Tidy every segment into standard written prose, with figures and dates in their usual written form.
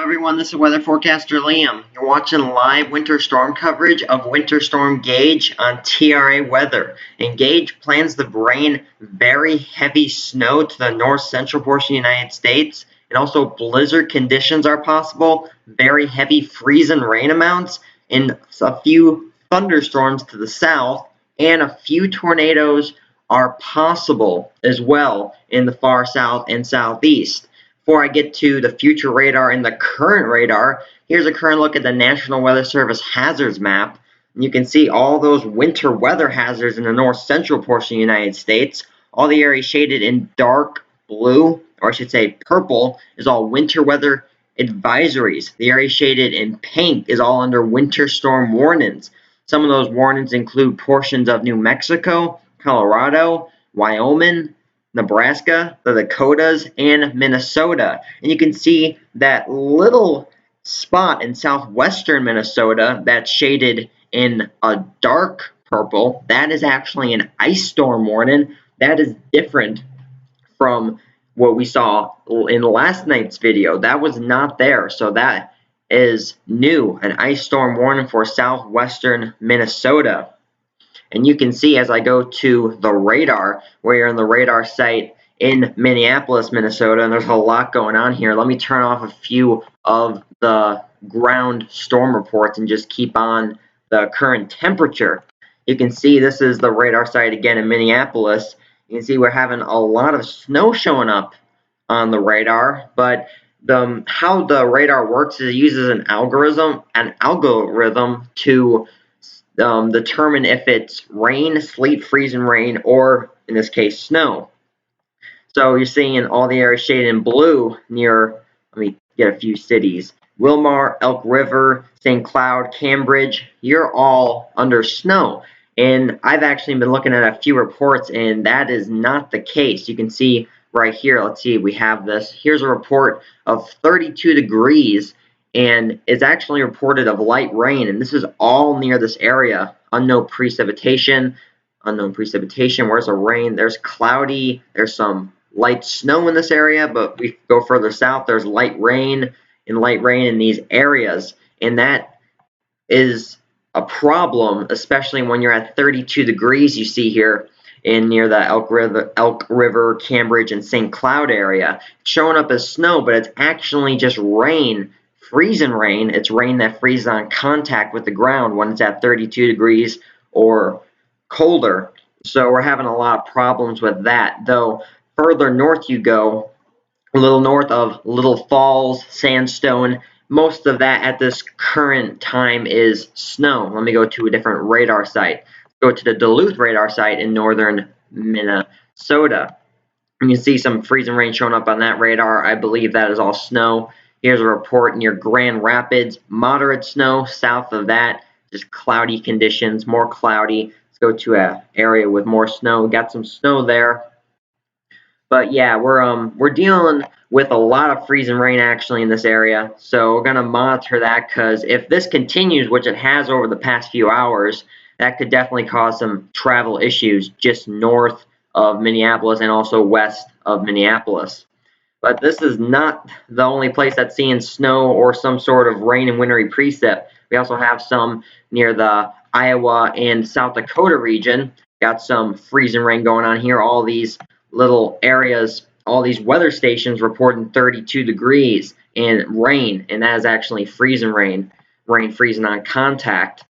everyone, this is weather forecaster Liam. You're watching live winter storm coverage of Winter Storm Gage on TRA Weather. And Gage plans to bring very heavy snow to the north central portion of the United States. And also blizzard conditions are possible, very heavy freeze and rain amounts, and a few thunderstorms to the south, and a few tornadoes are possible as well in the far south and southeast. Before I get to the future radar and the current radar, here's a current look at the National Weather Service hazards map. And you can see all those winter weather hazards in the north central portion of the United States. All the areas shaded in dark blue, or I should say purple, is all winter weather advisories. The area shaded in pink is all under winter storm warnings. Some of those warnings include portions of New Mexico, Colorado, Wyoming, Nebraska, the Dakotas, and Minnesota. And you can see that little spot in southwestern Minnesota that's shaded in a dark purple. That is actually an ice storm warning. That is different from what we saw in last night's video. That was not there, so that is new, an ice storm warning for southwestern Minnesota. And you can see as I go to the radar, we're on the radar site in Minneapolis, Minnesota, and there's a lot going on here. Let me turn off a few of the ground storm reports and just keep on the current temperature. You can see this is the radar site again in Minneapolis. You can see we're having a lot of snow showing up on the radar, but how the radar works is it uses an algorithm to determine if it's rain, sleet, freezing rain, or in this case snow. So you're seeing all the areas shaded in blue near, let me get a few cities, Wilmar, Elk River, St. Cloud, Cambridge. You're all under snow. And I've actually been looking at a few reports, and that is not the case. You can see right here, let's see, we have this. Here's a report of 32 degrees, and it's actually reported of light rain, and this is all near this area. Unknown precipitation. Where's the rain? There's cloudy. There's some light snow in this area, but we go further south. There's light rain in these areas, and that is a problem, especially when you're at 32 degrees. You see here in near the Elk River, Cambridge, and St. Cloud area, it's showing up as snow, but it's actually just rain. Freezing rain. It's rain that freezes on contact with the ground when it's at 32 degrees or colder. So we're having a lot of problems with that. Though further north you go, a little north of Little Falls, Sandstone, most of that at this current time is snow. Let me go to a different radar site. Go to the Duluth radar site in northern Minnesota. You can see some freezing rain showing up on that radar. I believe that is all snow. Here's a report near Grand Rapids, moderate snow. South of that, just cloudy conditions, more cloudy. Let's go to an area with more snow. Got some snow there. But yeah, we're dealing with a lot of freezing rain actually in this area. So we're gonna monitor that, because if this continues, which it has over the past few hours, that could definitely cause some travel issues just north of Minneapolis and also west of Minneapolis. But this is not the only place that's seeing snow or some sort of rain and wintry precip. We also have some near the Iowa and South Dakota region. Got some freezing rain going on here. All these little areas, all these weather stations reporting 32 degrees and rain, and that is actually freezing rain freezing on contact.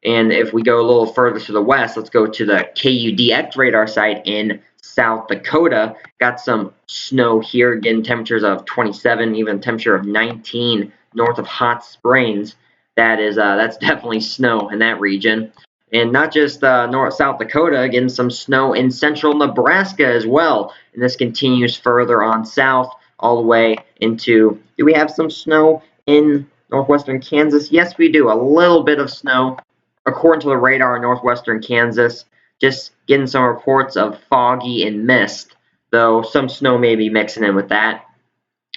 And if we go a little further to the west, let's go to the KUDX radar site in South Dakota. Got some snow here, getting temperatures of 27, even temperature of 19 north of Hot Springs. That's definitely snow in that region. And not just South Dakota, getting some snow in central Nebraska as well. And this continues further on south all the way into, do we have some snow in northwestern Kansas? Yes, we do. A little bit of snow according to the radar in northwestern Kansas. Just getting some reports of foggy and mist, though some snow may be mixing in with that.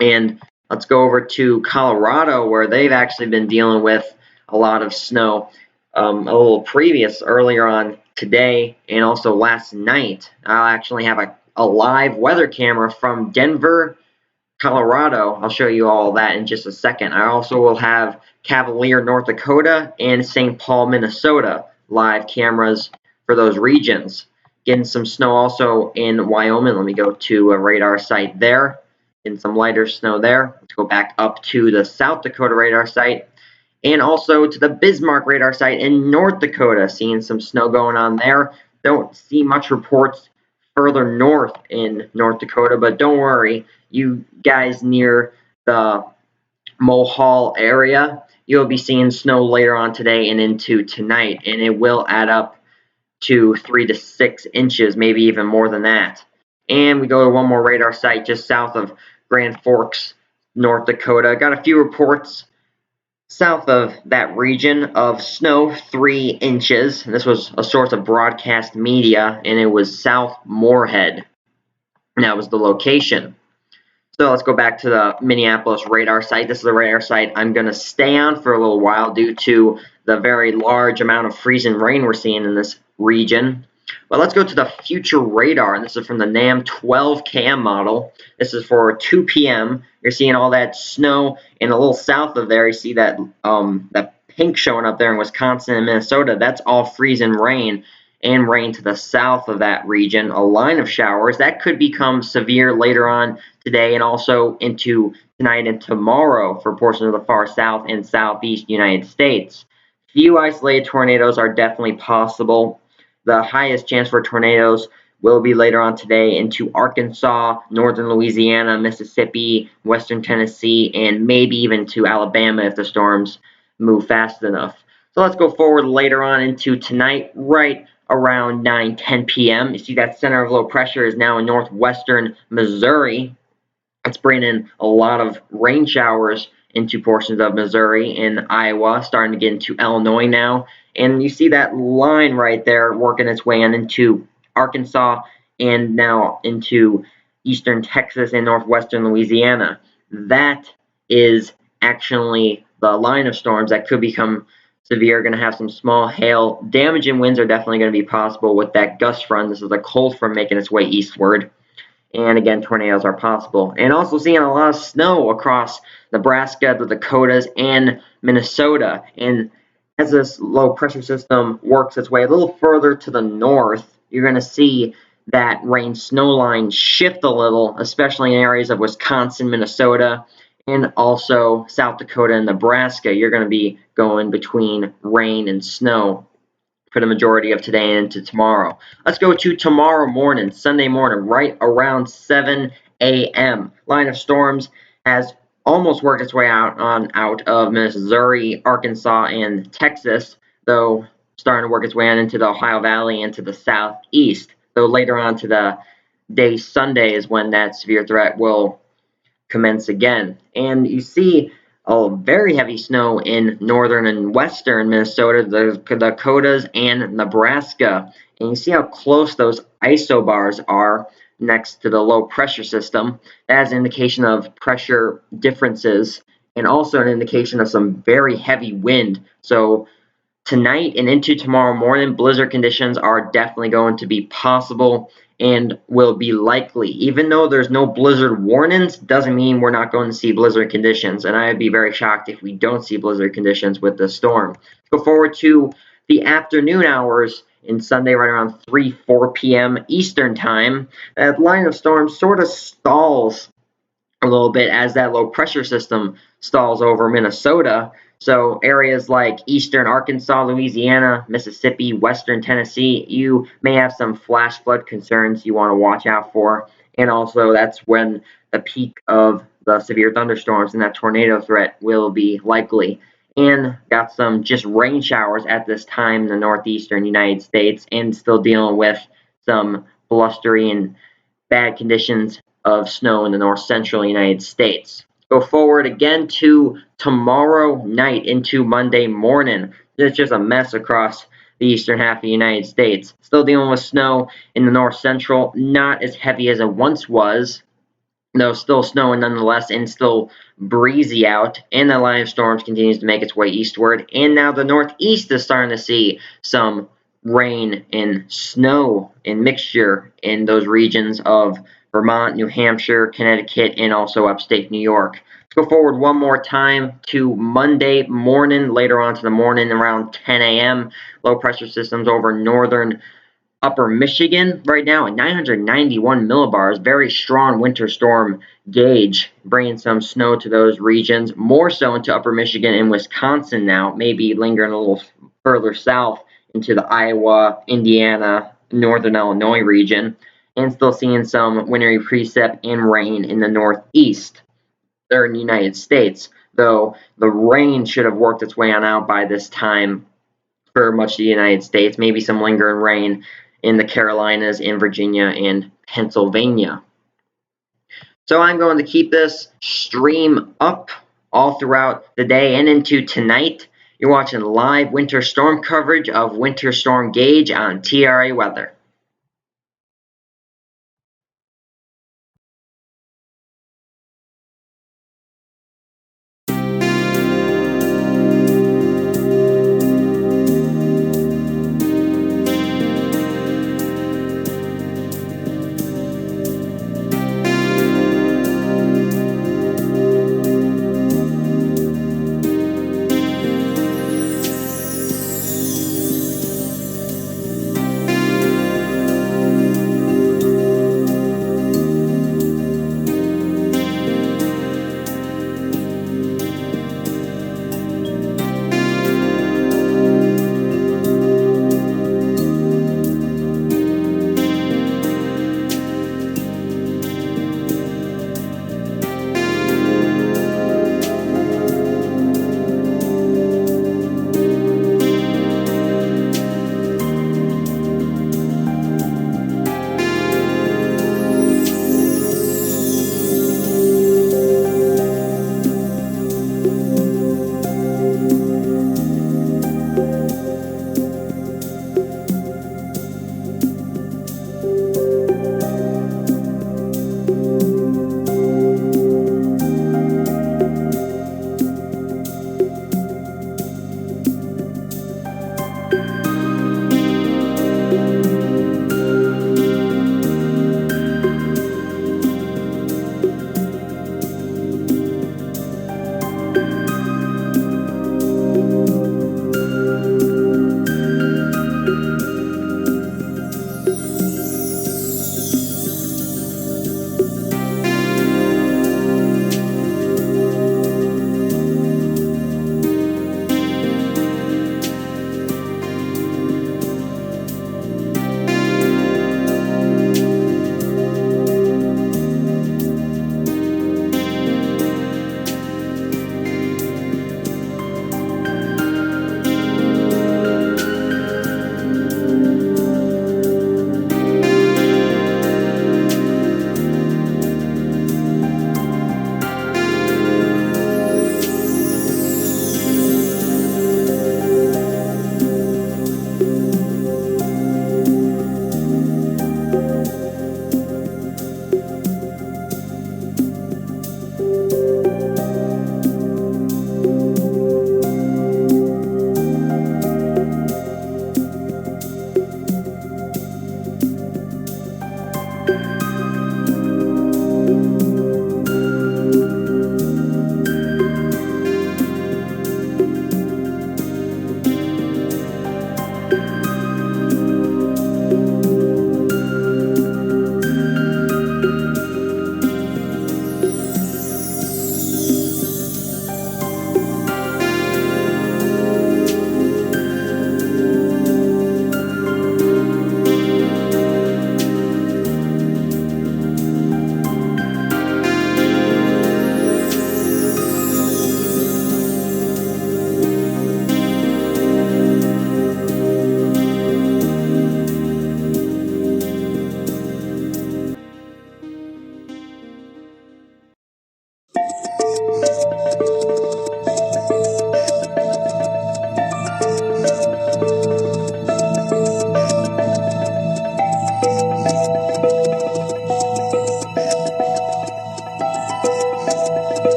And let's go over to Colorado, where they've actually been dealing with a lot of snow a little earlier on today and also last night. I'll actually have a live weather camera from Denver Colorado. I'll show you all that in just a second. I also will have Cavalier, North Dakota, and St. Paul, Minnesota live cameras for those regions. Getting some snow also in Wyoming. Let me go to a radar site there. Getting some lighter snow there. Let's go back up to the South Dakota radar site. And also to the Bismarck radar site in North Dakota. Seeing some snow going on there. Don't see much reports further north in North Dakota, but don't worry, you guys near the Mohall area, you'll be seeing snow later on today and into tonight, and it will add up to 3 to 6 inches, maybe even more than that. And we go to one more radar site just south of Grand Forks, North Dakota. Got a few reports south of that region of snow, 3 inches. This was a source of broadcast media, and it was South Moorhead. And that was the location. So let's go back to the Minneapolis radar site. This is the radar site I'm going to stay on for a little while due to the very large amount of freezing rain we're seeing in this region. But let's go to the future radar, and this is from the NAM 12KM model. This is for 2 p.m. You're seeing all that snow, and a little south of there, you see that that pink showing up there in Wisconsin and Minnesota. That's all freezing rain, and rain to the south of that region. A line of showers that could become severe later on today and also into tonight and tomorrow for portions of the far south and southeast United States. Few isolated tornadoes are definitely possible. The highest chance for tornadoes will be later on today into Arkansas, northern Louisiana, Mississippi, western Tennessee, and maybe even to Alabama if the storms move fast enough. So let's go forward later on into tonight, right around 9:10 p.m. You see that center of low pressure is now in northwestern Missouri. It's bringing a lot of rain showers into portions of Missouri and Iowa, starting to get into Illinois now. And you see that line right there working its way on into Arkansas and now into eastern Texas and northwestern Louisiana. That is actually the line of storms that could become severe. Going to have some small hail. Damaging winds are definitely going to be possible with that gust front. This is a cold front making its way eastward. And again, tornadoes are possible. And also seeing a lot of snow across Nebraska, the Dakotas, and Minnesota. And as this low pressure system works its way a little further to the north, you're going to see that rain snow line shift a little, especially in areas of Wisconsin, Minnesota, and also South Dakota and Nebraska. You're going to be going between rain and snow for the majority of today and into tomorrow. Let's go to tomorrow morning, Sunday morning, right around 7 a.m. Line of storms has almost worked its way out of Missouri, Arkansas, and Texas, though starting to work its way on into the Ohio Valley and to the southeast. Though later on to the day Sunday is when that severe threat will commence again. And you see very heavy snow in northern and western Minnesota, the Dakotas, and Nebraska. And you see how close those isobars are next to the low pressure system. That is an indication of pressure differences and also an indication of some very heavy wind. So tonight and into tomorrow morning, blizzard conditions are definitely going to be possible and will be likely. Even though there's no blizzard warnings, doesn't mean we're not going to see blizzard conditions. And I'd be very shocked if we don't see blizzard conditions with this storm. Go forward to the afternoon hours in Sunday right around 3-4 p.m. Eastern time. That line of storms sort of stalls a little bit as that low pressure system stalls over Minnesota. So areas like eastern Arkansas, Louisiana, Mississippi, western Tennessee, you may have some flash flood concerns you want to watch out for. And also that's when the peak of the severe thunderstorms and that tornado threat will be likely. And got some just rain showers at this time in the northeastern United States and still dealing with some blustery and bad conditions of snow in the north central United States. Go forward again to tomorrow night into Monday morning. It's just a mess across the eastern half of the United States. Still dealing with snow in the north central, not as heavy as it once was, though still snowing nonetheless and still breezy out. And the line of storms continues to make its way eastward. And now the northeast is starting to see some rain and snow and mixture in those regions of Vermont, New Hampshire, Connecticut, and also upstate New York. Let's go forward one more time to Monday morning, later on to the morning around 10 a.m. Low pressure systems over northern upper Michigan right now at 991 millibars. Very strong winter storm Gage, bringing some snow to those regions. More so into upper Michigan and Wisconsin now, maybe lingering a little further south into the Iowa, Indiana, northern Illinois region. And still seeing some wintry precip and rain in the northeast there in the United States, though the rain should have worked its way on out by this time for much of the United States, maybe some lingering rain in the Carolinas, in Virginia, and Pennsylvania. So I'm going to keep this stream up all throughout the day and into tonight. You're watching live winter storm coverage of Winter Storm Gage on TRA Weather.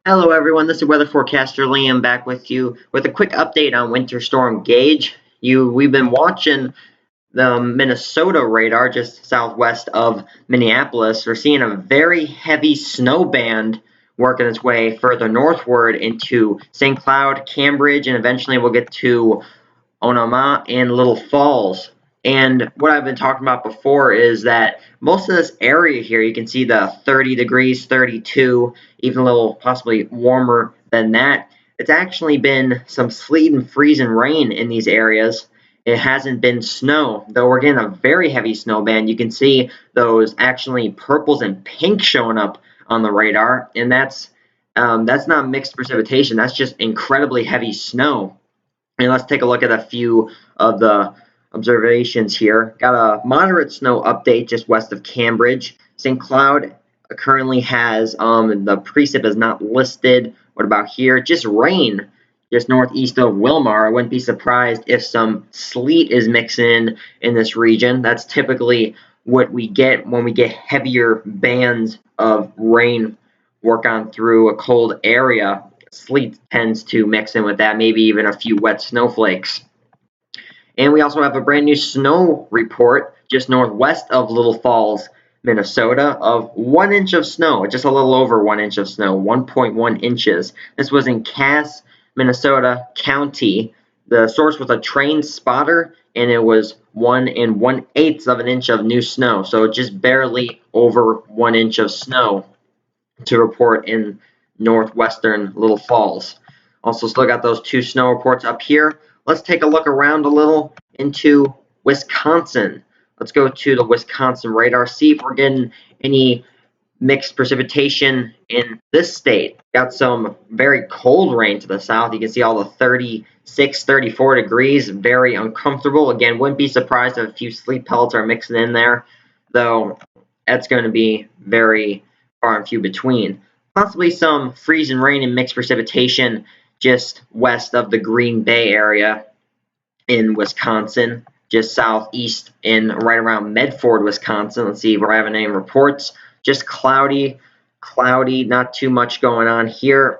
Hello everyone, this is weather forecaster Liam back with you with a quick update on Winter Storm Gage. We've been watching the Minnesota radar just southwest of Minneapolis. We're seeing a very heavy snow band working its way further northward into St. Cloud, Cambridge, and eventually we'll get to Onama and Little Falls. And what I've been talking about before is that most of this area here, you can see the 30 degrees, 32, even a little possibly warmer than that. It's actually been some sleet and freezing rain in these areas. It hasn't been snow, though we're getting a very heavy snow band. You can see those actually purples and pink showing up on the radar, and that's not mixed precipitation. That's just incredibly heavy snow. And let's take a look at a few of the observations here. Got a moderate snow update just west of Cambridge. St. Cloud currently has, the precip is not listed. What about here? Just rain just northeast of Wilmar. I wouldn't be surprised if some sleet is mixing in this region. That's typically what we get when we get heavier bands of rain work on through a cold area. Sleet tends to mix in with that, maybe even a few wet snowflakes. And we also have a brand new snow report just northwest of Little Falls, Minnesota, of 1 inch of snow, just a little over 1 inch of snow, 1.1 inches. This was in Cass, Minnesota County. The source was a train spotter, and it was 1 1/8 of an inch of new snow, so just barely over 1 inch of snow to report in northwestern Little Falls. Also still got those 2 snow reports up here. Let's take a look around a little into Wisconsin. Let's go to the Wisconsin radar, see if we're getting any mixed precipitation in this state. Got some very cold rain to the south. You can see all the 36, 34 degrees, very uncomfortable. Again, wouldn't be surprised if a few sleet pellets are mixing in there, though that's going to be very far and few between. Possibly some freezing rain and mixed precipitation just west of the Green Bay area in Wisconsin, just southeast in right around Medford, Wisconsin. Let's see if we're having any reports. Just cloudy, not too much going on here.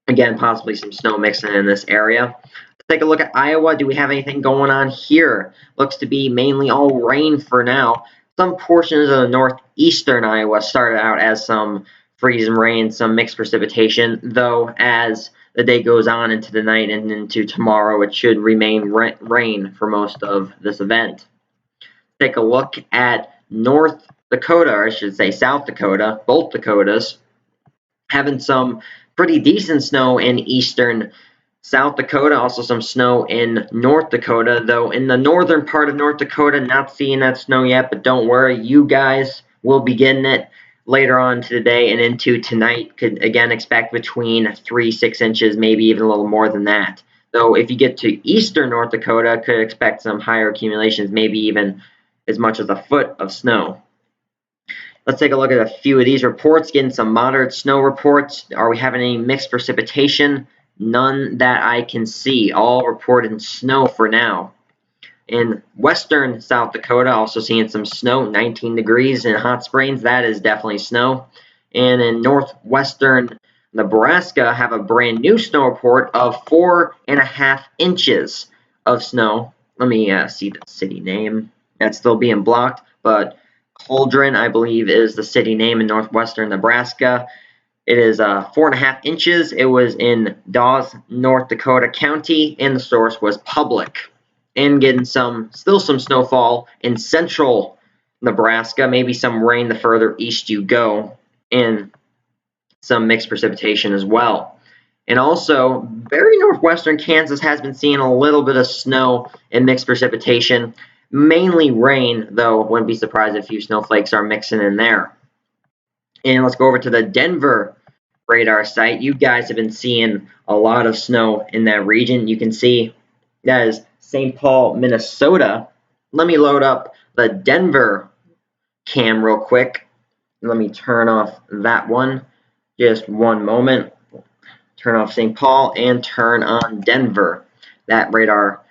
Again, possibly some snow mixing in this area. Let's take a look at Iowa. Do we have anything going on here? Looks to be mainly all rain for now. Some portions of the northeastern Iowa started out as some freezing rain, some mixed precipitation, though as the day goes on into the night and into tomorrow, it should remain rain for most of this event. Take a look at North Dakota, or I should say South Dakota, both Dakotas, having some pretty decent snow in eastern South Dakota, also some snow in North Dakota, though in the northern part of North Dakota, not seeing that snow yet, but don't worry, you guys will be getting it later on today and into tonight. Could again expect between 3-6 inches, maybe even a little more than that. Though if you get to eastern North Dakota, could expect some higher accumulations, maybe even as much as a foot of snow. Let's take a look at a few of these reports, getting some moderate snow reports. Are we having any mixed precipitation? None that I can see. All reported snow for now. In western South Dakota, also seeing some snow, 19 degrees in Hot Springs. That is definitely snow. And in northwestern Nebraska, have a brand new snow report of 4.5 inches of snow. Let me see the city name. That's still being blocked, but Cauldron, I believe, is the city name in northwestern Nebraska. It is 4.5 inches. It was in Dawes, North Dakota County, and the source was public. And getting still some snowfall in central Nebraska, maybe some rain the further east you go, and some mixed precipitation as well. And also, very northwestern Kansas has been seeing a little bit of snow and mixed precipitation. Mainly rain, though wouldn't be surprised if a few snowflakes are mixing in there. And let's go over to the Denver radar site. You guys have been seeing a lot of snow in that region. You can see that is St. Paul, Minnesota. Let me load up the Denver cam real quick. Let me turn off that one. Just one moment. Turn off St. Paul and turn on Denver. That radar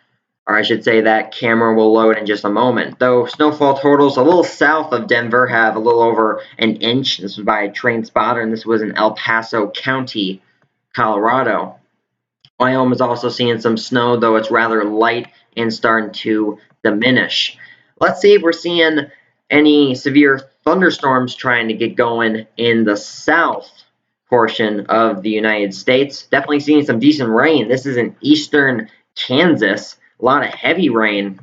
or I should say that camera will load in just a moment. Though snowfall totals a little south of Denver have a little over an inch. This was by a train spotter, and this was in El Paso County, Colorado. Wyoming is also seeing some snow, though it's rather light and starting to diminish. Let's see if we're seeing any severe thunderstorms trying to get going in the south portion of the United States. Definitely seeing some decent rain. This is in eastern Kansas. A lot of heavy rain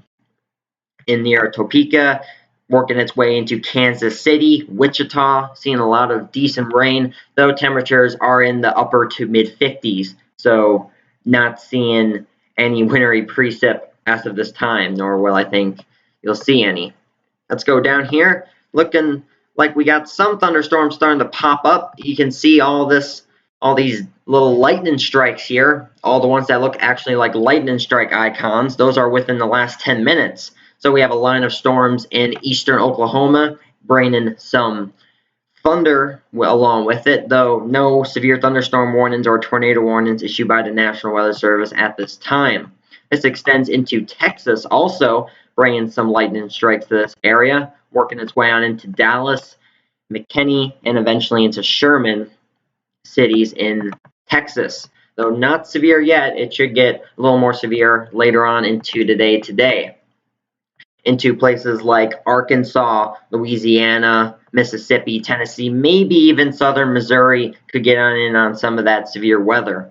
in near Topeka, working its way into Kansas City, Wichita, seeing a lot of decent rain, though temperatures are in the upper to mid 50s. So not seeing any wintry precip as of this time, nor will I think you'll see any. Let's go down here. Looking like we got some thunderstorms starting to pop up. You can see all these little lightning strikes here. All the ones that look actually like lightning strike icons. Those are within the last 10 minutes. So we have a line of storms in eastern Oklahoma, bringing some thunder along with it, though no severe thunderstorm warnings or tornado warnings issued by the National Weather Service at this time. This extends into Texas also, bringing some lightning strikes to this area, working its way on into Dallas, McKinney, and eventually into Sherman cities in Texas. Though not severe yet, it should get a little more severe later on into the day today. Into places like Arkansas, Louisiana, Mississippi, Tennessee, maybe even southern Missouri could get in on some of that severe weather.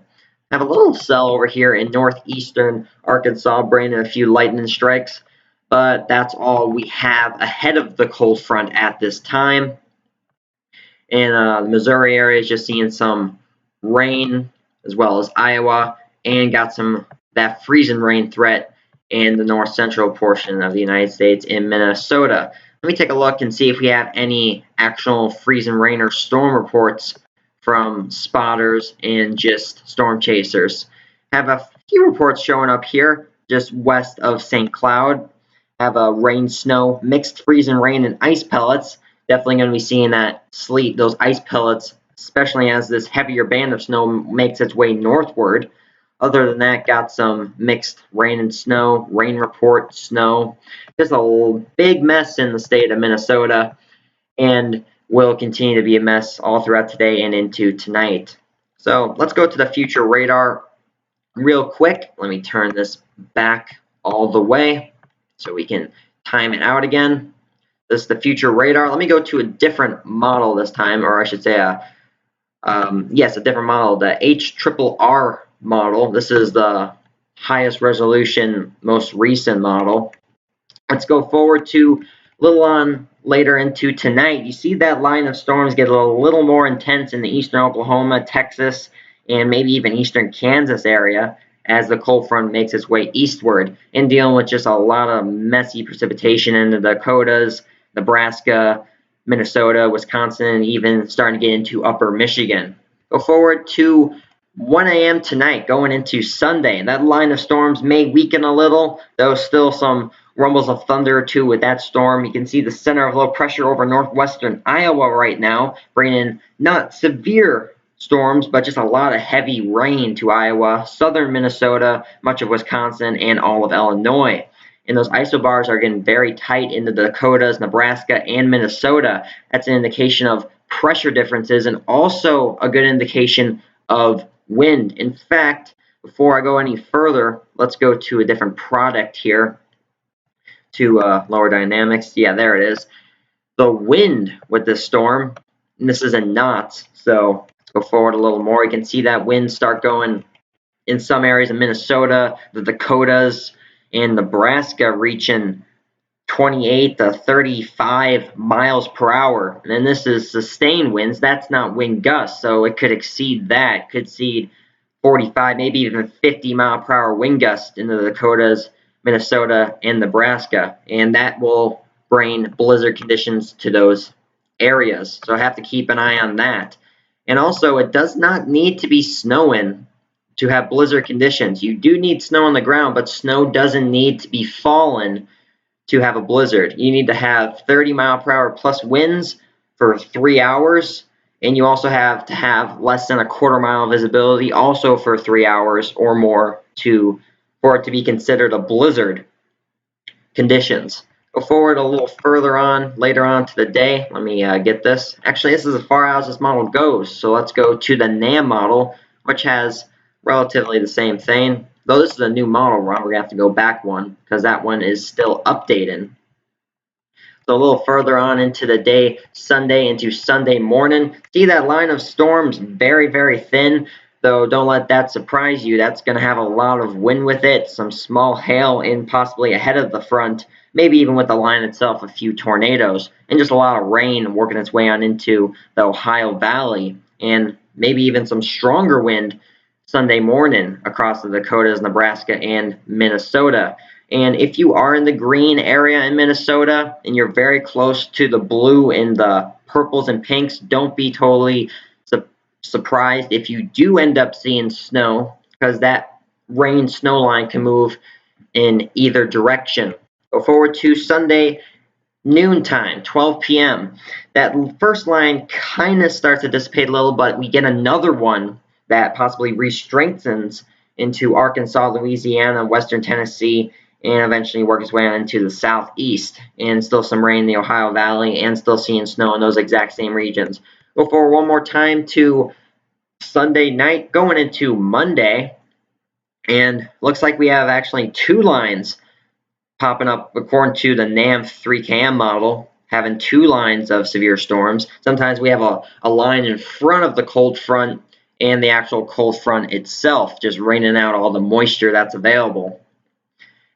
I have a little cell over here in northeastern Arkansas bringing a few lightning strikes, but that's all we have ahead of the cold front at this time. And the Missouri area is just seeing some rain, as well as Iowa, and got some that freezing rain threat in the north central portion of the United States in Minnesota. Let me take a look and see if we have any actual freezing rain or storm reports from spotters and just storm chasers. Have a few reports showing up here just west of St. Cloud. Have a rain, snow, mixed freezing rain, and ice pellets. Definitely going to be seeing that sleet, those ice pellets, especially as this heavier band of snow makes its way northward. Other than that, got some mixed rain and snow, rain report, snow. Just a big mess in the state of Minnesota, and will continue to be a mess all throughout today and into tonight. So let's go to the future radar real quick. Let me turn this back all the way so we can time it out again. This is the future radar. Let me go to a different model this time, or I should say a different model, the HRRR model. This is the highest resolution, most recent model. Let's go forward to a little on later into tonight. You see that line of storms get a little more intense in the eastern Oklahoma, Texas, and maybe even eastern Kansas area as the cold front makes its way eastward, and dealing with just a lot of messy precipitation in the Dakotas, Nebraska, Minnesota, Wisconsin, and even starting to get into upper Michigan. Go forward to 1 a.m. tonight, going into Sunday. And that line of storms may weaken a little, though still some rumbles of thunder or two with that storm. You can see the center of low pressure over northwestern Iowa right now, bringing not severe storms, but just a lot of heavy rain to Iowa, southern Minnesota, much of Wisconsin, and all of Illinois. And those isobars are getting very tight in the Dakotas, Nebraska, and Minnesota. That's an indication of pressure differences and also a good indication of wind. In fact, before I go any further, let's go to a different product here to lower dynamics. Yeah, there it is. The wind with this storm, and this is in knots, so let's go forward a little more. You can see that wind start going in some areas of Minnesota, the Dakotas, and Nebraska reaching 28 to 35 miles per hour. And then this is sustained winds. That's not wind gusts, so it could exceed that. Could exceed 45, maybe even 50 mile per hour wind gusts in the Dakotas, Minnesota, and Nebraska. And that will bring blizzard conditions to those areas. So I have to keep an eye on that. And also, it does not need to be snowing to have blizzard conditions. You do need snow on the ground, but snow doesn't need to be falling to have a blizzard. You need to have 30 mile per hour plus winds for 3 hours, and you also have to have less than a quarter mile visibility also for 3 hours or more for it to be considered a blizzard conditions. Go forward a little further on, later on to the day. Let me get this. Actually, this is as far out as this model goes. So let's go to the NAM model, which has relatively the same thing. Though this is a new model, we're going to have to go back one because that one is still updating. So a little further on into the day, Sunday into Sunday morning. See that line of storms very, very thin, though don't let that surprise you. That's going to have a lot of wind with it, some small hail in possibly ahead of the front, maybe even with the line itself, a few tornadoes, and just a lot of rain working its way on into the Ohio Valley, and maybe even some stronger wind Sunday morning across the Dakotas, Nebraska, and Minnesota. And if you are in the green area in Minnesota and you're very close to the blue and the purples and pinks, don't be totally surprised if you do end up seeing snow, because that rain snow line can move in either direction. Go forward to Sunday noontime, 12 p.m. That first line kind of starts to dissipate a little, but we get another one that possibly re-strengthens into Arkansas, Louisiana, Western Tennessee, and eventually work its way on into the southeast. And still some rain in the Ohio Valley, and still seeing snow in those exact same regions. Go forward one more time to Sunday night, going into Monday, and looks like we have actually two lines popping up according to the NAM 3KM model, having two lines of severe storms. Sometimes we have a line in front of the cold front and the actual cold front itself, just raining out all the moisture that's available.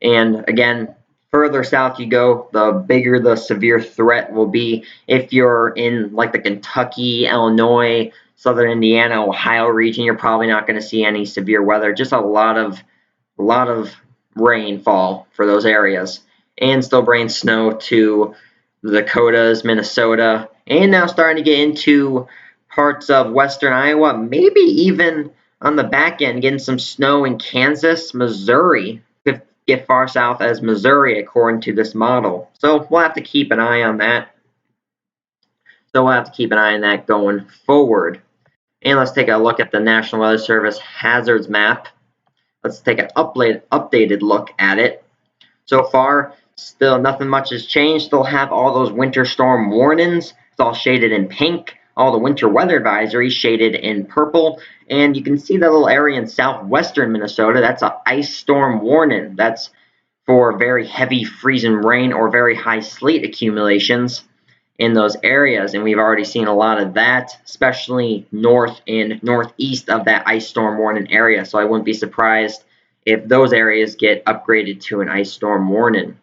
And again, further south you go, the bigger the severe threat will be. If you're in like the Kentucky, Illinois, southern Indiana, Ohio region, you're probably not going to see any severe weather, just a lot of rainfall for those areas, and still bringing snow to the Dakotas, Minnesota, and now starting to get into parts of western Iowa, maybe even on the back end getting some snow in Kansas, Missouri, could get far south as Missouri according to this model. So we'll have to keep an eye on that. Going forward. And let's take a look at the National Weather Service hazards map. Let's take an updated look at it. So far, still nothing much has changed. Still have all those winter storm warnings. It's all shaded in pink. All the winter weather advisories shaded in purple. And you can see that little area in southwestern Minnesota. That's an ice storm warning. That's for very heavy freezing rain or very high sleet accumulations in those areas, and we've already seen a lot of that, especially north and northeast of that ice storm warning area. So I wouldn't be surprised if those areas get upgraded to an ice storm warning.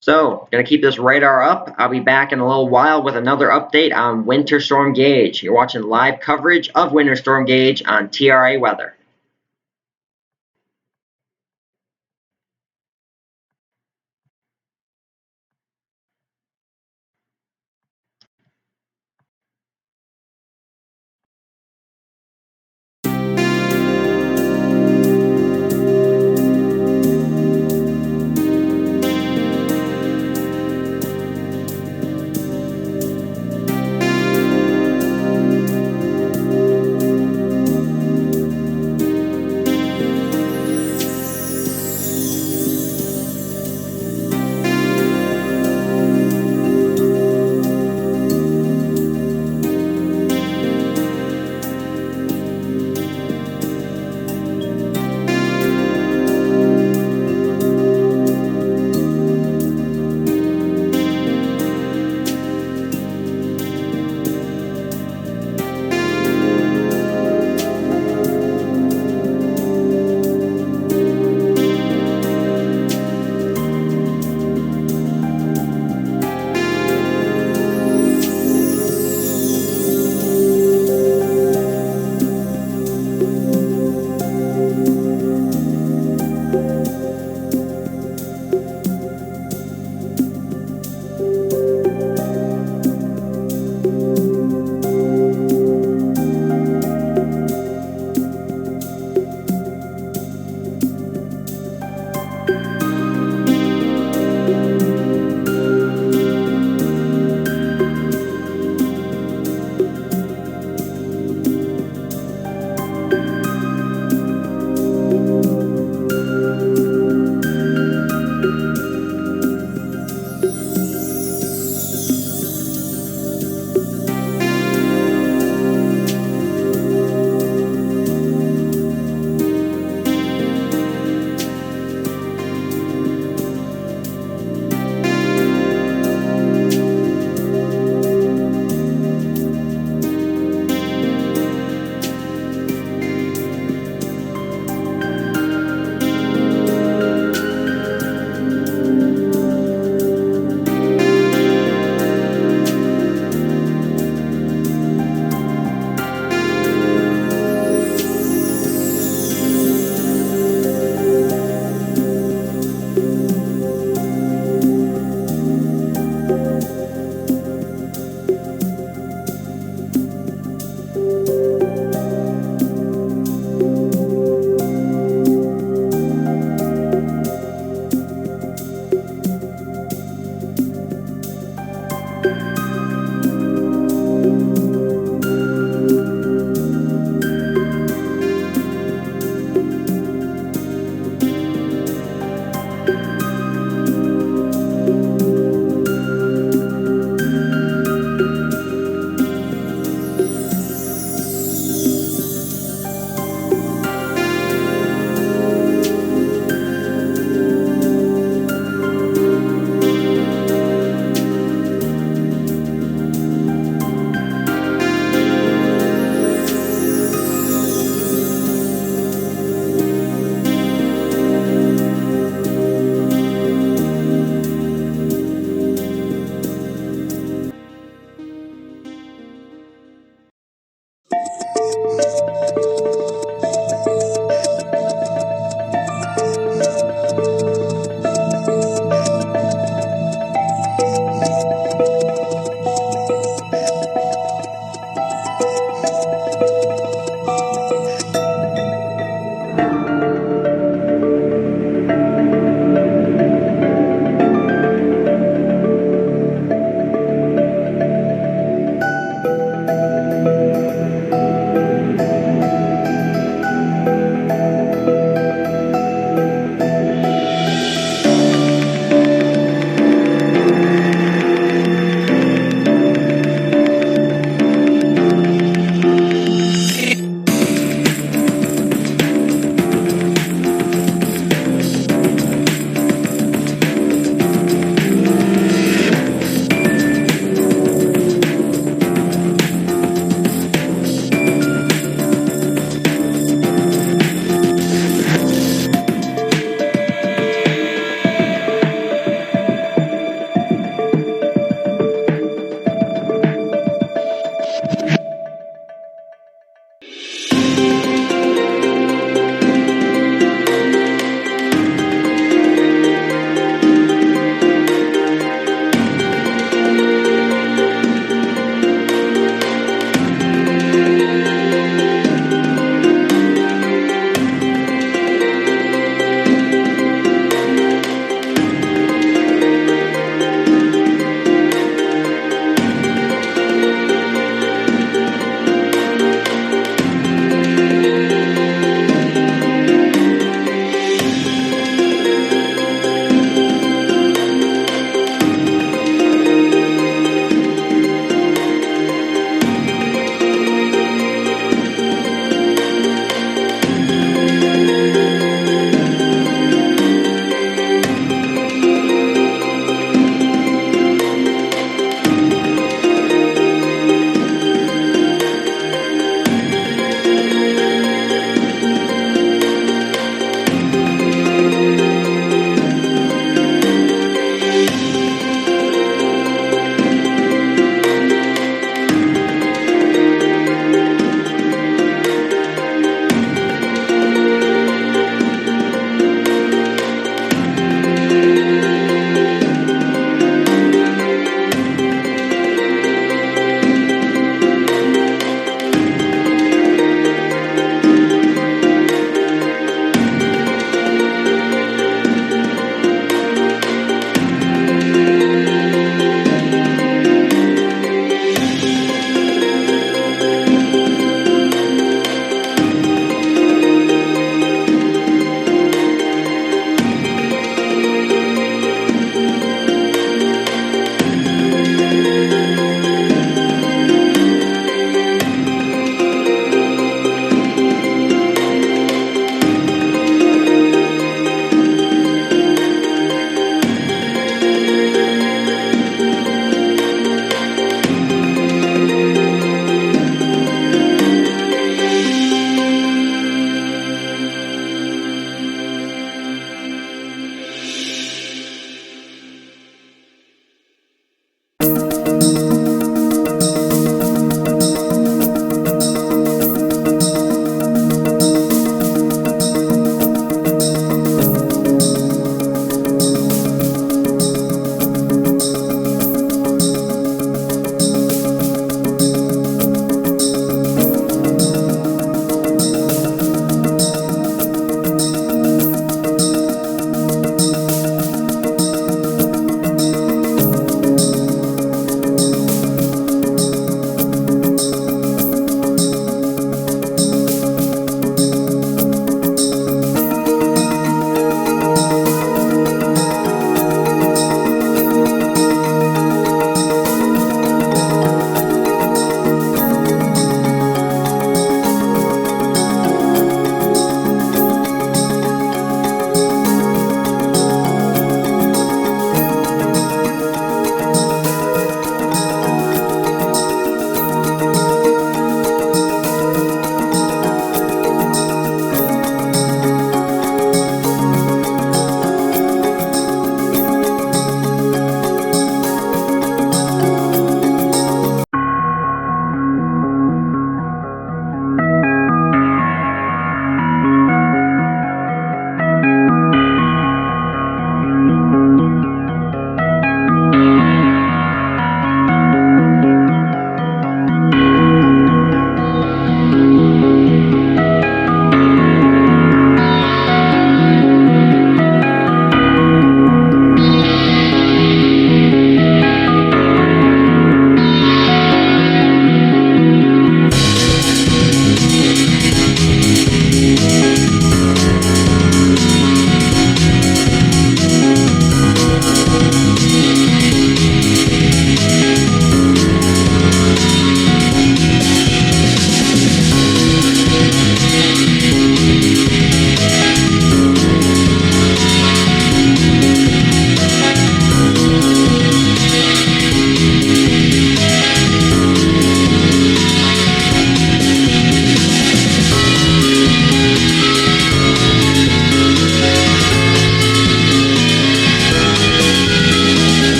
So, gonna keep this radar up. I'll be back in a little while with another update on Winter Storm Gage. You're watching live coverage of Winter Storm Gage on TRA Weather.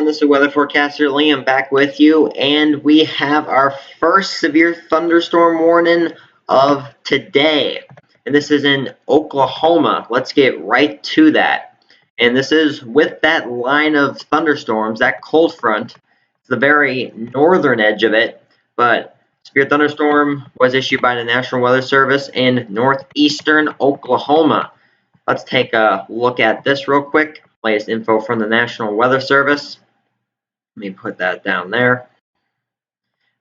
This is weather forecaster Liam back with you, and we have our first severe thunderstorm warning of today. And this is in Oklahoma. Let's get right to that. And this is with that line of thunderstorms, that cold front. It's the very northern edge of it, but severe thunderstorm was issued by the National Weather Service in northeastern Oklahoma. Let's take a look at this real quick. Latest info from the National Weather Service. Let me put that down there.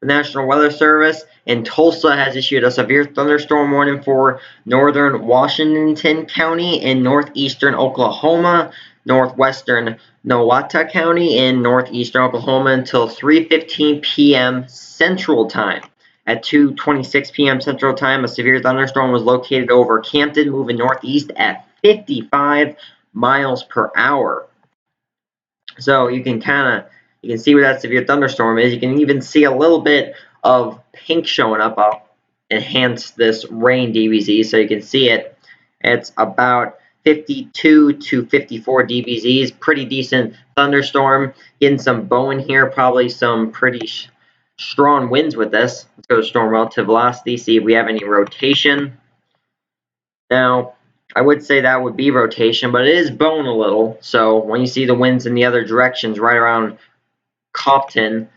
The National Weather Service in Tulsa has issued a severe thunderstorm warning for northern Washington County in northeastern Oklahoma, northwestern Nowata County in northeastern Oklahoma until 3:15 p.m. Central Time. At 2:26 p.m. Central Time, a severe thunderstorm was located over Campton, moving northeast at 55 miles per hour. So you can see where that severe thunderstorm is. You can even see a little bit of pink showing up. I'll enhance this rain DBZ so you can see it. It's about 52 to 54 dBZs. Pretty decent thunderstorm. Getting some bowing here. Probably some pretty strong winds with this. Let's go to storm relative velocity. See if we have any rotation. Now, I would say that would be rotation, but it is bowing a little. So when you see the winds in the other directions, right around Compton,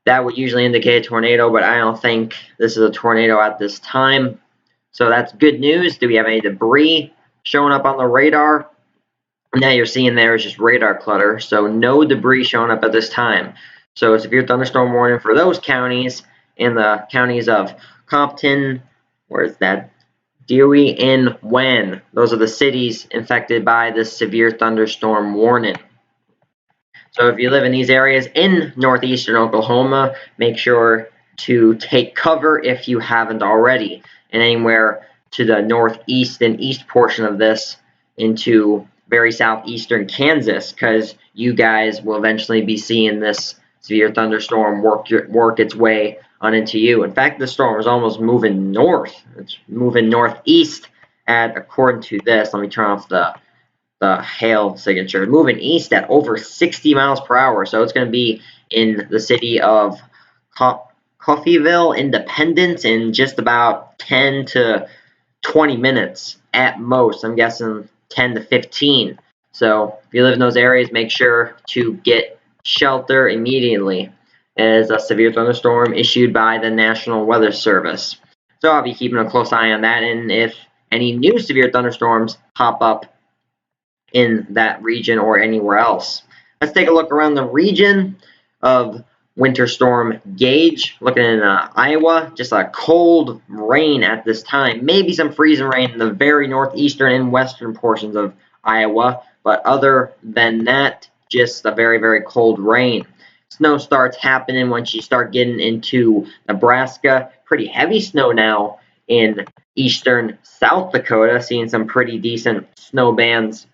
that would usually indicate a tornado, but I don't think this is a tornado at this time. So that's good news. Do we have any debris showing up on the radar? Now you're seeing there is just radar clutter, so no debris showing up at this time. So severe thunderstorm warning for those counties in the counties of Compton, where's that? Dewey and Wen. Those are the cities infected by this severe thunderstorm warning. So if you live in these areas in northeastern Oklahoma, make sure to take cover if you haven't already. And anywhere to the northeast and east portion of this into very southeastern Kansas, because you guys will eventually be seeing this severe thunderstorm work its way on into you. In fact, the storm is almost moving north. It's moving northeast at, according to this, let me turn off the hail signature, moving east at over 60 miles per hour. So it's going to be in the city of Coffeyville, Independence, in just about 10 to 20 minutes at most. I'm guessing 10 to 15. So if you live in those areas, make sure to get shelter immediately, as a severe thunderstorm issued by the National Weather Service. So I'll be keeping a close eye on that, and if any new severe thunderstorms pop up in that region or anywhere else. Let's take a look around the region of Winter Storm Gage. Looking in Iowa, just a cold rain at this time. Maybe some freezing rain in the very northeastern and western portions of Iowa, but other than that, just a very, very cold rain. Snow starts happening once you start getting into Nebraska. Pretty heavy snow now in eastern South Dakota. Seeing some pretty decent snow bands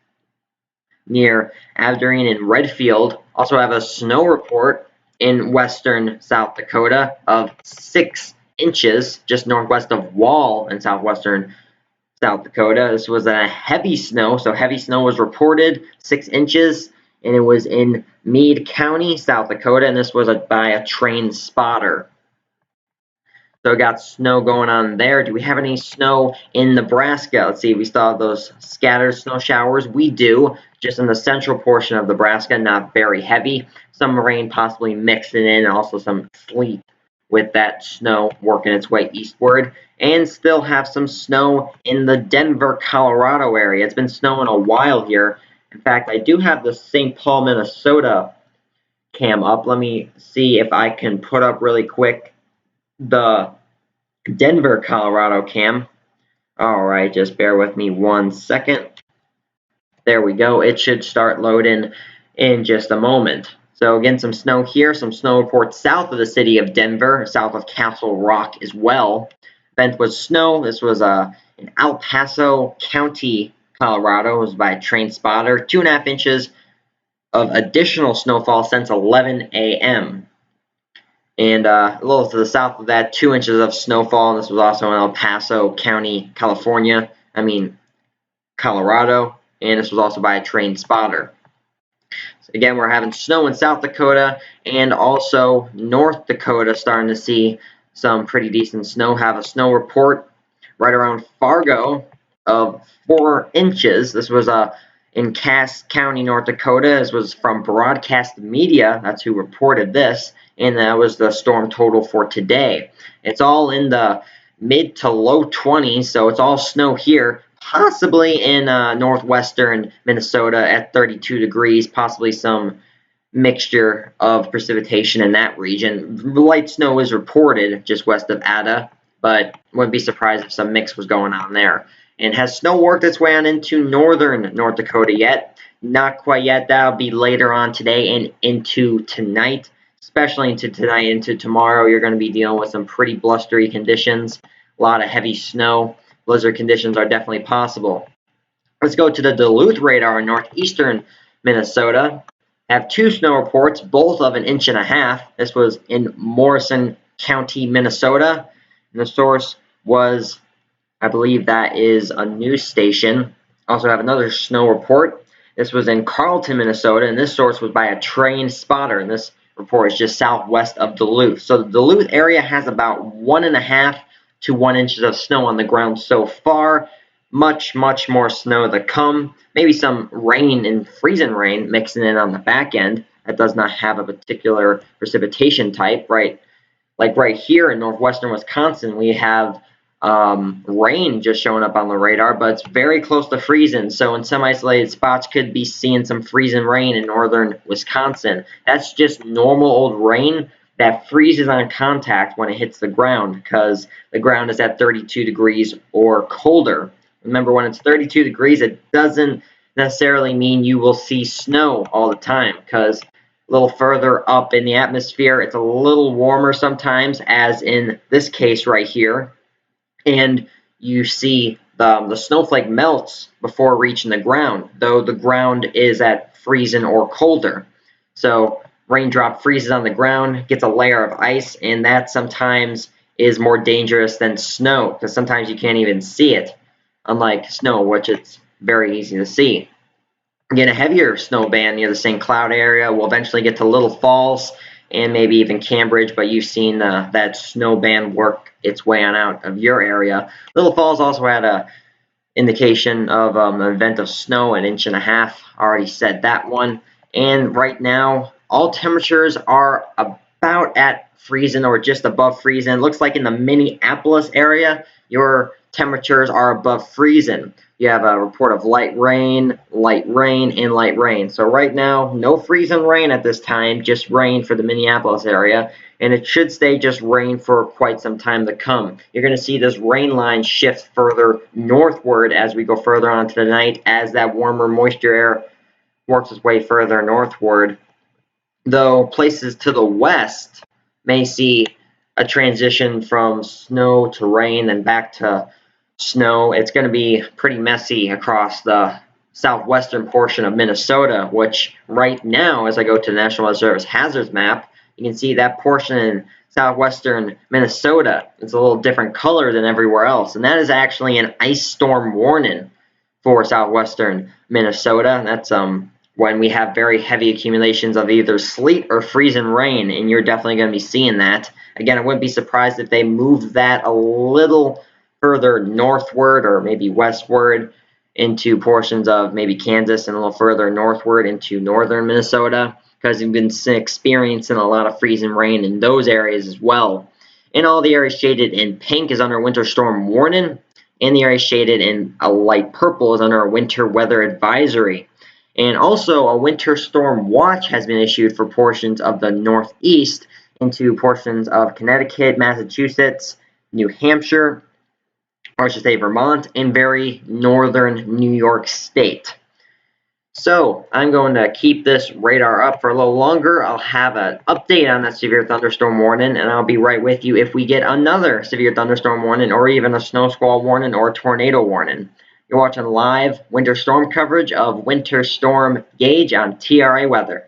near Aberdeen and Redfield. Also have a snow report in western South Dakota of 6 inches just northwest of Wall in southwestern South Dakota. This was a heavy snow, so heavy snow was reported, 6 inches, and it was in Meade County, South Dakota, and this was by a train spotter. So we got snow going on there. Do we have any snow in Nebraska? Let's see. We still have those scattered snow showers. We do, just in the central portion of Nebraska, not very heavy. Some rain possibly mixing in, and also some sleet with that snow working its way eastward. And still have some snow in the Denver, Colorado area. It's been snowing a while here. In fact, I do have the St. Paul, Minnesota cam up. Let me see if I can put up really quick the Denver, Colorado cam. Alright, just bear with me 1 second. There we go. It should start loading in just a moment. So again, some snow here, some snow reports south of the city of Denver, south of Castle Rock as well. Event was snow. This was in El Paso County, Colorado. It was by a train spotter. 2.5 inches of additional snowfall since 11 a.m. And a little to the south of that, 2 inches of snowfall. And this was also in El Paso County, Colorado. And this was also by a train spotter. Again, we're having snow in South Dakota and also North Dakota starting to see some pretty decent snow. Have a snow report right around Fargo of 4 inches. This was in Cass County, North Dakota. This was from Broadcast Media. That's who reported this. And that was the storm total for today. It's all in the mid to low 20s, so it's all snow here. Possibly in northwestern Minnesota at 32 degrees, possibly some mixture of precipitation in that region. Light snow is reported just west of Ada, but wouldn't be surprised if some mix was going on there. And has snow worked its way on into northern North Dakota yet? Not quite yet. That'll be later on today and into tonight, especially into tonight, into tomorrow. You're going to be dealing with some pretty blustery conditions, a lot of heavy snow. Blizzard conditions are definitely possible. Let's go to the Duluth radar in northeastern Minnesota. Have 2 snow reports, both of 1.5 inches. This was in Morrison County, Minnesota. And the source was, I believe that is a news station. Also have another snow report. This was in Carlton, Minnesota, and this source was by a train spotter. And this report is just southwest of Duluth. So the Duluth area has about 1.5 to 1 inches of snow on the ground so far. Much more snow to come. Maybe some rain and freezing rain mixing in on the back end. That does not have a particular precipitation type, right? Like right here in northwestern Wisconsin, we have rain just showing up on the radar, but it's very close to freezing. So in some isolated spots, could be seeing some freezing rain in northern Wisconsin. That's just normal old rain that freezes on contact when it hits the ground because the ground is at 32 degrees or colder. Remember, when it's 32 degrees, it doesn't necessarily mean you will see snow all the time because a little further up in the atmosphere, it's a little warmer sometimes, as in this case right here. And you see the snowflake melts before reaching the ground, though the ground is at freezing or colder. So raindrop freezes on the ground, gets a layer of ice, and that sometimes is more dangerous than snow because sometimes you can't even see it, unlike snow, which it's very easy to see. Again, a heavier snow band near the St. Cloud area will eventually get to Little Falls and maybe even Cambridge, but you've seen that snow band work its way on out of your area. Little Falls also had a indication of an event of snow, 1.5 inches. Already said that one. And right now, all temperatures are about at freezing or just above freezing. It looks like in the Minneapolis area, your temperatures are above freezing. You have a report of light rain, and light rain. So right now, no freezing rain at this time, just rain for the Minneapolis area. And it should stay just rain for quite some time to come. You're going to see this rain line shift further northward as we go further on to the night as that warmer moisture air works its way further northward. Though places to the west may see a transition from snow to rain and back to snow. It's going to be pretty messy across the southwestern portion of Minnesota, which right now, as I go to the National Weather Service hazards map, you can see that portion in southwestern Minnesota is a little different color than everywhere else, and that is actually an ice storm warning for southwestern Minnesota. That's when we have very heavy accumulations of either sleet or freezing rain, and you're definitely going to be seeing that. Again, I wouldn't be surprised if they moved that a little further northward or maybe westward into portions of maybe Kansas and a little further northward into northern Minnesota, because we've been experiencing a lot of freezing rain in those areas as well. And all the areas shaded in pink is under winter storm warning, and the area shaded in a light purple is under a winter weather advisory. And also a winter storm watch has been issued for portions of the Northeast into portions of Connecticut, Massachusetts, New Hampshire, or I should say Vermont, and very northern New York State. So I'm going to keep this radar up for a little longer. I'll have an update on that severe thunderstorm warning, and I'll be right with you if we get another severe thunderstorm warning or even a snow squall warning or tornado warning. You're watching live winter storm coverage of Winter Storm Gage on TRA Weather.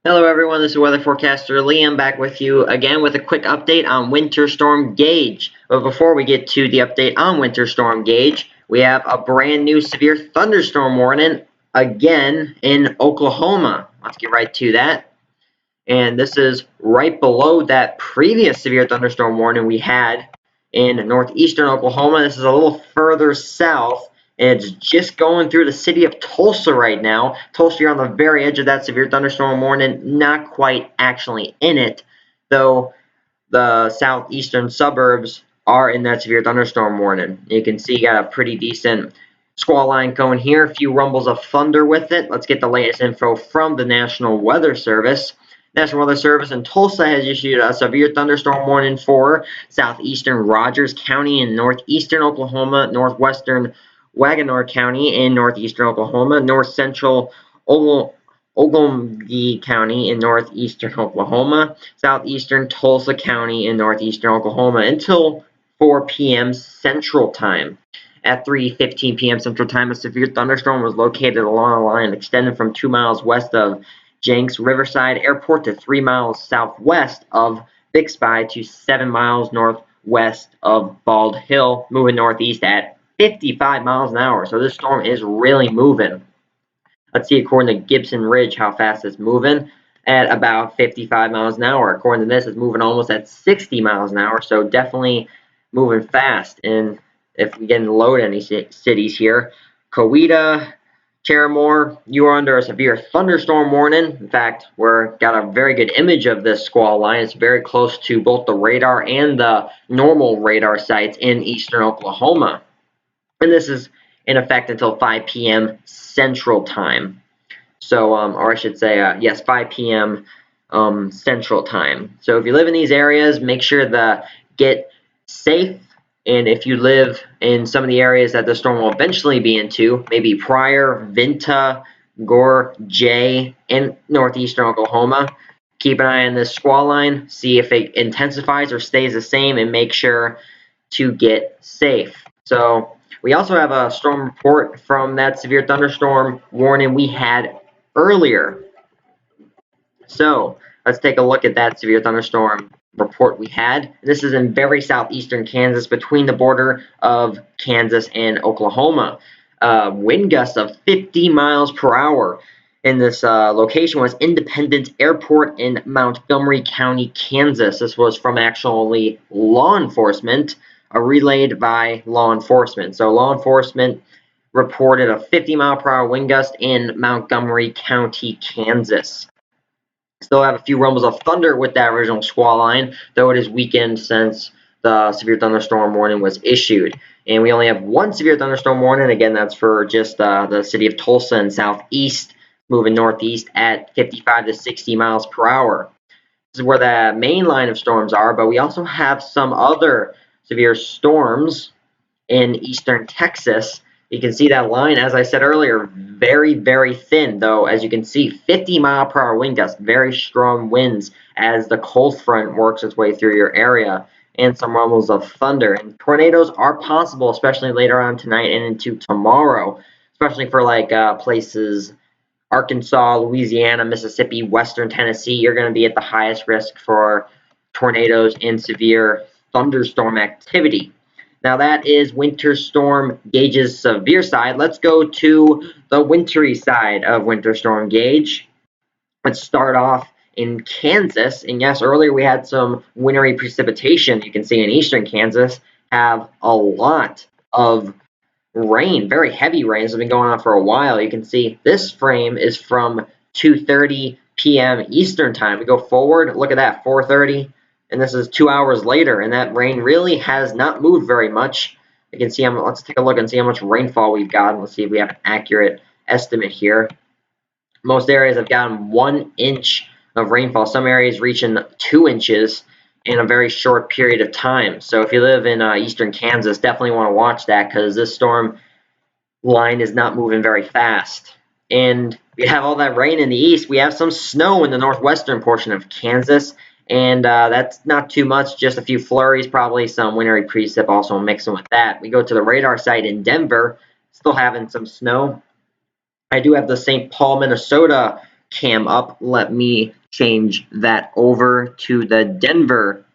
Hello everyone, this is weather forecaster Liam back with you again with a quick update on Winter Storm Gage. But before we get to the update on Winter Storm Gage, we have a brand new severe thunderstorm warning again in Oklahoma. Let's get right to that. And this is right below that previous severe thunderstorm warning we had in northeastern Oklahoma. This is a little further south, and it's just going through the city of Tulsa right now. Tulsa, you're on the very edge of that severe thunderstorm warning, not quite actually in it, though the southeastern suburbs are in that severe thunderstorm warning. You can see you got a pretty decent squall line going here, a few rumbles of thunder with it. Let's get the latest info from the National Weather Service. National Weather Service in Tulsa has issued a severe thunderstorm warning for southeastern Rogers County in northeastern Oklahoma, northwestern Wagoner County in northeastern Oklahoma, north central Oglala County in northeastern Oklahoma, southeastern Tulsa County in northeastern Oklahoma until 4 p.m. Central Time. At 3:15 p.m. Central Time, a severe thunderstorm was located along a line extending from 2 miles west of Jenks Riverside Airport to 3 miles southwest of Bixby to 7 miles northwest of Bald Hill, moving northeast at 55 miles an hour. So this storm is really moving. Let's see, according to Gibson Ridge, how fast it's moving at about 55 miles an hour. According to this, it's moving almost at 60 miles an hour, so definitely moving fast. And if we get in load any cities here, Coweta, Claremore, you are under a severe thunderstorm warning. In fact, we're got a very good image of this squall line. It's very close to both the radar and the normal radar sites in eastern Oklahoma. And this is in effect until 5 p.m. Central Time. So, or I should say, yes, 5 p.m. Central Time. So if you live in these areas, make sure to get safe. And if you live in some of the areas that the storm will eventually be into, maybe Pryor, Vinta, Gore, Jay, and northeastern Oklahoma, keep an eye on this squall line, see if it intensifies or stays the same, and make sure to get safe. So we also have a storm report from that severe thunderstorm warning we had earlier. So let's take a look at that severe thunderstorm report we had. This is in very southeastern Kansas, between the border of Kansas and Oklahoma. Wind gusts of 50 miles per hour. In this location was Independence Airport in Montgomery County, Kansas. This was from actually law enforcement, relayed by law enforcement. So law enforcement reported a 50-mile-per-hour wind gust in Montgomery County, Kansas. Still have a few rumbles of thunder with that original squall line, though it is weakened since the severe thunderstorm warning was issued. And we only have one severe thunderstorm warning. Again, that's for just the city of Tulsa and southeast, moving northeast at 55 to 60 miles per hour. This is where the main line of storms are, but we also have some other severe storms in eastern Texas. You can see that line, as I said earlier, very, very thin, though, as you can see, 50-mile-per-hour wind gusts, very strong winds as the cold front works its way through your area, and some rumbles of thunder. And tornadoes are possible, especially later on tonight and into tomorrow, especially for like places Arkansas, Louisiana, Mississippi, Western Tennessee. You're going to be at the highest risk for tornadoes and severe thunderstorm activity. Now that is Winter Storm Gage's severe side. Let's go to the wintry side of Winter Storm Gage. Let's start off in Kansas. And yes, earlier we had some wintry precipitation. You can see in eastern Kansas have a lot of rain, very heavy rains have been going on for a while. You can see this frame is from 2:30 p.m. Eastern time. We go forward, look at that, 4:30. And this is 2 hours later, and that rain really has not moved very much. You can see, let's take a look and see how much rainfall we've got. Let's see if we have an accurate estimate here. Most areas have gotten 1 inch of rainfall. Some areas reaching 2 inches in a very short period of time. So if you live in eastern Kansas, definitely want to watch that because this storm line is not moving very fast. And we have all that rain in the east. We have some snow in the northwestern portion of Kansas. And that's not too much, just a few flurries, probably some wintry precip also mixing with that. We go to the radar site in Denver, still having some snow. I do have the St. Paul, Minnesota cam up. Let me change that over to the Denver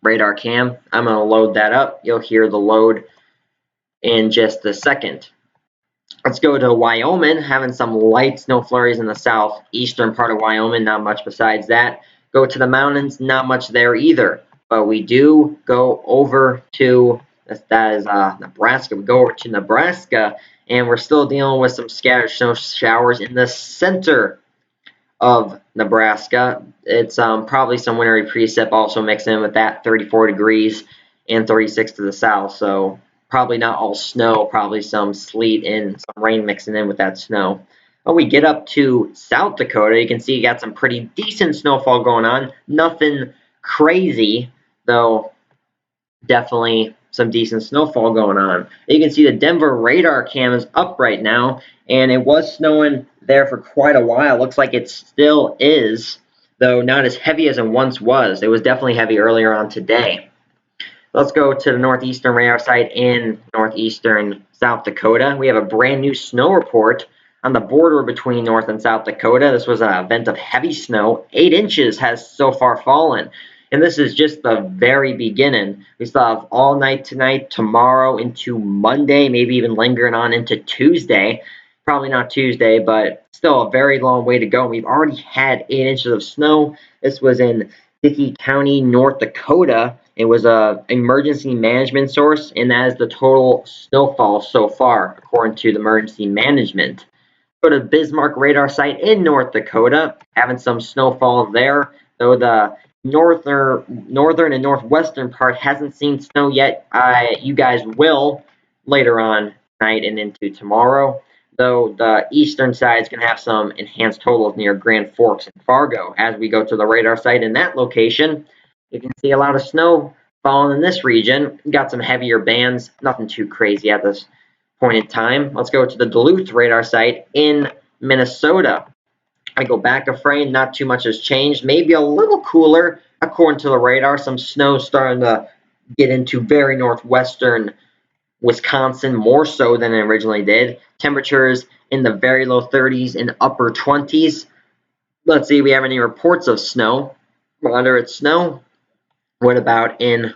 radar cam. I'm going to load that up. You'll hear the load in just a second. Let's go to Wyoming, having some light snow flurries in the southeastern part of Wyoming, not much besides that. Go to the mountains, not much there either. But we do go over to, that is Nebraska. We go over to Nebraska, and we're still dealing with some scattered snow showers in the center of Nebraska. It's probably some wintry precip also mixed in with that, 34 degrees and 36 to the south. So probably not all snow, probably some sleet and some rain mixing in with that snow. When we get up to South Dakota, you can see you got some pretty decent snowfall going on. Nothing crazy, though definitely some decent snowfall going on. You can see the Denver radar cam is up right now, and it was snowing there for quite a while. Looks like it still is, though not as heavy as it once was. It was definitely heavy earlier on today. Let's go to the northeastern radar site in northeastern South Dakota. We have a brand new snow report on the border between North and South Dakota. This was an event of heavy snow. 8 inches has so far fallen. And this is just the very beginning. We still have all night tonight, tomorrow into Monday, maybe even lingering on into Tuesday. Probably not Tuesday, but still a very long way to go. We've already had 8 inches of snow. This was in Dickey County, North Dakota. It was a emergency management source, and that is the total snowfall so far, according to the emergency management. Go to Bismarck radar site in North Dakota, having some snowfall there, though the northern and northwestern part hasn't seen snow yet. You guys will later on tonight and into tomorrow, though the eastern side is going to have some enhanced totals near Grand Forks and Fargo. As we go to the radar site in that location, you can see a lot of snow falling in this region. Got some heavier bands, nothing too crazy at this point in time. Let's go to the Duluth radar site in Minnesota. I go back a frame, not too much has changed. Maybe a little cooler according to the radar. Some snow starting to get into very northwestern Wisconsin, more so than it originally did. Temperatures in the very low 30s and upper 20s. Let's see if we have any reports of snow. Moderate snow. What about in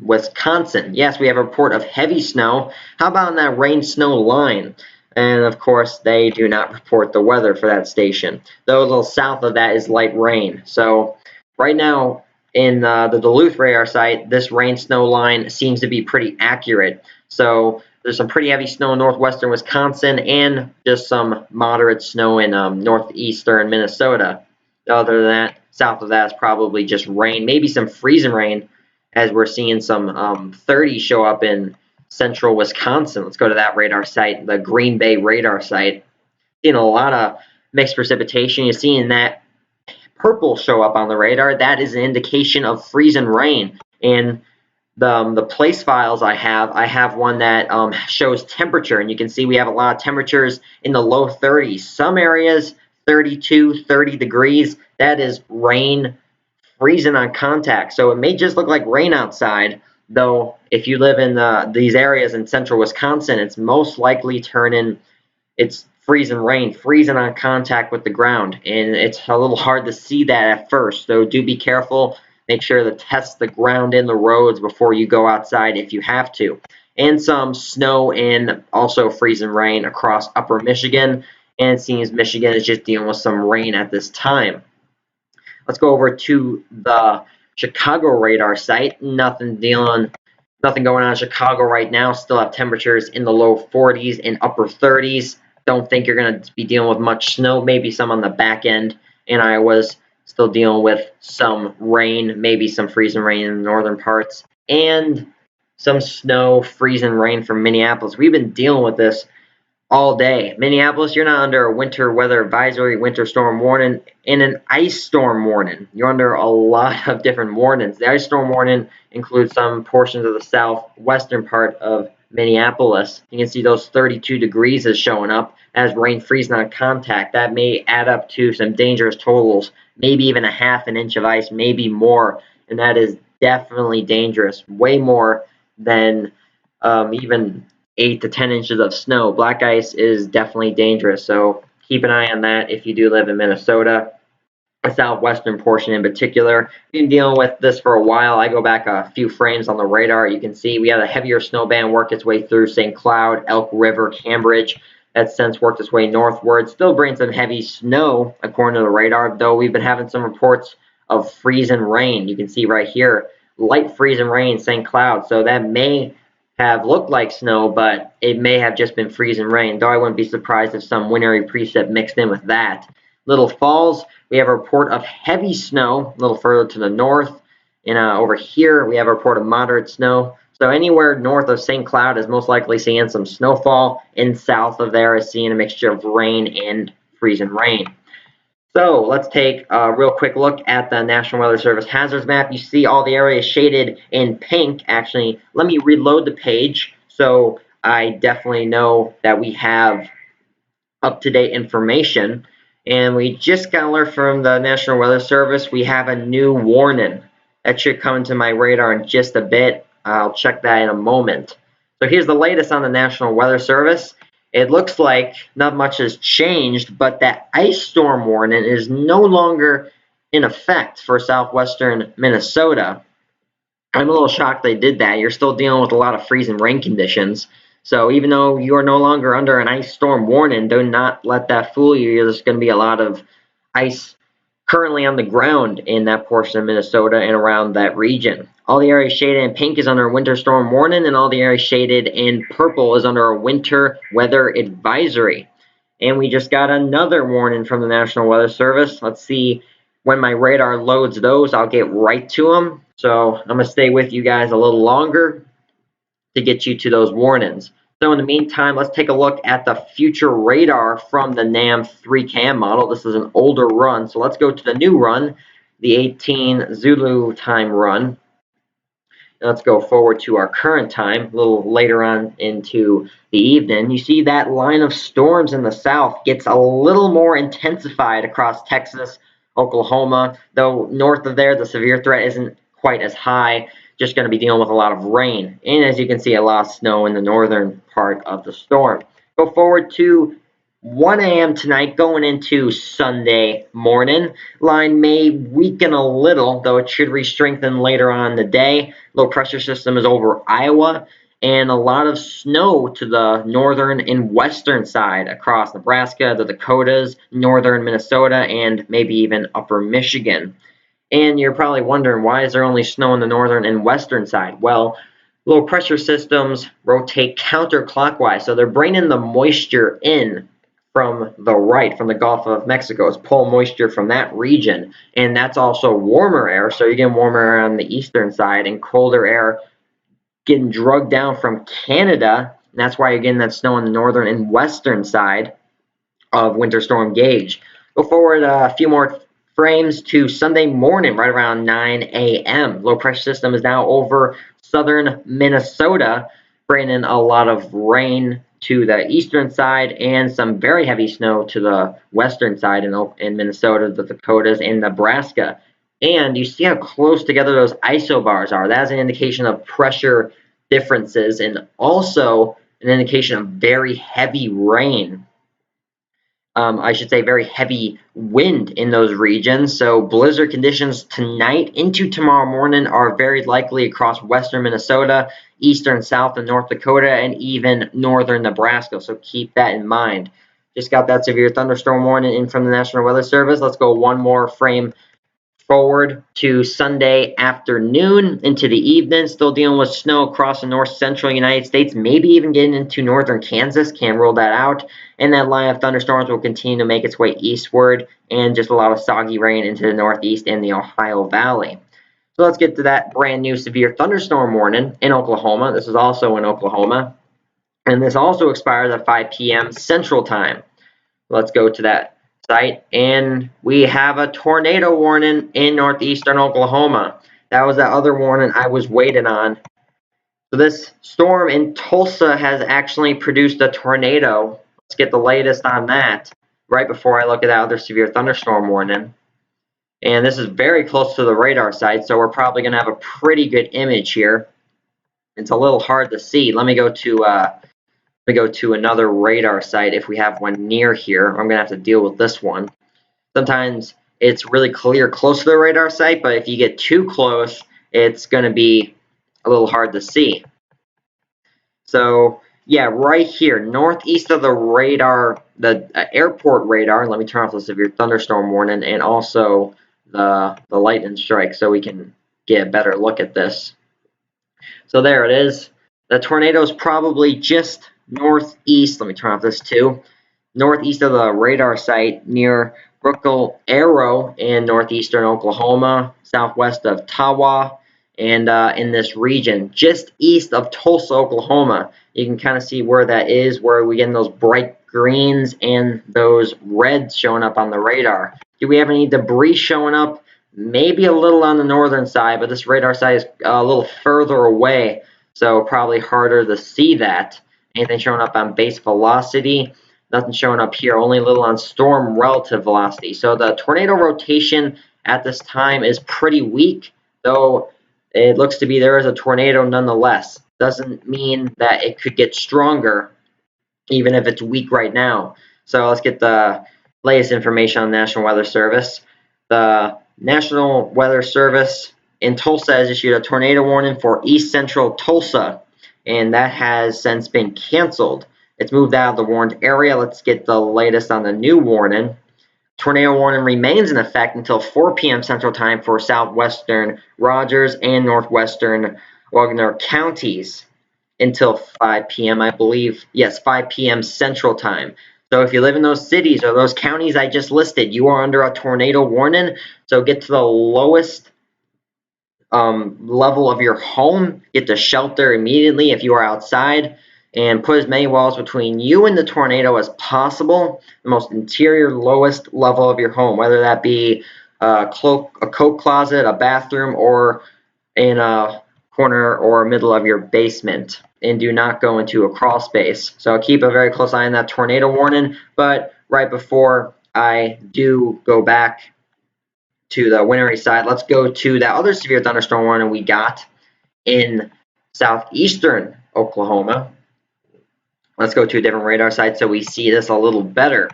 Wisconsin? Yes, we have a report of heavy snow. How about on that rain-snow line? And of course, they do not report the weather for that station. Though a little south of that is light rain. So right now in the Duluth radar site, this rain-snow line seems to be pretty accurate. So there's some pretty heavy snow in northwestern Wisconsin and just some moderate snow in northeastern Minnesota. Other than that, south of that is probably just rain, maybe some freezing rain, as we're seeing some 30 show up in central Wisconsin. Let's go to that radar site, the Green Bay radar site. Seeing a lot of mixed precipitation. You're seeing that purple show up on the radar. That is an indication of freezing rain. And the place files I have one that shows temperature, and you can see we have a lot of temperatures in the low 30s. Some areas 32, 30 degrees. That is rain freezing on contact. So it may just look like rain outside, though if you live in these areas in central Wisconsin, it's most likely it's freezing rain, freezing on contact with the ground. And it's a little hard to see that at first, so do be careful. Make sure to test the ground in the roads before you go outside if you have to. And some snow and also freezing rain across upper Michigan. And it seems Michigan is just dealing with some rain at this time. Let's go over to the Chicago radar site. Nothing going on in Chicago right now. Still have temperatures in the low 40s and upper 30s. Don't think you're going to be dealing with much snow. Maybe some on the back end. And Iowa's still dealing with some rain, maybe some freezing rain in the northern parts, and some snow, freezing rain from Minneapolis. We've been dealing with this all day. Minneapolis, you're not under a winter weather advisory, winter storm warning, and an ice storm warning. You're under a lot of different warnings. The ice storm warning includes some portions of the southwestern part of Minneapolis. You can see those 32 degrees is showing up as rain freezing on contact. That may add up to some dangerous totals, maybe even a half an inch of ice, maybe more, and that is definitely dangerous. Way more than even 8 to 10 inches of snow. Black ice is definitely dangerous, so keep an eye on that if you do live in Minnesota. southwestern portion in particular. Been dealing with this for a while. I go back a few frames on the radar. You can see we had a heavier snow band work its way through St. Cloud, Elk River, Cambridge. That's since worked its way northward. Still bringing some heavy snow according to the radar, though we've been having some reports of freezing rain. You can see right here, light freezing rain, St. Cloud. So that may have looked like snow, but it may have just been freezing rain, though I wouldn't be surprised if some wintry precip mixed in with that. Little Falls, we have a report of heavy snow a little further to the north. And over here, we have a report of moderate snow. So anywhere north of St. Cloud is most likely seeing some snowfall, and south of there is seeing a mixture of rain and freezing rain. So let's take a real quick look at the National Weather Service hazards map. You see all the areas shaded in pink. Actually, let me reload the page so I definitely know that we have up-to-date information. And we just got alert from the National Weather Service. We have a new warning that should come into my radar in just a bit. I'll check that in a moment. So here's the latest on the National Weather Service. It looks like not much has changed, but that ice storm warning is no longer in effect for southwestern Minnesota. I'm a little shocked they did that. You're still dealing with a lot of freezing rain conditions. So even though you are no longer under an ice storm warning, do not let that fool you. There's going to be a lot of ice currently on the ground in that portion of Minnesota and around that region. All the areas shaded in pink is under a winter storm warning, and all the areas shaded in purple is under a winter weather advisory. And we just got another warning from the National Weather Service. Let's see when my radar loads those, I'll get right to them. So I'm going to stay with you guys a little longer to get you to those warnings. So in the meantime, let's take a look at the future radar from the NAM 3CAM model. This is an older run, so let's go to the new run, the 18 Zulu time run. Let's go forward to our current time, a little later on into the evening. You see that line of storms in the south gets a little more intensified across Texas, Oklahoma, though north of there, the severe threat isn't quite as high, just going to be dealing with a lot of rain. And as you can see, a lot of snow in the northern part of the storm. Go forward to 1 a.m. tonight going into Sunday morning. Line may weaken a little, though it should re-strengthen later on in the day. Low pressure system is over Iowa, and a lot of snow to the northern and western side across Nebraska, the Dakotas, northern Minnesota, and maybe even upper Michigan. And you're probably wondering, why is there only snow on the northern and western side? Well, low pressure systems rotate counterclockwise, so they're bringing the moisture in from the right, from the Gulf of Mexico. It's pull moisture from that region, and that's also warmer air, so you're getting warmer air on the eastern side and colder air getting drugged down from Canada, and that's why you're getting that snow on the northern and western side of Winter Storm Gage. Go forward a few more frames to Sunday morning, right around 9 a.m. Low pressure system is now over southern Minnesota, bringing a lot of rain to the eastern side and some very heavy snow to the western side in Minnesota, the Dakotas, and Nebraska. And you see how close together those isobars are. That's an indication of pressure differences and also an indication of very heavy rain. I should say very heavy wind in those regions. So blizzard conditions tonight into tomorrow morning are very likely across western Minnesota, eastern South and North Dakota, and even northern Nebraska. So keep that in mind. Just got that severe thunderstorm warning in from the National Weather Service. Let's go one more frame forward to Sunday afternoon into the evening. Still dealing with snow across the north central United States, maybe even getting into northern Kansas. Can't rule that out. And that line of thunderstorms will continue to make its way eastward, and just a lot of soggy rain into the northeast and the Ohio Valley. So let's get to that brand new severe thunderstorm warning in Oklahoma. This is also in Oklahoma, and this also expires at 5 p.m. Central Time. Let's go to that site, and we have a tornado warning in northeastern Oklahoma. That was that other warning I was waiting on. So this storm in Tulsa has actually produced a tornado. Let's get the latest on that right before I look at that other severe thunderstorm warning. And this is very close to the radar site, so we're probably going to have a pretty good image here. It's a little hard to see. Let me go to another radar site if we have one near here. I'm going to have to deal with this one. Sometimes it's really clear close to the radar site, but if you get too close, it's going to be a little hard to see. So yeah, right here, northeast of the radar, the airport radar. Let me turn off the severe thunderstorm warning and also the lightning strike so we can get a better look at this. So there it is. The tornado is probably just northeast. Let me turn off this too. Northeast of the radar site near Brookville Arrow in northeastern Oklahoma, southwest of Tawa, and in this region, just east of Tulsa, Oklahoma. You can kind of see where that is, where we get those bright greens and those reds showing up on the radar. Do we have any debris showing up? Maybe a little on the northern side, but this radar site is a little further away, so probably harder to see that. Anything showing up on base velocity? Nothing showing up here, only a little on storm relative velocity. So the tornado rotation at this time is pretty weak, though it looks to be there is a tornado nonetheless. Doesn't mean that it could get stronger, even if it's weak right now. So let's get the latest information on the National Weather Service. The National Weather Service in Tulsa has issued a tornado warning for east central Tulsa, and that has since been canceled. It's moved out of the warned area. Let's get the latest on the new warning. Tornado warning remains in effect until 4 p.m. Central Time for southwestern Rogers and northwestern Wagner counties until 5 p.m. I believe. Yes, 5 p.m. Central Time. So if you live in those cities or those counties I just listed, you are under a tornado warning. So get to the lowest level of your home. Get to shelter immediately if you are outside. And put as many walls between you and the tornado as possible. The most interior, lowest level of your home, whether that be a coat closet, a bathroom, or in a corner or middle of your basement. And do not go into a crawl space. So keep a very close eye on that tornado warning. But right before I do go back to the wintry side, let's go to that other severe thunderstorm warning we got in southeastern Oklahoma. Let's go to a different radar site so we see this a little better.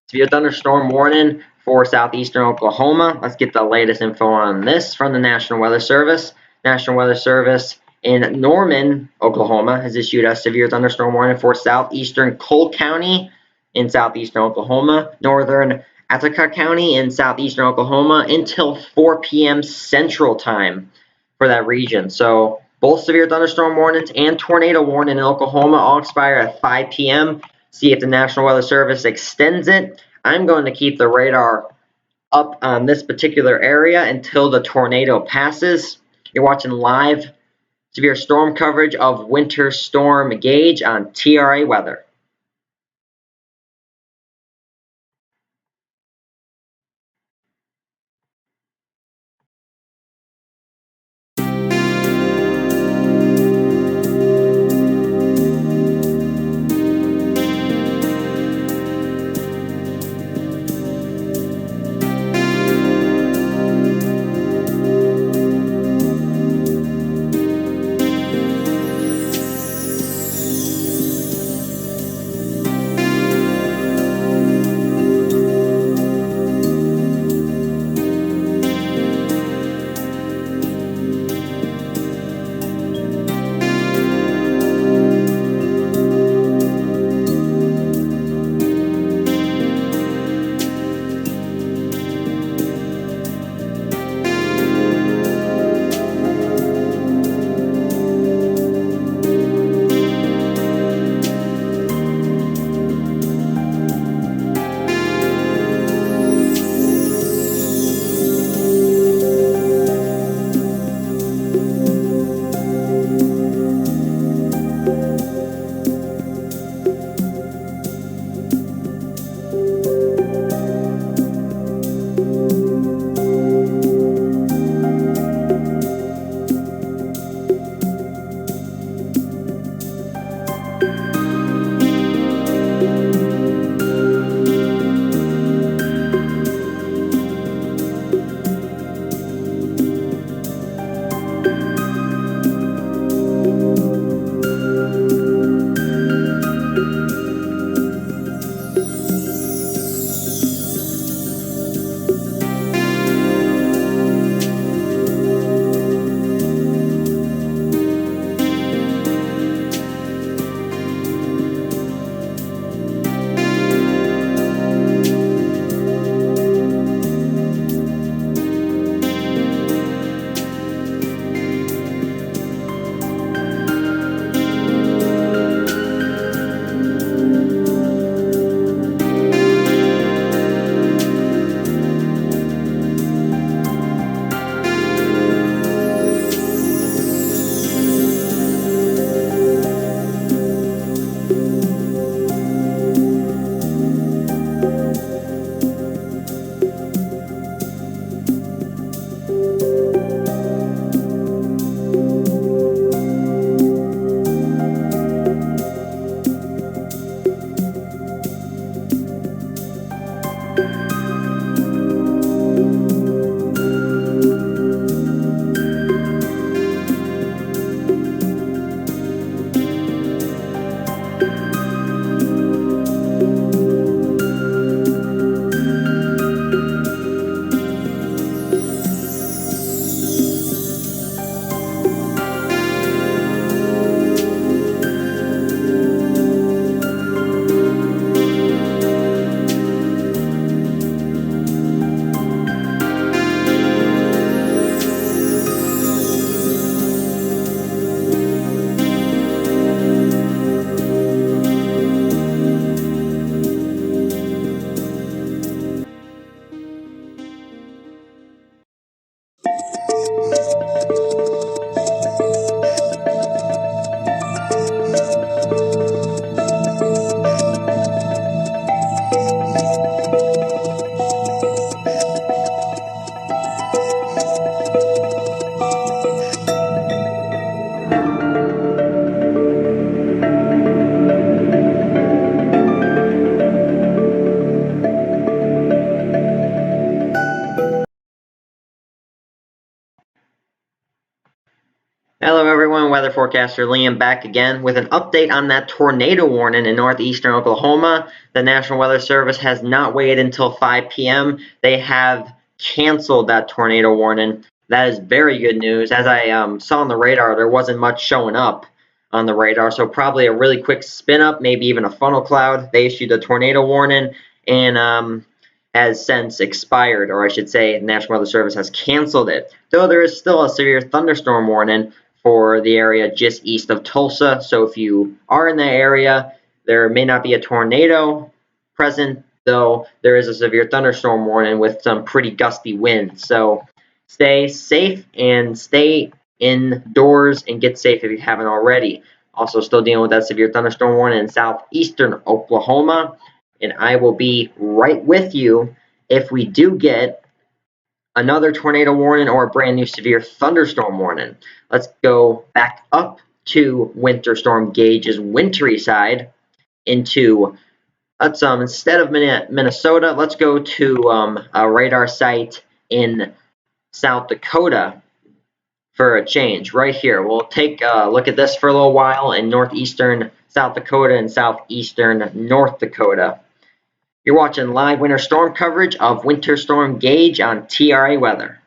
Severe thunderstorm warning for southeastern Oklahoma. Let's get the latest info on this from the National Weather Service. National Weather Service in Norman, Oklahoma has issued a severe thunderstorm warning for southeastern Cole County in southeastern Oklahoma, northern Attica County in southeastern Oklahoma until 4 p.m. Central Time for that region. So both severe thunderstorm warnings and tornado warning in Oklahoma all expire at 5 p.m. See if the National Weather Service extends it. I'm going to keep the radar up on this particular area until the tornado passes. You're watching live severe storm coverage of Winter Storm Gage on TRA Weather. Hello everyone, weather forecaster Liam back again with an update on that tornado warning in northeastern Oklahoma. The National Weather Service has not waited until 5 p.m. They have canceled that tornado warning. That is very good news. As I saw on the radar, there wasn't much showing up on the radar, so probably a really quick spin up, maybe even a funnel cloud. They issued a tornado warning and has since expired, or I should say the National Weather Service has canceled it. Though there is still a severe thunderstorm warning for the area just east of Tulsa. So if you are in that area, there may not be a tornado present, though there is a severe thunderstorm warning with some pretty gusty winds. So stay safe and stay indoors and get safe if you haven't already. Also still dealing with that severe thunderstorm warning in southeastern Oklahoma. And I will be right with you if we do get another tornado warning or a brand new severe thunderstorm warning. Let's go back up to Winter Storm Gage's wintry side into, instead of Minnesota, let's go to a radar site in South Dakota for a change right here. We'll take a look at this for a little while in northeastern South Dakota and southeastern North Dakota. You're watching live winter storm coverage of Winter Storm Gage on TRA Weather.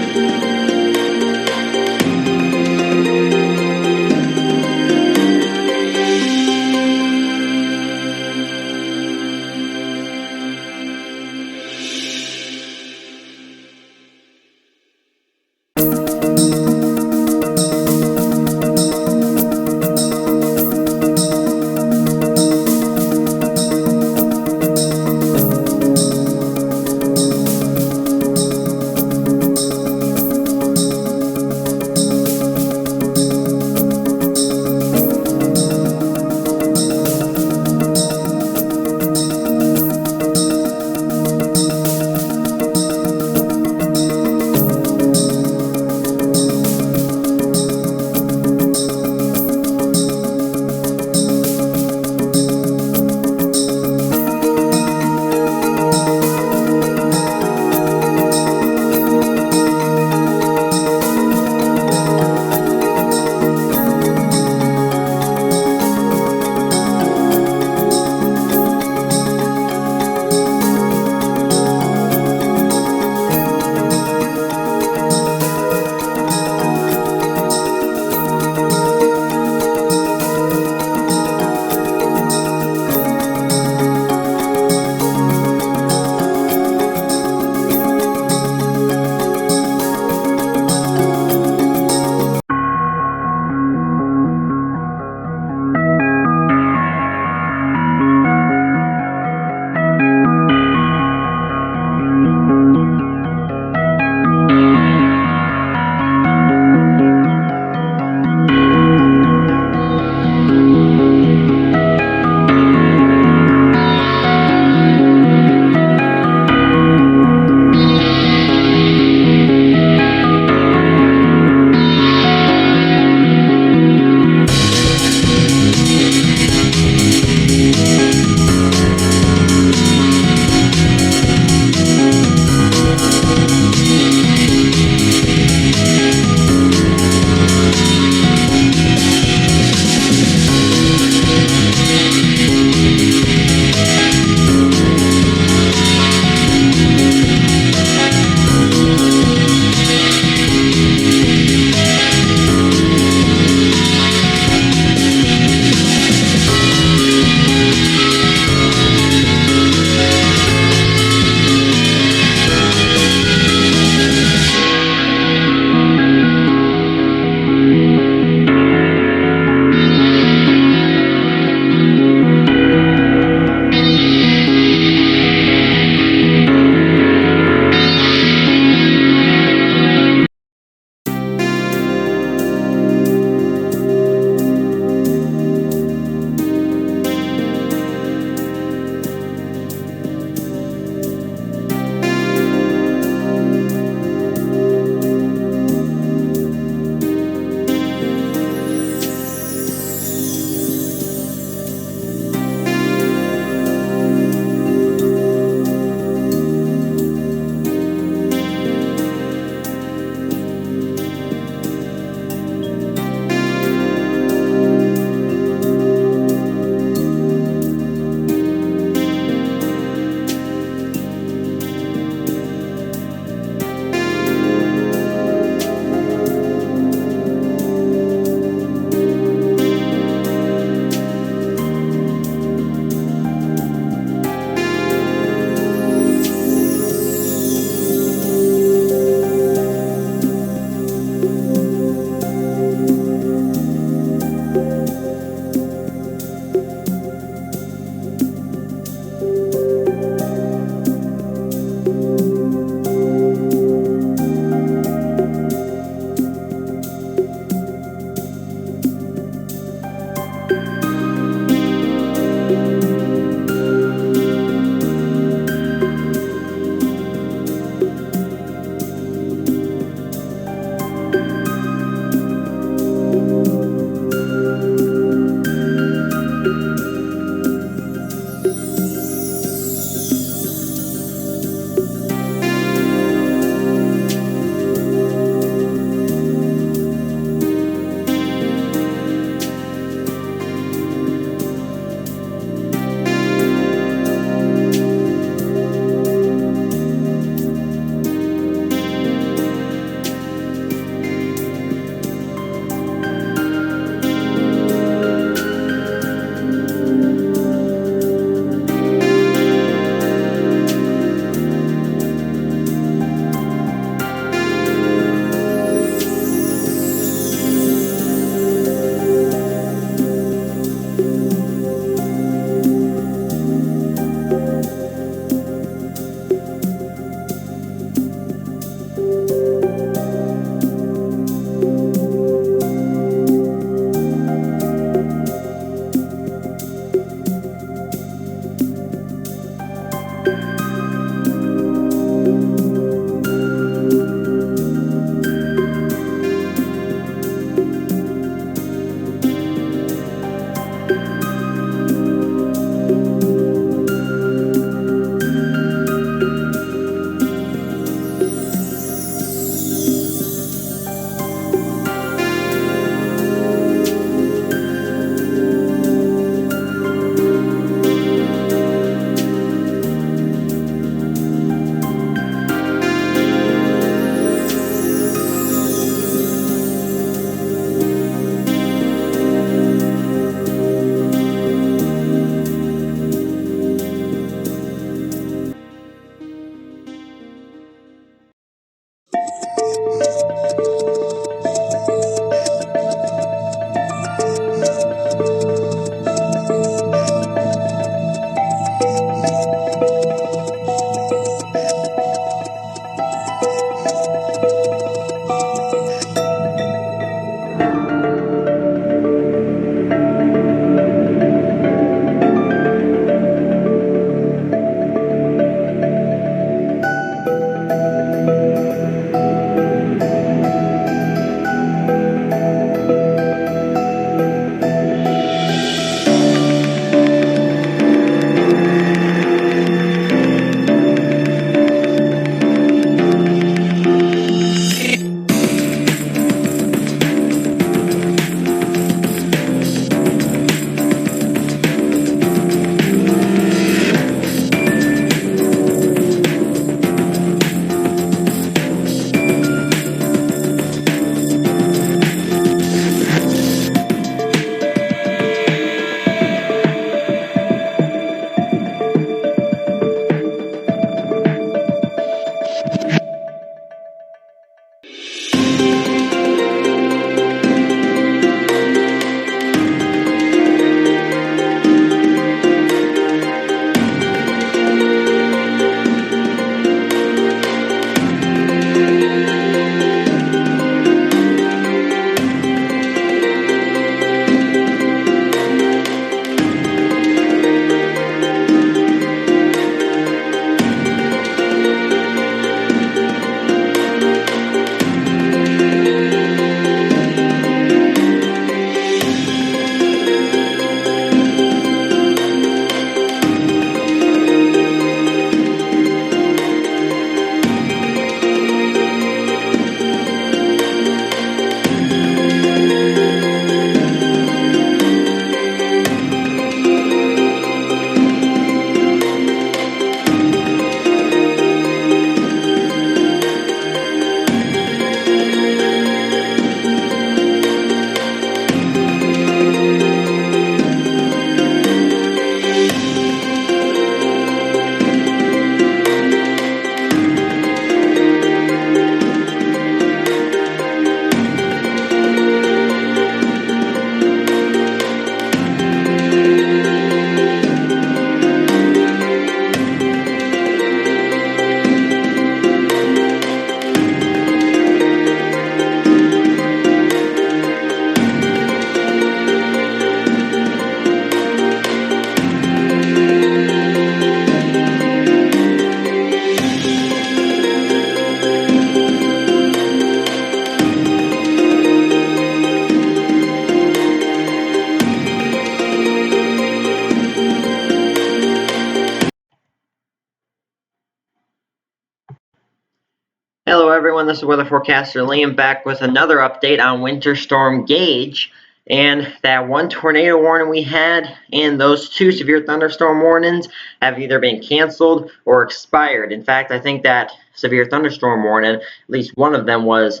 everyone, this is weather forecaster Liam back with another update on Winter Storm Gage. And that one tornado warning we had and those two severe thunderstorm warnings have either been canceled or expired. In fact, I think that severe thunderstorm warning, at least one of them was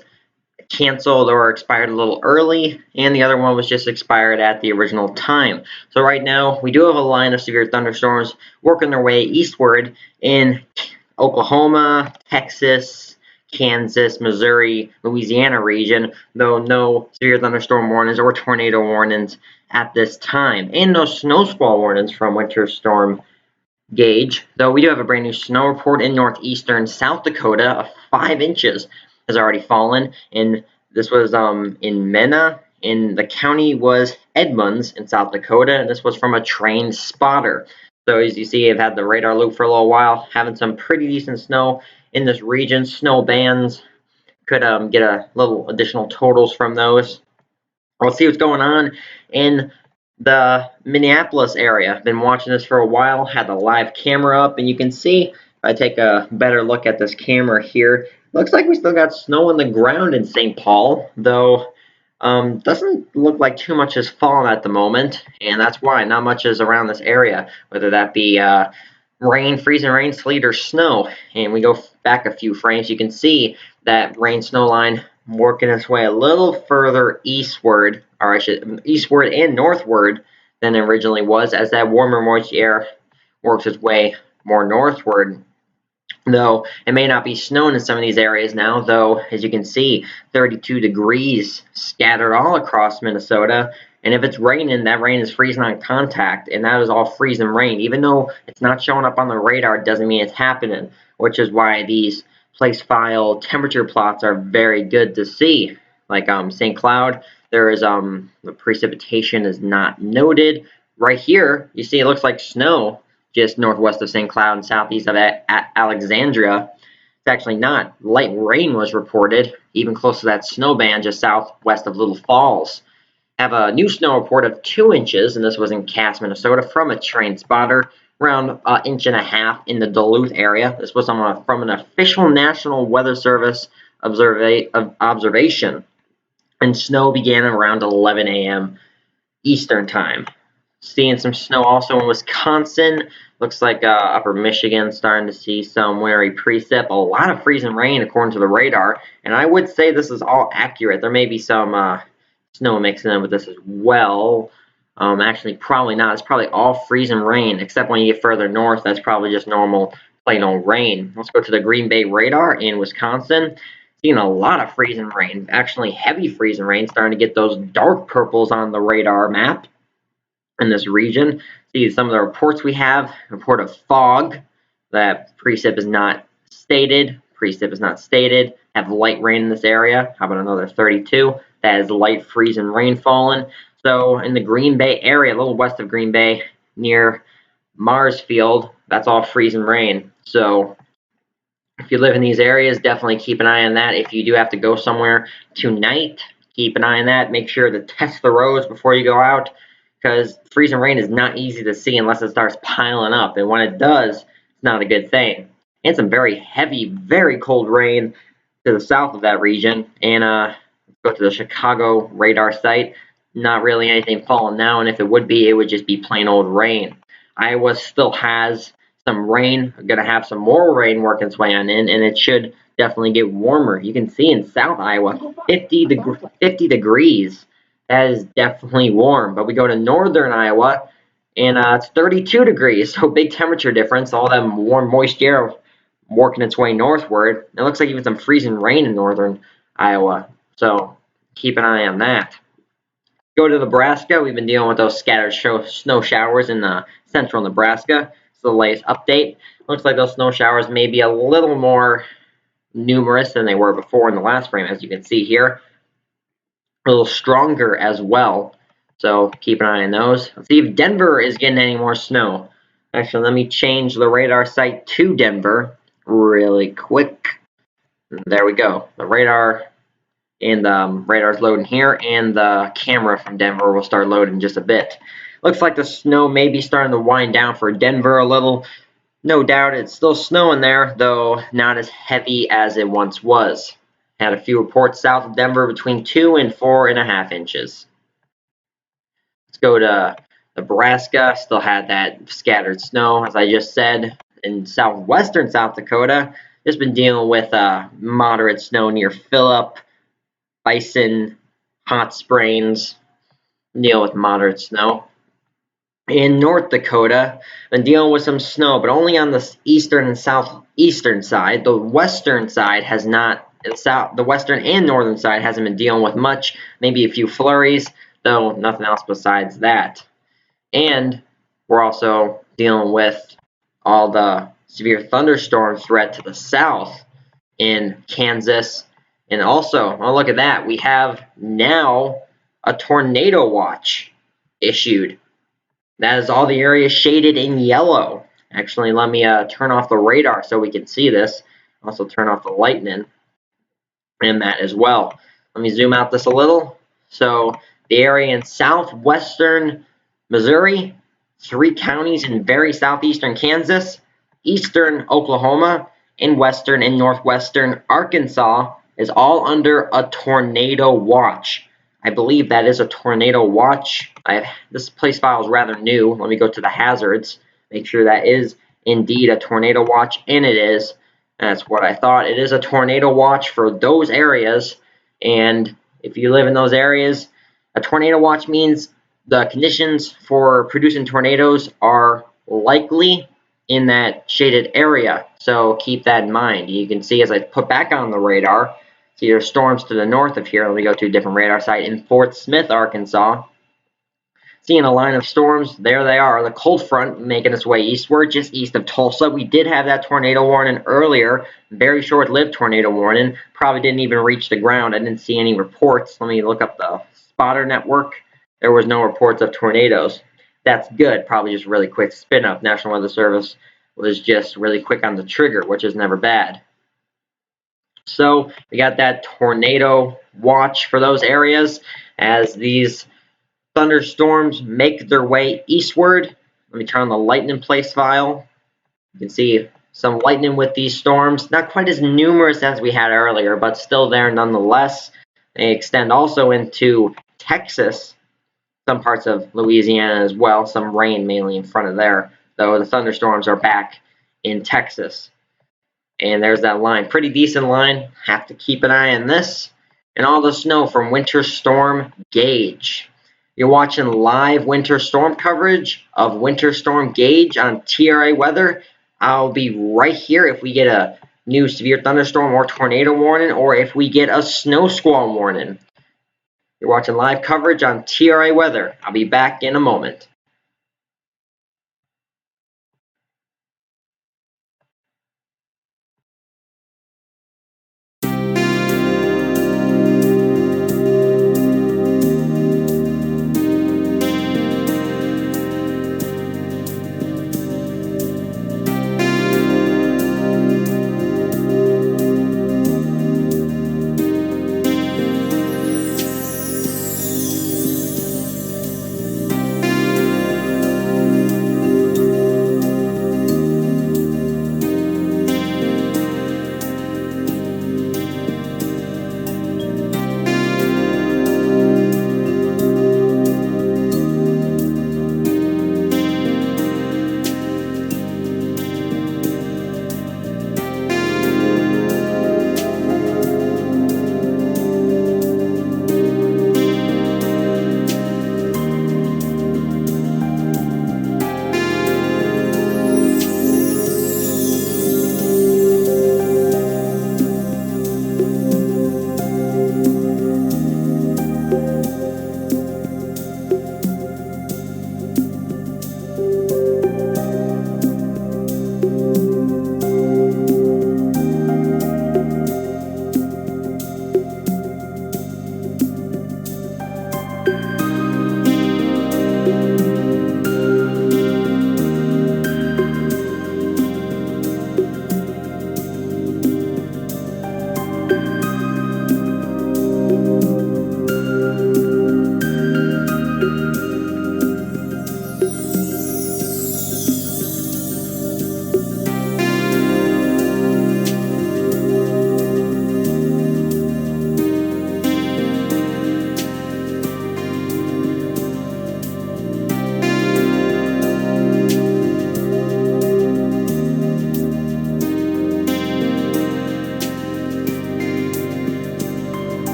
canceled or expired a little early, and the other one was just expired at the original time. So right now, we do have a line of severe thunderstorms working their way eastward in Oklahoma, Texas, Kansas, Missouri, Louisiana region, though no severe thunderstorm warnings or tornado warnings at this time, and no snow squall warnings from Winter Storm Gage, though we do have a brand new snow report in northeastern South Dakota of 5 inches has already fallen, and this was in Mena, and the county was Edmonds in South Dakota, and this was from a trained spotter. So as you see, I've had the radar loop for a little while, having some pretty decent snow in this region. Snow bands could get a little additional totals from those. We'll see what's going on in the Minneapolis area. Been watching this for a while, had the live camera up, and you can see, if I take a better look at this camera here, looks like we still got snow on the ground in St. Paul, though doesn't look like too much has fallen at the moment, and that's why not much is around this area, whether that be rain, freezing rain, sleet, or snow. And we go back a few frames, you can see that rain-snow line working its way a little further eastward, or I should eastward and northward than it originally was, as that warmer, moist air works its way more northward. Though it may not be snowing in some of these areas now, though, as you can see, 32 degrees scattered all across Minnesota. And if it's raining, that rain is freezing on contact, and that is all freezing rain. Even though it's not showing up on the radar, it doesn't mean it's happening, which is why these place file temperature plots are very good to see. Like St. Cloud, there is the precipitation is not noted. Right here, you see it looks like snow just northwest of St. Cloud and southeast of Alexandria. It's actually not. Light rain was reported, even close to that snow band just southwest of Little Falls. Have a new snow report of 2 inches, and this was in Cass, Minnesota, from a trained spotter, around an inch and a half in the Duluth area. This was from an official National Weather Service observation, and snow began around 11 a.m. Eastern Time. Seeing some snow also in Wisconsin. Looks like upper Michigan starting to see some wintry precip. A lot of freezing rain according to the radar. And I would say this is all accurate. There may be some snow mixing in with this as well. Actually, probably not. It's probably all freezing rain, except when you get further north. That's probably just normal plain old rain. Let's go to the Green Bay radar in Wisconsin. Seeing a lot of freezing rain. Actually, heavy freezing rain. Starting to get those dark purples on the radar map in this region. See some of the reports we have. Report of fog. That precip is not stated. Precip is not stated. Have light rain in this area. How about another 32? That is light freezing rain falling. So in the Green Bay area, a little west of Green Bay, near Marsfield, that's all freezing rain. So if you live in these areas, definitely keep an eye on that. If you do have to go somewhere tonight, keep an eye on that. Make sure to test the roads before you go out, because freezing rain is not easy to see unless it starts piling up. And when it does, it's not a good thing. And some very heavy, very cold rain to the south of that region. And go to the Chicago radar site. Not really anything falling now, and if it would be, it would just be plain old rain. Iowa still has some rain. We're going to have some more rain working its way on in, and it should definitely get warmer. You can see in South Iowa, 50 degrees. That is definitely warm. But we go to northern Iowa, and it's 32 degrees, so big temperature difference. All that warm, moist air working its way northward. It looks like even some freezing rain in northern Iowa, so keep an eye on that. Go to Nebraska. We've been dealing with those scattered snow showers in central Nebraska. It's the latest update. Looks like those snow showers may be a little more numerous than they were before in the last frame, as you can see here. A little stronger as well. So keep an eye on those. Let's see if Denver is getting any more snow. Actually, let me change the radar site to Denver really quick. There we go. The radar and radar's loading here, and the camera from Denver will start loading in just a bit. Looks like the snow may be starting to wind down for Denver a little. No doubt it's still snowing there, though not as heavy as it once was. Had a few reports south of Denver between 2 and 4.5 inches. Let's go to Nebraska. Still had that scattered snow, as I just said. In southwestern South Dakota, just been dealing with moderate snow near Phillip, Bison, Hot Springs. Deal with moderate snow. In North Dakota, been dealing with some snow, but only on the eastern and southeastern side. The western side has not. The western and northern side hasn't been dealing with much. Maybe a few flurries, though nothing else besides that. And we're also dealing with all the severe thunderstorm threat to the south in Kansas. And also, oh, look at that. We have now a tornado watch issued. That is all the areas shaded in yellow. Actually, let me turn off the radar so we can see this. Also turn off the lightning and that as well. Let me zoom out this a little. So the area in southwestern Missouri, 3 counties in very southeastern Kansas, eastern Oklahoma, and western and northwestern Arkansas is all under a tornado watch. I believe that is a tornado watch. This place file is rather new. Let me go to the hazards, make sure that is indeed a tornado watch, and it is. That's what I thought. It is a tornado watch for those areas, and if you live in those areas, a tornado watch means the conditions for producing tornadoes are likely in that shaded area. So keep that in mind. You can see as I put back on the radar, see there's storms to the north of here. Let me go to a different radar site in Fort Smith, Arkansas. Seeing a line of storms, there they are. The cold front making its way eastward, just east of Tulsa. We did have that tornado warning earlier, very short-lived tornado warning. Probably didn't even reach the ground. I didn't see any reports. Let me look up the spotter network. There was no reports of tornadoes. That's good. Probably just really quick spin up. National Weather Service was just really quick on the trigger, which is never bad. So we got that tornado watch for those areas as these thunderstorms make their way eastward. Let me turn on the lightning place file. You can see some lightning with these storms. Not quite as numerous as we had earlier, but still there nonetheless. They extend also into Texas, some parts of Louisiana as well. Some rain mainly in front of there, though the thunderstorms are back in Texas. And there's that line. Pretty decent line. Have to keep an eye on this. And all the snow from Winter Storm Gage. You're watching live winter storm coverage of Winter Storm Gage on TRA Weather. I'll be right here if we get a new severe thunderstorm or tornado warning, or if we get a snow squall warning. You're watching live coverage on TRA Weather. I'll be back in a moment.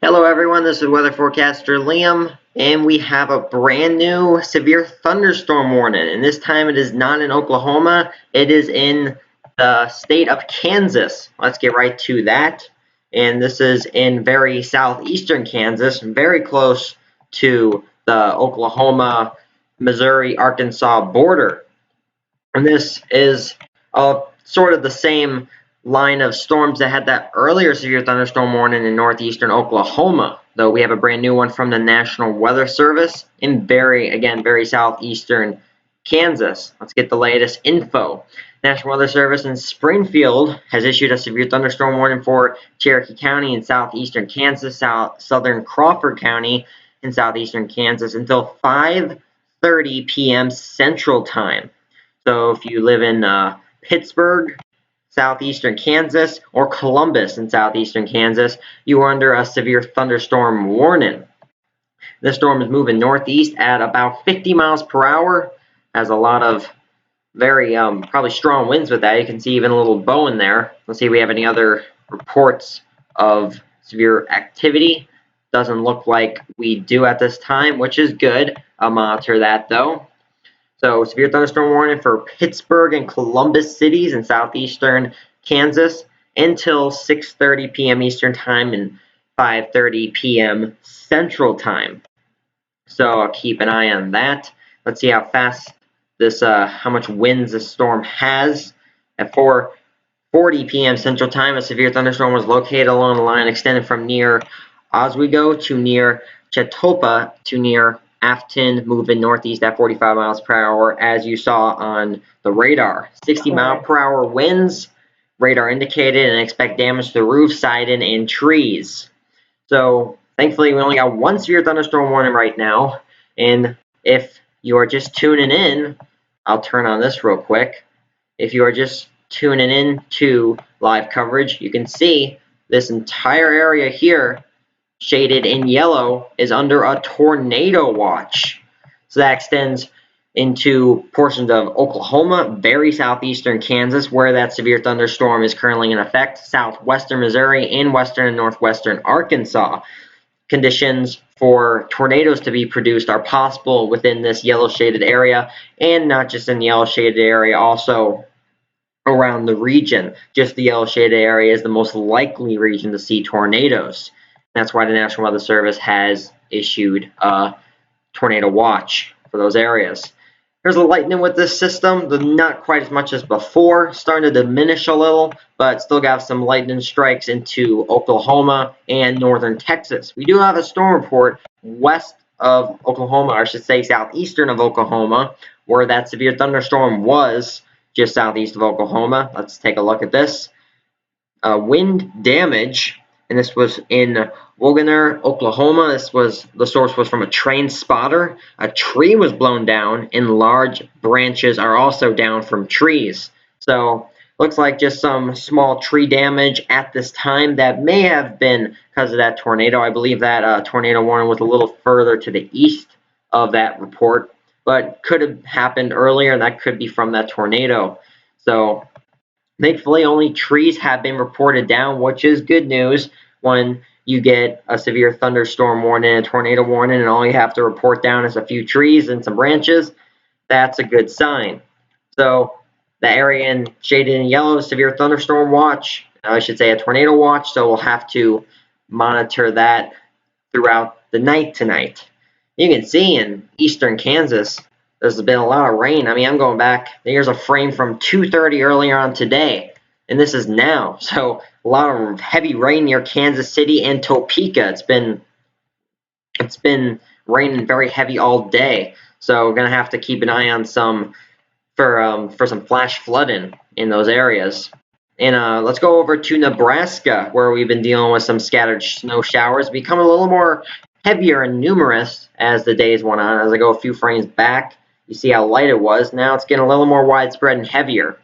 Hello everyone, this is weather forecaster Liam, and we have a brand new severe thunderstorm warning, and this time it is not in Oklahoma, it is in the state of Kansas. Let's get right to that. And this is in very southeastern Kansas, very close to the Oklahoma, Missouri, Arkansas border. And this is sort of the same line of storms that had that earlier severe thunderstorm warning in northeastern Oklahoma, though we have a brand new one from the National Weather Service in very southeastern Kansas. Let's get the latest info. National Weather Service in Springfield has issued a severe thunderstorm warning for Cherokee County in southeastern Kansas, southern Crawford County in southeastern Kansas until 5:30 p.m. Central Time. So if you live in Pittsburgh, southeastern Kansas, or Columbus in southeastern Kansas, you are under a severe thunderstorm warning. This storm is moving northeast at about 50 miles per hour. Has a lot of very probably strong winds with that. You can see even a little bow in there. Let's see if we have any other reports of severe activity. Doesn't look like we do at this time, which is good. I'll monitor that though. So severe thunderstorm warning for Pittsburgh and Columbus cities in southeastern Kansas until 6:30 p.m. Eastern Time and 5:30 p.m. Central Time. So I'll keep an eye on that. Let's see how fast how much winds this storm has. At 4:40 p.m. Central Time, a severe thunderstorm was located along the line extended from near Oswego to near Chetopa to near Afton, moving northeast at 45 miles per hour, as you saw on the radar. 60-mile-per-hour winds, radar indicated, and expect damage to the roof, siding, and trees. So, thankfully, we only got one severe thunderstorm warning right now. And if you are just tuning in, I'll turn on this real quick. If you are just tuning in to live coverage, you can see this entire area here shaded in yellow is under a tornado watch. So that extends into portions of Oklahoma, very southeastern Kansas, where that severe thunderstorm is currently in effect, southwestern Missouri, and western and northwestern Arkansas. Conditions for tornadoes to be produced are possible within this yellow shaded area, and not just in the yellow shaded area, also around the region. Just the yellow shaded area is the most likely region to see tornadoes. That's why the National Weather Service has issued a tornado watch for those areas. There's a lightning with this system, not quite as much as before, starting to diminish a little, but still got some lightning strikes into Oklahoma and northern Texas. We do have a storm report west of Oklahoma, or I should say southeastern of Oklahoma, where that severe thunderstorm was just southeast of Oklahoma. Let's take a look at this. Wind damage, and this was in Wagoner, Oklahoma. The source was from a train spotter. A tree was blown down, and large branches are also down from trees. So looks like just some small tree damage at this time. That may have been because of that tornado. I believe that tornado warning was a little further to the east of that report, but could have happened earlier, and that could be from that tornado. So thankfully, only trees have been reported down, which is good news when you get a severe thunderstorm warning, a tornado warning, and all you have to report down is a few trees and some branches. That's a good sign. So the area in shaded in yellow is severe thunderstorm watch. I should say a tornado watch, so we'll have to monitor that throughout the night tonight. You can see in eastern Kansas, there's been a lot of rain. I mean, I'm going back. Here's a frame from 2:30 earlier on today, and this is now. So a lot of heavy rain near Kansas City and Topeka. It's been raining very heavy all day. So we're gonna have to keep an eye on some for some flash flooding in those areas. And let's go over to Nebraska, where we've been dealing with some scattered snow showers, become a little more heavier and numerous as the days went on. As I go a few frames back, you see how light it was. Now it's getting a little more widespread and heavier.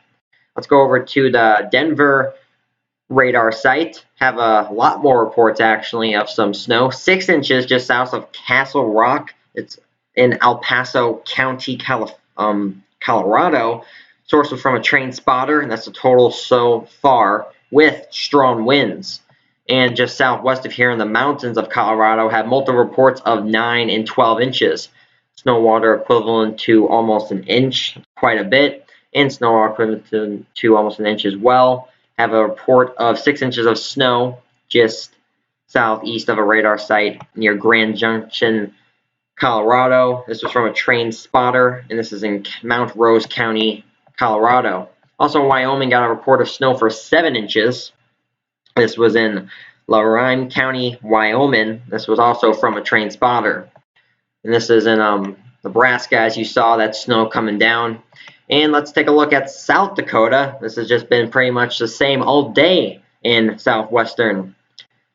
Let's go over to the Denver radar site. Have a lot more reports actually of some snow. 6 inches just south of Castle Rock. It's in El Paso County, Colorado. Source was from a train spotter, and that's a total so far with strong winds. And just southwest of here in the mountains of Colorado have multiple reports of 9 and 12 inches. Snow water equivalent to almost an inch, quite a bit, and snow water equivalent to almost an inch as well. Have a report of 6 inches of snow just southeast of a radar site near Grand Junction, Colorado. This was from a train spotter, and this is in Mount Rose County, Colorado. Also, Wyoming got a report of snow for 7 inches. This was in Larimer County, Wyoming. This was also from a train spotter. And this is in Nebraska, as you saw, that snow coming down. And let's take a look at South Dakota. This has just been pretty much the same all day in southwestern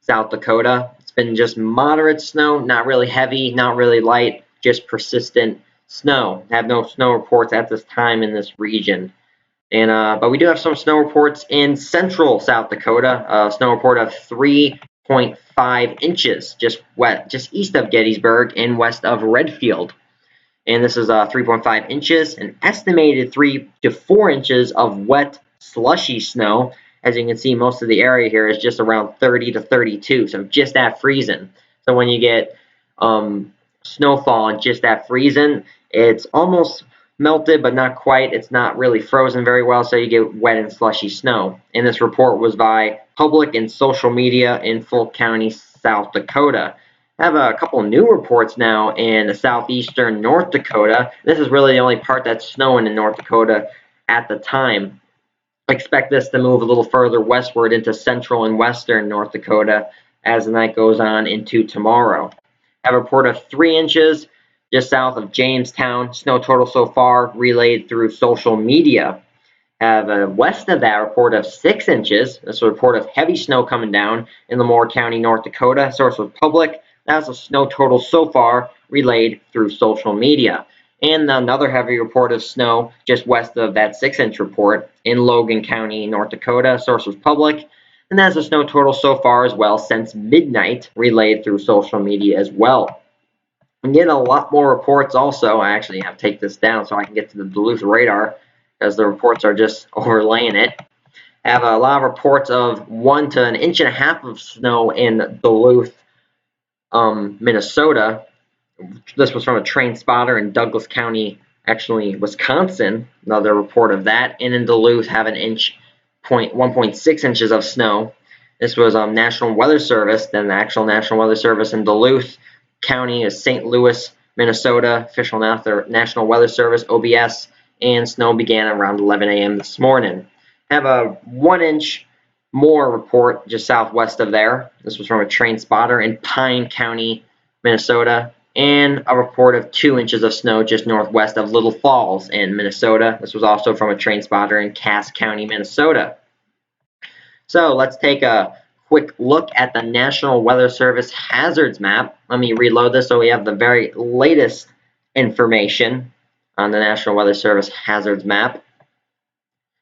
South Dakota. It's been just moderate snow, not really heavy, not really light, just persistent snow. Have no snow reports at this time in this region. But we do have some snow reports in central South Dakota. A snow report of 3.5 inches just east of Gettysburg and west of Redfield. And this is 3.5 inches, an estimated 3 to 4 inches of wet, slushy snow. As you can see, most of the area here is just around 30 to 32, so just at freezing. So when you get snowfall and just at freezing, it's almost melted, but not quite. It's not really frozen very well, so you get wet and slushy snow. And this report was by public and social media in Fulton County, South Dakota. I have a couple new reports now in southeastern North Dakota. This is really the only part that's snowing in North Dakota at the time. I expect this to move a little further westward into central and western North Dakota as the night goes on into tomorrow. I have a report of 3 inches just south of Jamestown. Snow total so far relayed through social media. Have a west of that report of 6 inches. That's a report of heavy snow coming down in Lemoore County, North Dakota. Source was public. That's a snow total so far relayed through social media. And another heavy report of snow just west of that 6-inch report in Logan County, North Dakota. Source was public. And that's a snow total so far as well since midnight relayed through social media as well. I'm getting a lot more reports also. I actually have to take this down so I can get to the Duluth radar because the reports are just overlaying it. I have a lot of reports of 1 to an inch and a half of snow in Duluth, Minnesota. This was from a train spotter in Douglas County, actually Wisconsin. Another report of that. And in Duluth have an 1.6 inches of snow. This was National Weather Service. Then the actual National Weather Service in Duluth County is St. Louis, Minnesota. Official National Weather Service, OBS. And snow began around 11 a.m. this morning. I have a 1-inch more report just southwest of there. This was from a train spotter in Pine County, Minnesota. And a report of 2 inches of snow just northwest of Little Falls in Minnesota. This was also from a train spotter in Cass County, Minnesota. So let's take a quick look at the National Weather Service hazards map. Let me reload this so we have the very latest information on the National Weather Service hazards map.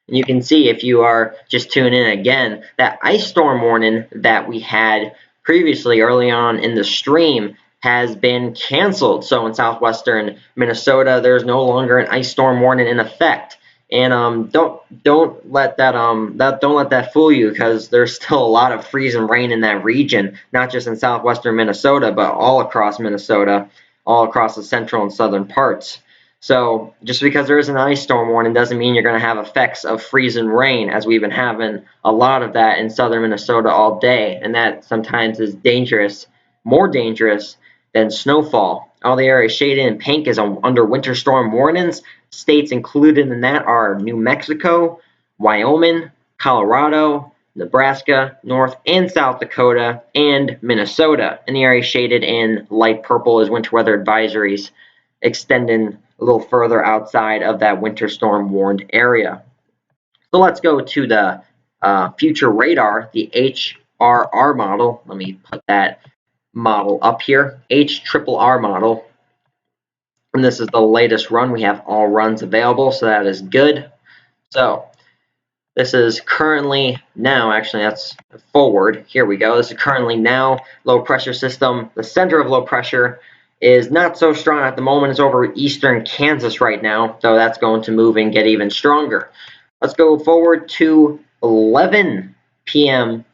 And you can see, if you are just tuning in again, that ice storm warning that we had previously early on in the stream has been canceled. So in southwestern Minnesota, there's no longer an ice storm warning in effect. And don't let that fool you, because there's still a lot of freezing rain in that region, not just in southwestern Minnesota, but all across Minnesota, all across the central and southern parts. So just because there is an ice storm warning doesn't mean you're going to have effects of freezing rain, as we've been having a lot of that in southern Minnesota all day, and that sometimes is dangerous, more dangerous than snowfall. All the areas shaded in pink is under winter storm warnings. States included in that are New Mexico, Wyoming, Colorado, Nebraska, North and South Dakota, and Minnesota. And the area shaded in light purple is winter weather advisories, extending a little further outside of that winter storm warned area. So let's go to the future radar, the HRR model. Let me put that model up here, HRR model. And this is the latest run. We have all runs available, so that is good. So this is currently now, actually that's forward. Here we go. This is currently now low pressure system. The center of low pressure is not so strong at the moment. It's over eastern Kansas right now, so that's going to move and get even stronger. Let's go forward to 11 p.m.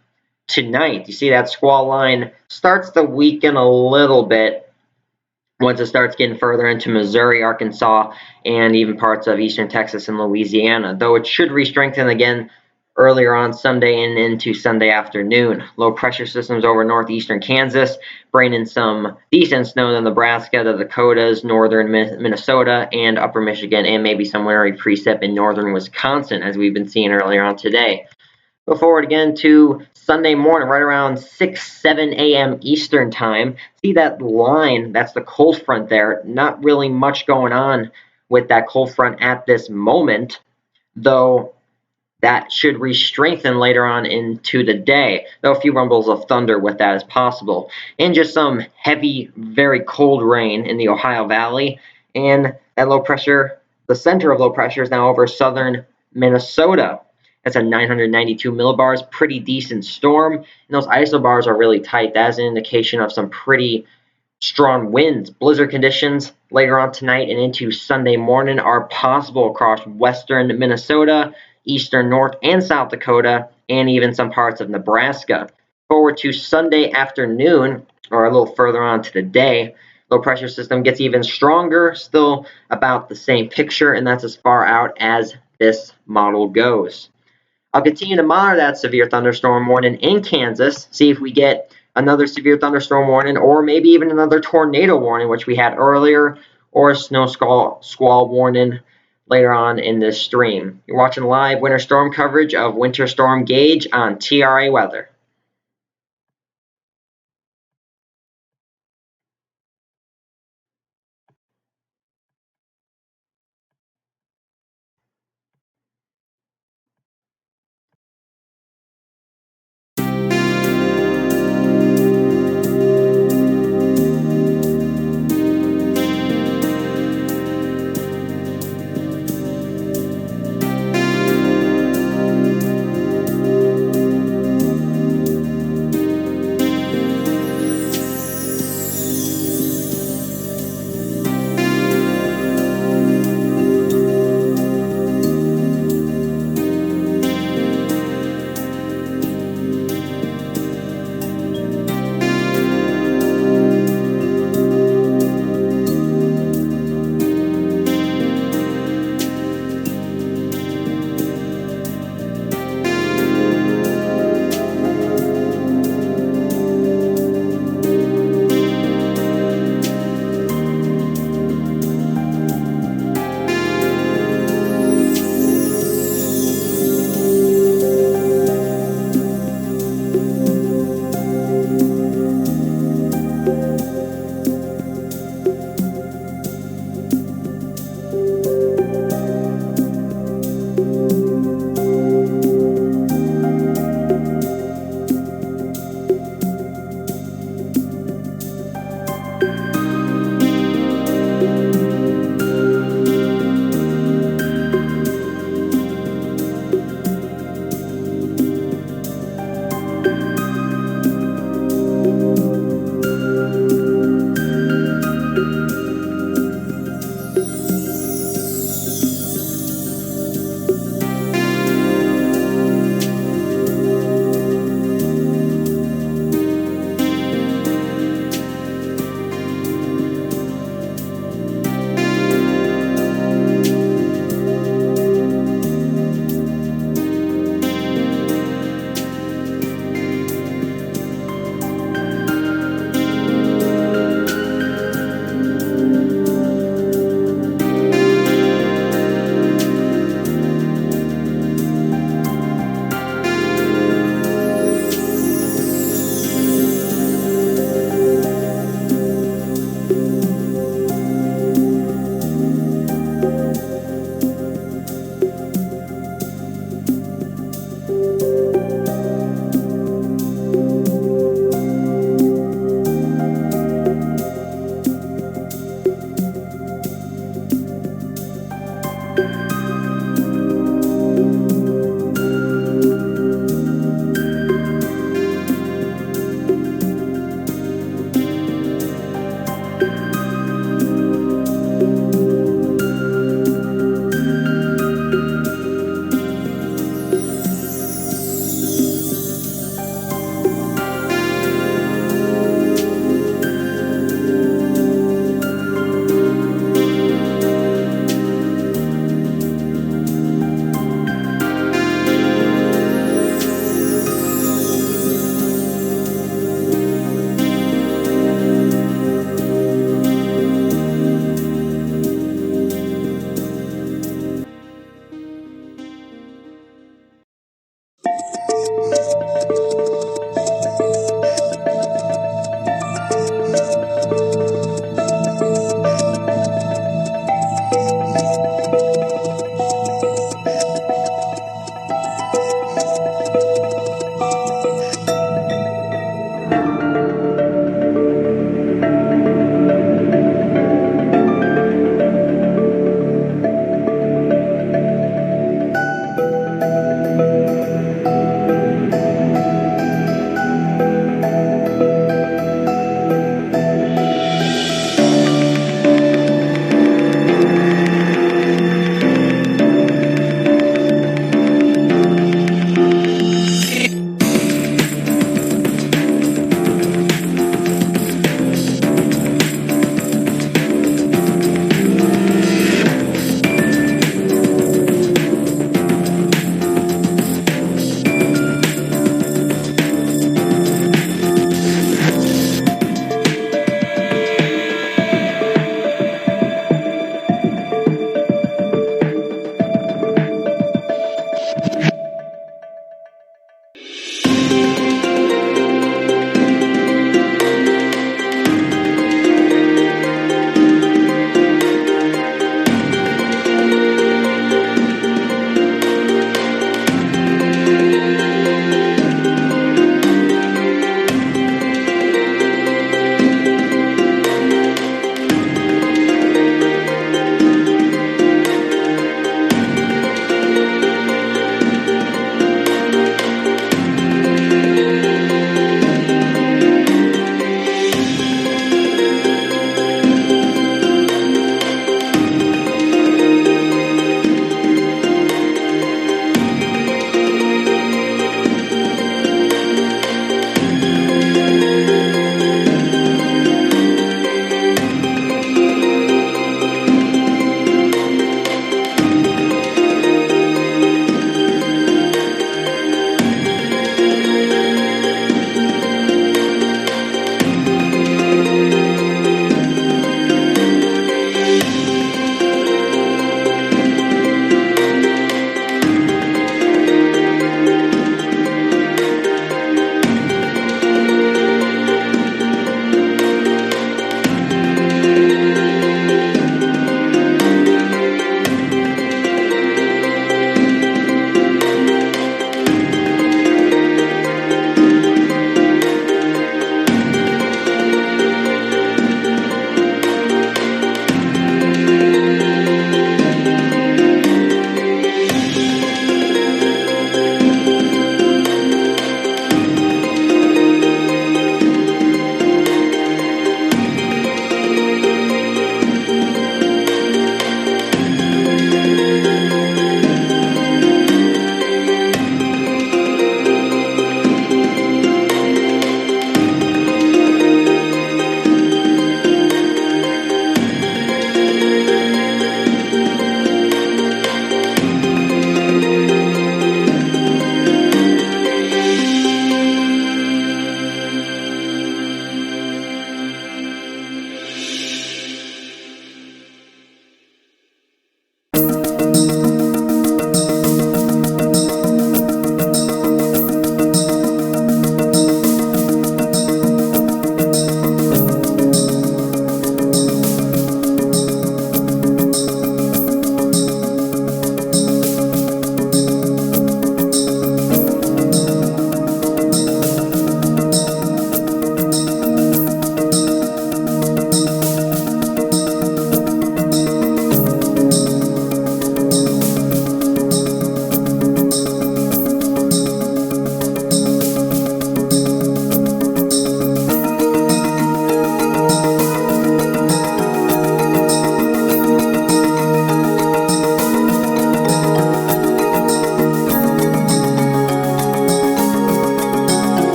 tonight. You see that squall line starts to weaken a little bit once it starts getting further into Missouri, Arkansas, and even parts of eastern Texas and Louisiana, though it should re-strengthen again earlier on Sunday and into Sunday afternoon. Low pressure systems over northeastern Kansas, bringing some decent snow to Nebraska, the Dakotas, northern Minnesota, and upper Michigan, and maybe some wintry precip in northern Wisconsin, as we've been seeing earlier on today. Go forward again to Sunday morning, right around 6, 7 a.m. Eastern time. See that line? That's the cold front there. Not really much going on with that cold front at this moment, though that should re-strengthen later on into the day, though a few rumbles of thunder with that is possible. And just some heavy, very cold rain in the Ohio Valley. And that low pressure, the center of low pressure is now over southern Minnesota. That's a 992 millibars, pretty decent storm. And those isobars are really tight. That is an indication of some pretty strong winds. Blizzard conditions later on tonight and into Sunday morning are possible across western Minnesota, eastern North and South Dakota, and even some parts of Nebraska. Forward to Sunday afternoon, or a little further on to the day, low pressure system gets even stronger, still about the same picture, and that's as far out as this model goes. I'll continue to monitor that severe thunderstorm warning in Kansas, see if we get another severe thunderstorm warning or maybe even another tornado warning, which we had earlier, or a snow squall warning later on in this stream. You're watching live winter storm coverage of Winter Storm Gage on TRA Weather.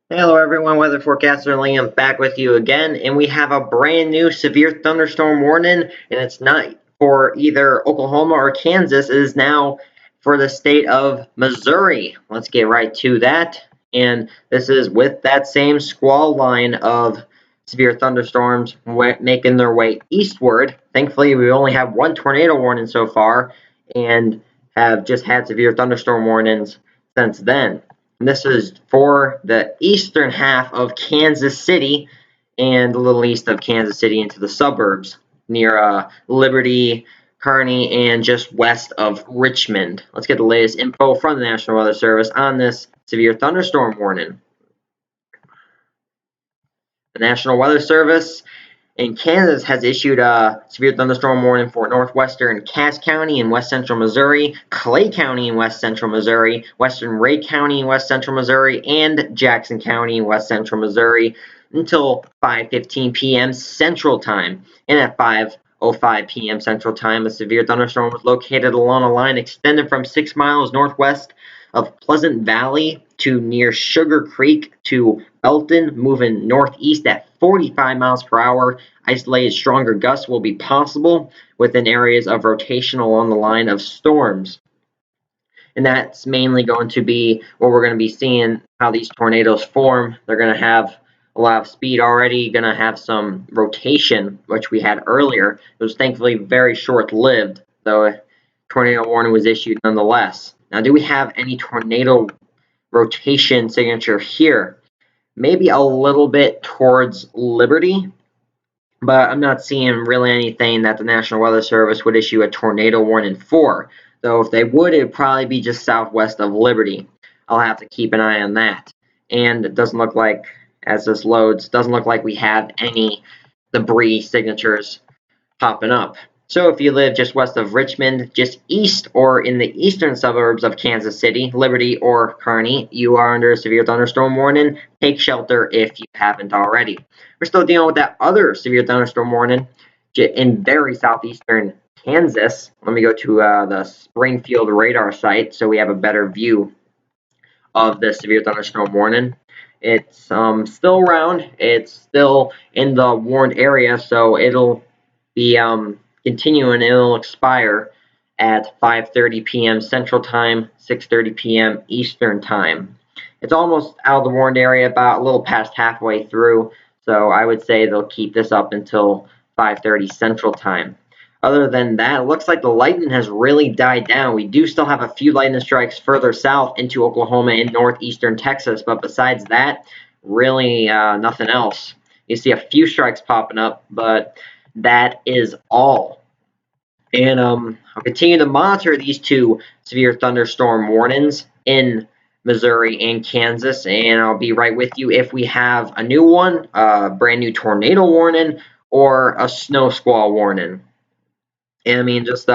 Hello everyone, weather forecaster Liam back with you again, and we have a brand new severe thunderstorm warning, and it's not for either Oklahoma or Kansas. It is now for the state of Missouri. Let's get right to that, and this is with that same squall line of severe thunderstorms making their way eastward. Thankfully, we only have one tornado warning so far, and have just had severe thunderstorm warnings since then. And this is for the eastern half of Kansas City and a little east of Kansas City into the suburbs near Liberty, Kearney, and just west of Richmond. Let's get the latest info from the National Weather Service on this severe thunderstorm warning. The National Weather Service in Kansas has issued a severe thunderstorm warning for northwestern Cass County in west central Missouri, Clay County in west central Missouri, western Ray County in west central Missouri, and Jackson County in west central Missouri until 5:15 p.m. Central Time. And at 5:05 p.m. Central Time, a severe thunderstorm was located along a line extended from 6 miles northwest of Pleasant Valley to near Sugar Creek to Belton, moving northeast at 45 miles per hour. Isolated stronger gusts will be possible within areas of rotation along the line of storms. And that's mainly going to be what we're going to be seeing, how these tornadoes form. They're going to have a lot of speed already, going to have some rotation, which we had earlier. It was thankfully very short-lived, though a tornado warning was issued nonetheless. Now, do we have any tornado rotation signature here? Maybe a little bit towards Liberty, but I'm not seeing really anything that the National Weather Service would issue a tornado warning for. Though if they would, it would probably be just southwest of Liberty. I'll have to keep an eye on that. And it doesn't look like, as this loads, doesn't look like we have any debris signatures popping up. So if you live just west of Richmond, just east or in the eastern suburbs of Kansas City, Liberty, or Kearney, you are under a severe thunderstorm warning. Take shelter if you haven't already. We're still dealing with that other severe thunderstorm warning in very southeastern Kansas. Let me go to the Springfield radar site so we have a better view of the severe thunderstorm warning. It's still around. It's still in the warned area, so it'll be continuing. It'll expire at 5:30 p.m. Central Time, 6:30 p.m. Eastern Time. it's almost out of the warned area, about a little past halfway through. So I would say they'll keep this up until 5:30 Central Time. Other than that, it looks like the lightning has really died down. We do still have a few lightning strikes further south into Oklahoma and northeastern Texas, but besides that, really nothing else. You see a few strikes popping up, but that is all. And I'll continue to monitor these two severe thunderstorm warnings in Missouri and Kansas, and I'll be right with you if we have a new one, a brand new tornado warning, or a snow squall warning. And I mean, just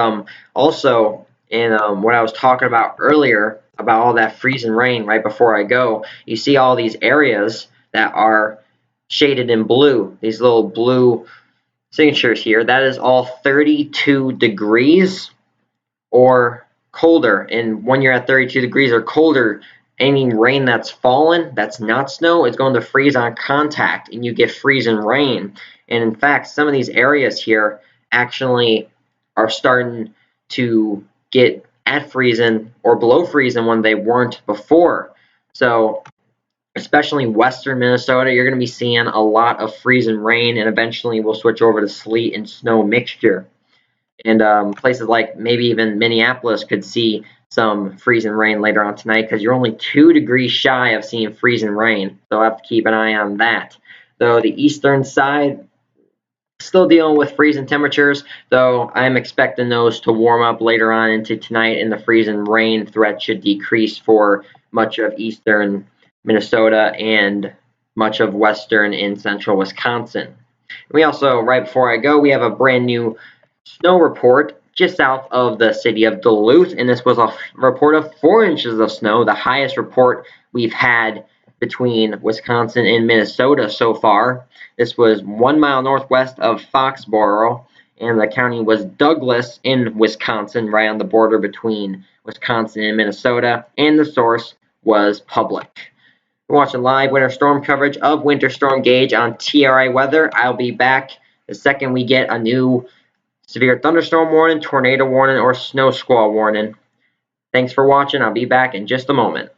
also in what I was talking about earlier about all that freezing rain right before I go, you see all these areas that are shaded in blue, these little blue signatures here. That is all 32 degrees or colder. And when you're at 32 degrees or colder, any rain that's fallen, that's not snow, is going to freeze on contact, and you get freezing rain. And in fact, some of these areas here actually are starting to get at freezing or below freezing when they weren't before. So especially western Minnesota, you're going to be seeing a lot of freezing rain, and eventually we'll switch over to sleet and snow mixture. And places like maybe even Minneapolis could see some freezing rain later on tonight, because you're only 2 degrees shy of seeing freezing rain. So I'll have to keep an eye on that. Though the eastern side, still dealing with freezing temperatures, though I'm expecting those to warm up later on into tonight, and the freezing rain threat should decrease for much of eastern Minnesota and much of western and central Wisconsin. We also, right before I go, we have a brand new snow report just south of the city of Duluth, and this was a report of 4 inches of snow, the highest report we've had between Wisconsin and Minnesota so far. This was 1 mile northwest of Foxborough, and the county was Douglas in Wisconsin, right on the border between Wisconsin and Minnesota, and the source was public. We're watching live winter storm coverage of Winter Storm Gage on TRA Weather. I'll be back the second we get a new severe thunderstorm warning, tornado warning, or snow squall warning. Thanks for watching. I'll be back in just a moment.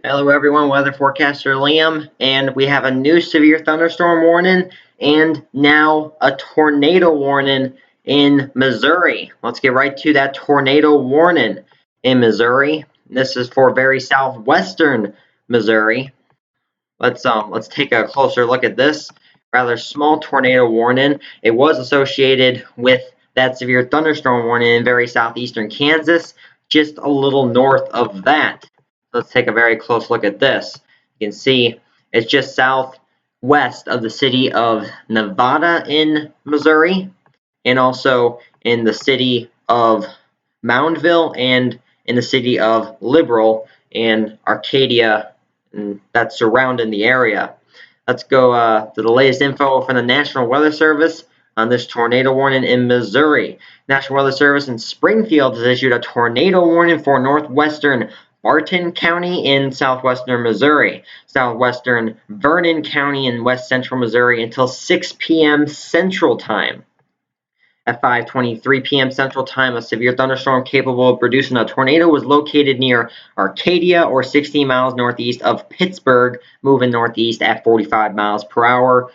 Hello everyone, weather forecaster Liam, and we have a new severe thunderstorm warning and now a tornado warning in Missouri. Let's get right to that tornado warning in Missouri. This is for very southwestern Missouri. Let's take a closer look at this rather small tornado warning. It was associated with that severe thunderstorm warning in very southeastern Kansas, just a little north of that. Let's take a very close look at this. You can see it's just southwest of the city of Nevada in Missouri, and also in the city of Moundville and in the city of Liberal and Arcadia and that's surrounding the area. Let's go to the latest info from the National Weather Service on this tornado warning in Missouri. National Weather Service in Springfield has issued a tornado warning for northwestern Barton County in southwestern Missouri, southwestern Vernon County in west central Missouri until 6 p.m. Central Time. At 5:23 p.m. Central Time, a severe thunderstorm capable of producing a tornado was located near Arcadia, or 16 miles northeast of Pittsburgh, moving northeast at 45 miles per hour.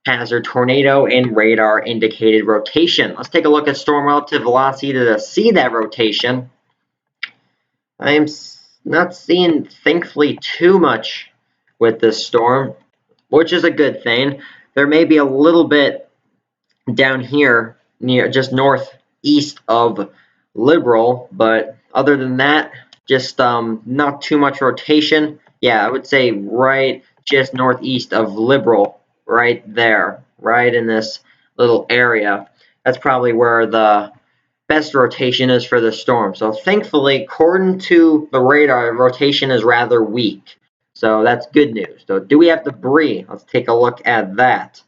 Hazard tornado and radar indicated rotation. Let's take a look at storm relative velocity to see that rotation. I'm not seeing, thankfully, too much with this storm, which is a good thing. There may be a little bit down here near just northeast of Liberal, but other than that, just not too much rotation. Yeah, I would say right just northeast of Liberal, right there, right in this little area. That's probably where the best rotation is for the storm. So thankfully, according to the radar, rotation is rather weak. So that's good news. So do we have debris? Let's take a look at that.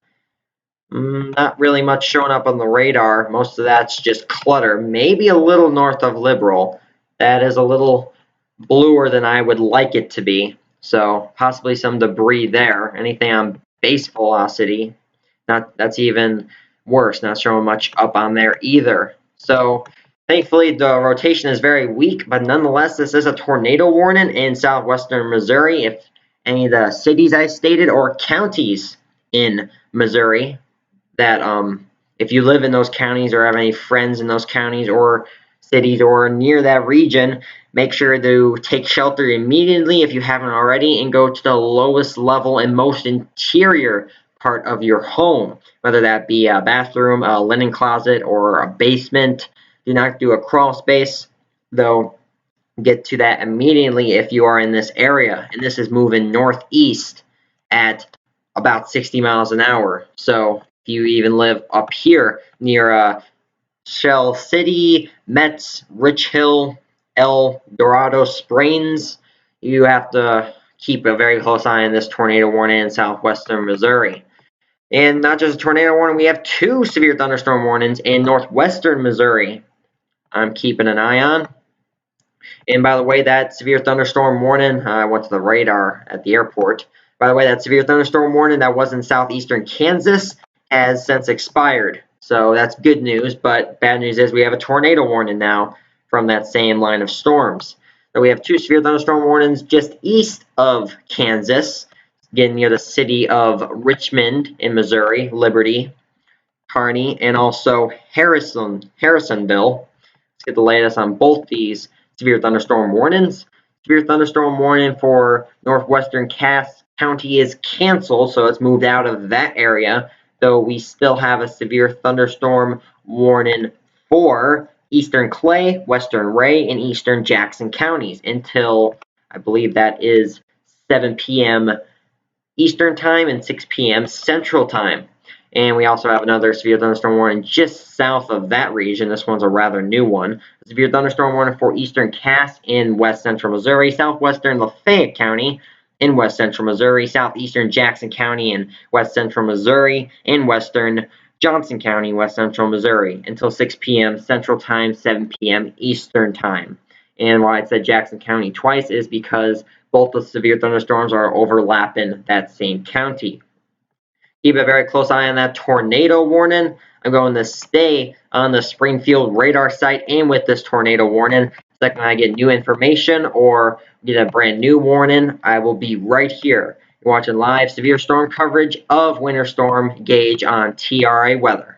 Not really much showing up on the radar. Most of that's just clutter. Maybe a little north of Liberal. That is a little bluer than I would like it to be. So possibly some debris there. Anything on base velocity. That's even worse. Not showing much up on there either. So thankfully the rotation is very weak, but nonetheless this is a tornado warning in southwestern Missouri. If any of the cities I stated or counties in Missouri that if you live in those counties or have any friends in those counties or cities or near that region, make sure to take shelter immediately if you haven't already and go to the lowest level and most interior part of your home, whether that be a bathroom, a linen closet, or a basement. Do not do a crawl space, though. Get to that immediately if you are in this area, and this is moving northeast at about 60 miles an hour. So if you even live up here near Shell City, Metz, Rich Hill, El Dorado Springs, you have to keep a very close eye on this tornado warning in southwestern Missouri. And not just a tornado warning, we have two severe thunderstorm warnings in northwestern Missouri I'm keeping an eye on. And by the way, that severe thunderstorm warning, I went to the radar at the airport. By the way, that severe thunderstorm warning that was in southeastern Kansas has since expired. So that's good news, but bad news is we have a tornado warning now from that same line of storms. So we have two severe thunderstorm warnings just east of Kansas, getting near the city of Richmond in Missouri, Liberty, Kearney, and also Harrisonville. Let's get the latest on both these severe thunderstorm warnings. Severe thunderstorm warning for northwestern Cass County is canceled, so it's moved out of that area, though we still have a severe thunderstorm warning for eastern Clay, western Ray, and eastern Jackson counties until I believe that is 7 p.m. Eastern Time and 6 p.m. Central Time. And we also have another severe thunderstorm warning just south of that region. This one's a rather new one. A severe thunderstorm warning for eastern Cass in west central Missouri, southwestern Lafayette County in west central Missouri, southeastern Jackson County in west central Missouri, and western Johnson County, west central Missouri, until 6 p.m. Central Time, 7 p.m. Eastern Time. And why I said Jackson County twice is because both the severe thunderstorms are overlapping that same county. Keep a very close eye on that tornado warning. I'm going to stay on the Springfield radar site and with this tornado warning Second I get new information or get a brand new warning, I will be right here. You're watching live severe storm coverage of Winter Storm Gage on TRA Weather.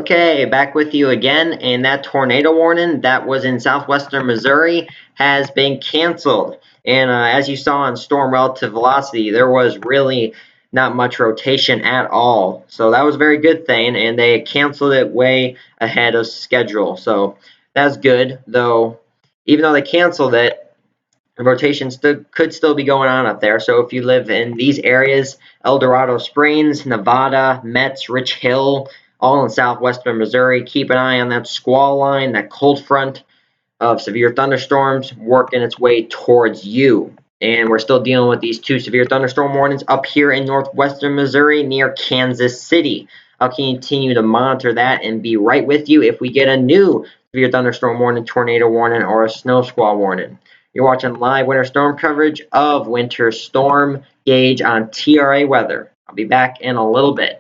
Okay, back with you again, and that tornado warning that was in southwestern Missouri has been canceled. And as you saw on storm relative velocity, there was really not much rotation at all. So that was a very good thing, and they canceled it way ahead of schedule. So that's good, though. Even though they canceled it, the rotation could still be going on up there. So if you live in these areas, El Dorado Springs, Nevada, Metz, Rich Hill, all in southwestern Missouri, keep an eye on that squall line, that cold front of severe thunderstorms working its way towards you. And we're still dealing with these two severe thunderstorm warnings up here in northwestern Missouri near Kansas City. I'll continue to monitor that and be right with you if we get a new severe thunderstorm warning, tornado warning, or a snow squall warning. You're watching live winter storm coverage of Winter Storm Gage on TRA Weather. I'll be back in a little bit.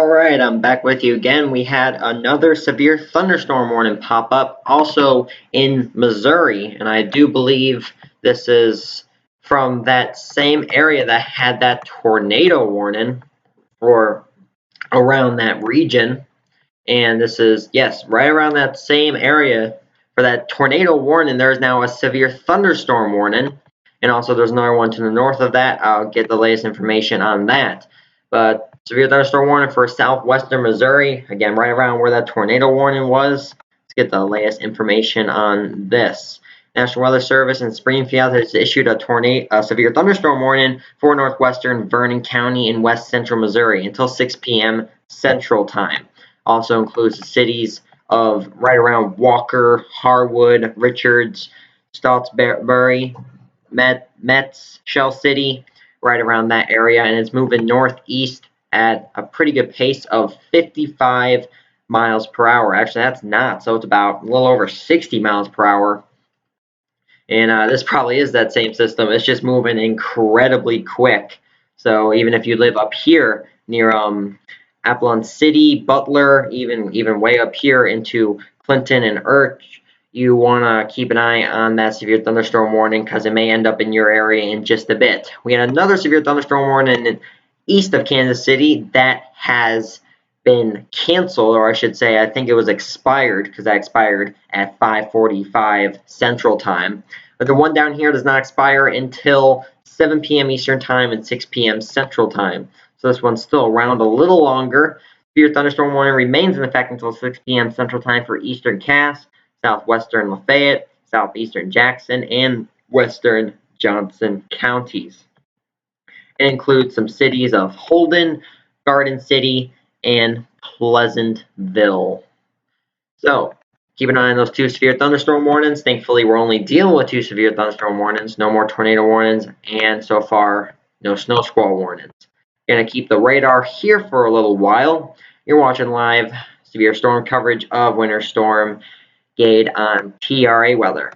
Alright, I'm back with you again. We had another severe thunderstorm warning pop up, also in Missouri, and I do believe this is from that same area that had that tornado warning, or around that region. And this is, yes, right around that same area for that tornado warning. There is now a severe thunderstorm warning, and also there's another one to the north of that. I'll get the latest information on that. But severe thunderstorm warning for southwestern Missouri, again, right around where that tornado warning was. Let's get the latest information on this. National Weather Service in Springfield has issued a severe thunderstorm warning for northwestern Vernon County in west central Missouri until 6 p.m. Central Time. Also includes the cities of right around Walker, Harwood, Richards, Stottsbury, Metz, Shell City, right around that area, and it's moving northeast at a pretty good pace of 55 miles per hour. Actually, that's not, so it's about a little over 60 miles per hour. And this probably is that same system. It's just moving incredibly quick. So even if you live up here near Apollon City, Butler, even way up here into Clinton and Urch, you want to keep an eye on that severe thunderstorm warning because it may end up in your area in just a bit. We had another severe thunderstorm warning east of Kansas City that has been canceled, or I should say, I think it was expired because that expired at 5:45 Central Time. But the one down here does not expire until 7 p.m. Eastern Time and 6 p.m. Central Time. So this one's still around a little longer. Severe thunderstorm warning remains in effect until 6 p.m. Central Time for eastern Cass, southwestern Lafayette, southeastern Jackson, and western Johnson counties. It includes some cities of Holden, Garden City, and Pleasantville. So keep an eye on those two severe thunderstorm warnings. Thankfully, we're only dealing with two severe thunderstorm warnings, no more tornado warnings, and so far, no snow squall warnings. Gonna keep the radar here for a little while. You're watching live severe storm coverage of Winter Storm Gage on TRA Weather.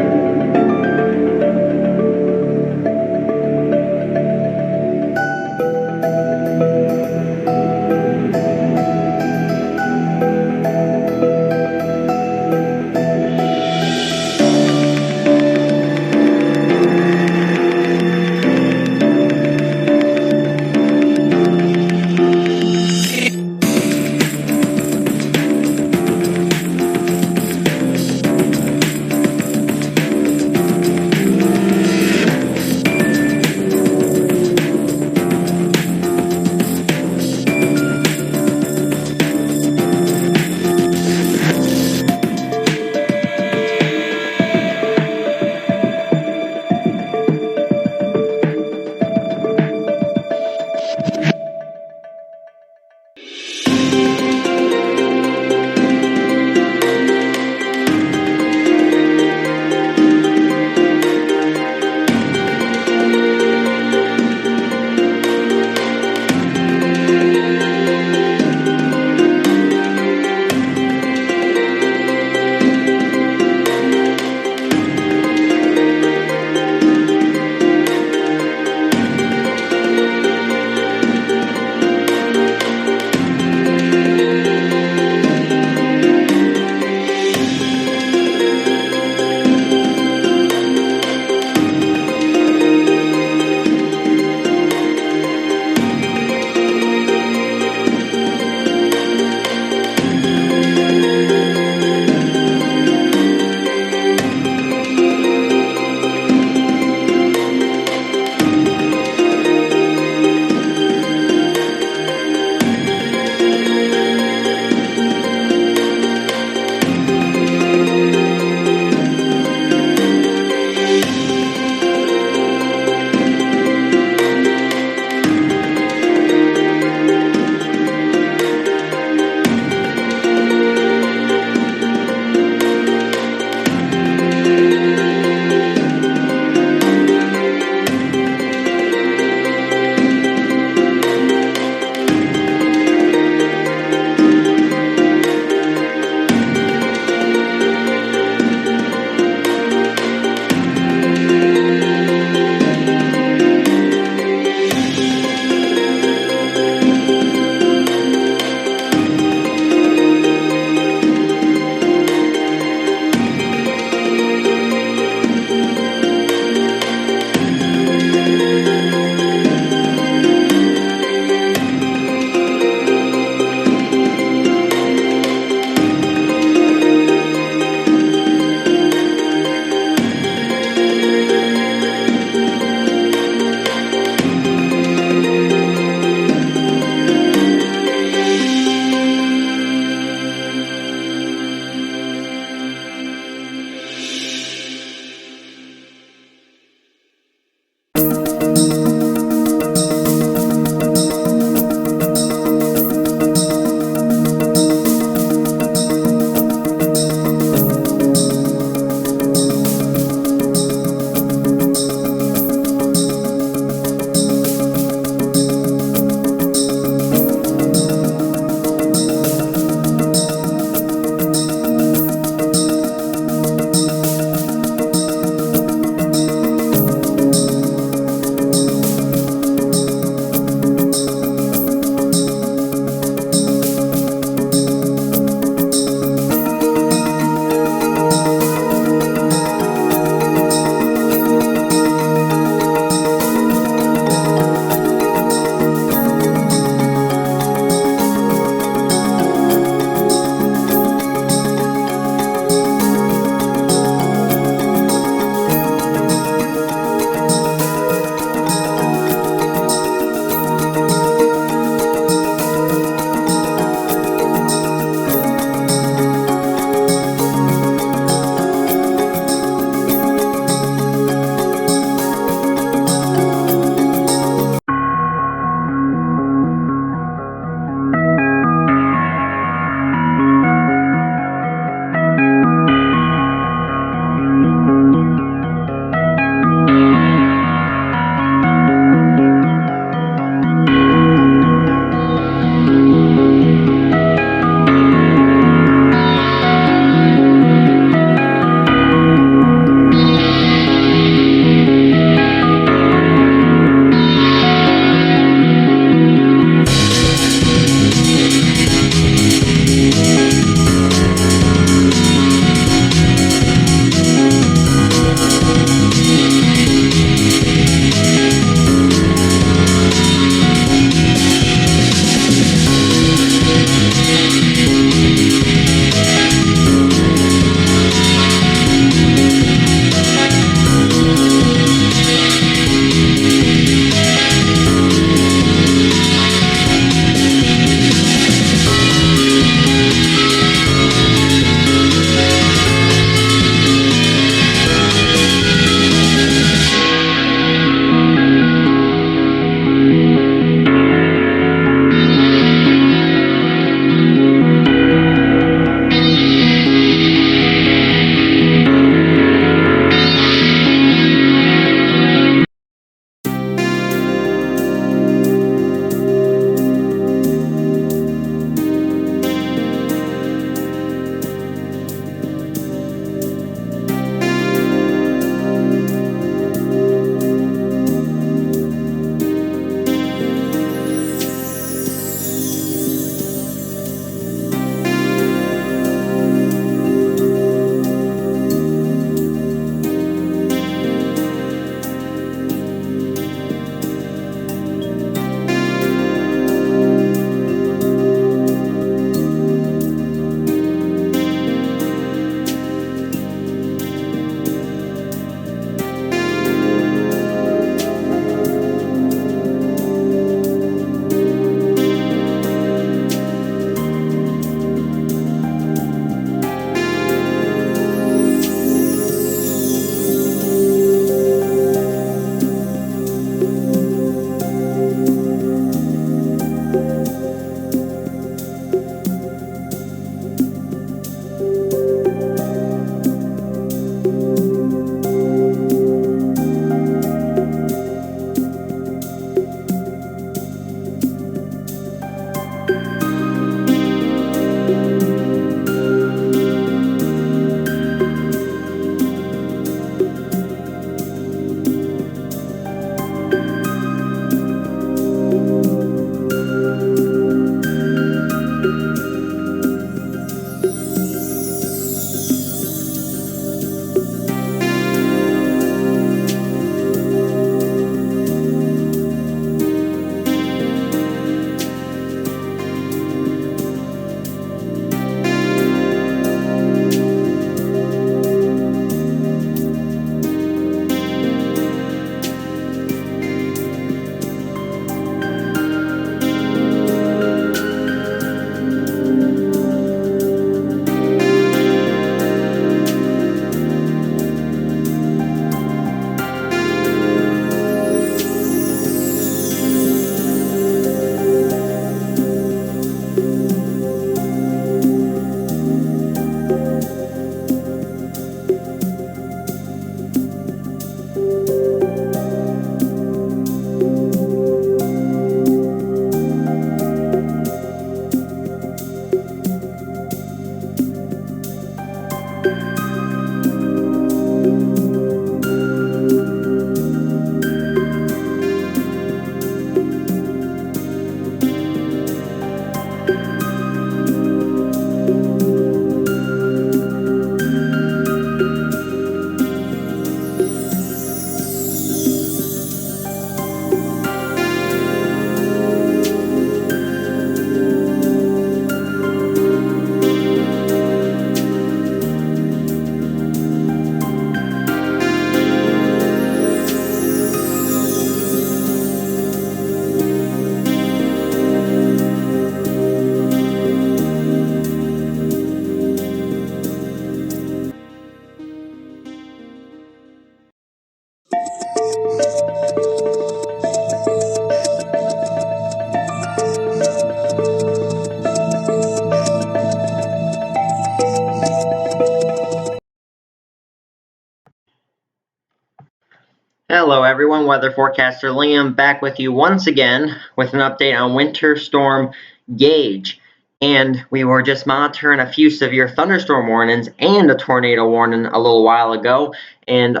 Hello everyone, weather forecaster Liam back with you once again with an update on Winter Storm Gage. And we were just monitoring a few severe thunderstorm warnings and a tornado warning a little while ago. And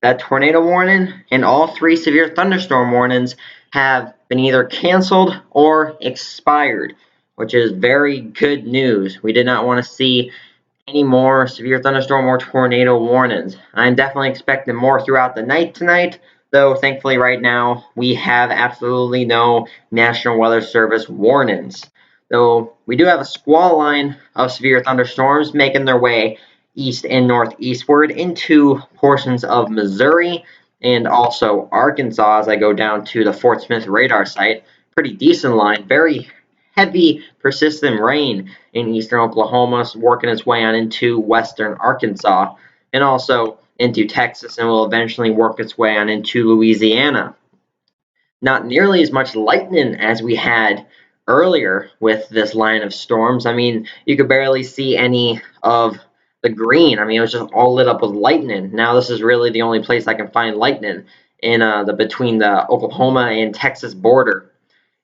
that tornado warning and all three severe thunderstorm warnings have been either canceled or expired, which is very good news. We did not want to see any more severe thunderstorm or tornado warnings. I'm definitely expecting more throughout the night tonight, though thankfully right now we have absolutely no National Weather Service warnings. Though we do have a squall line of severe thunderstorms making their way east and northeastward into portions of Missouri and also Arkansas as I go down to the Fort Smith radar site. Pretty decent line, very heavy persistent rain in eastern Oklahoma, working its way on into western Arkansas and also into Texas, and will eventually work its way on into Louisiana. Not nearly as much lightning as we had earlier with this line of storms. I mean, you could barely see any of the green. I mean, it was just all lit up with lightning. Now this is really the only place I can find lightning in the between the Oklahoma and Texas border.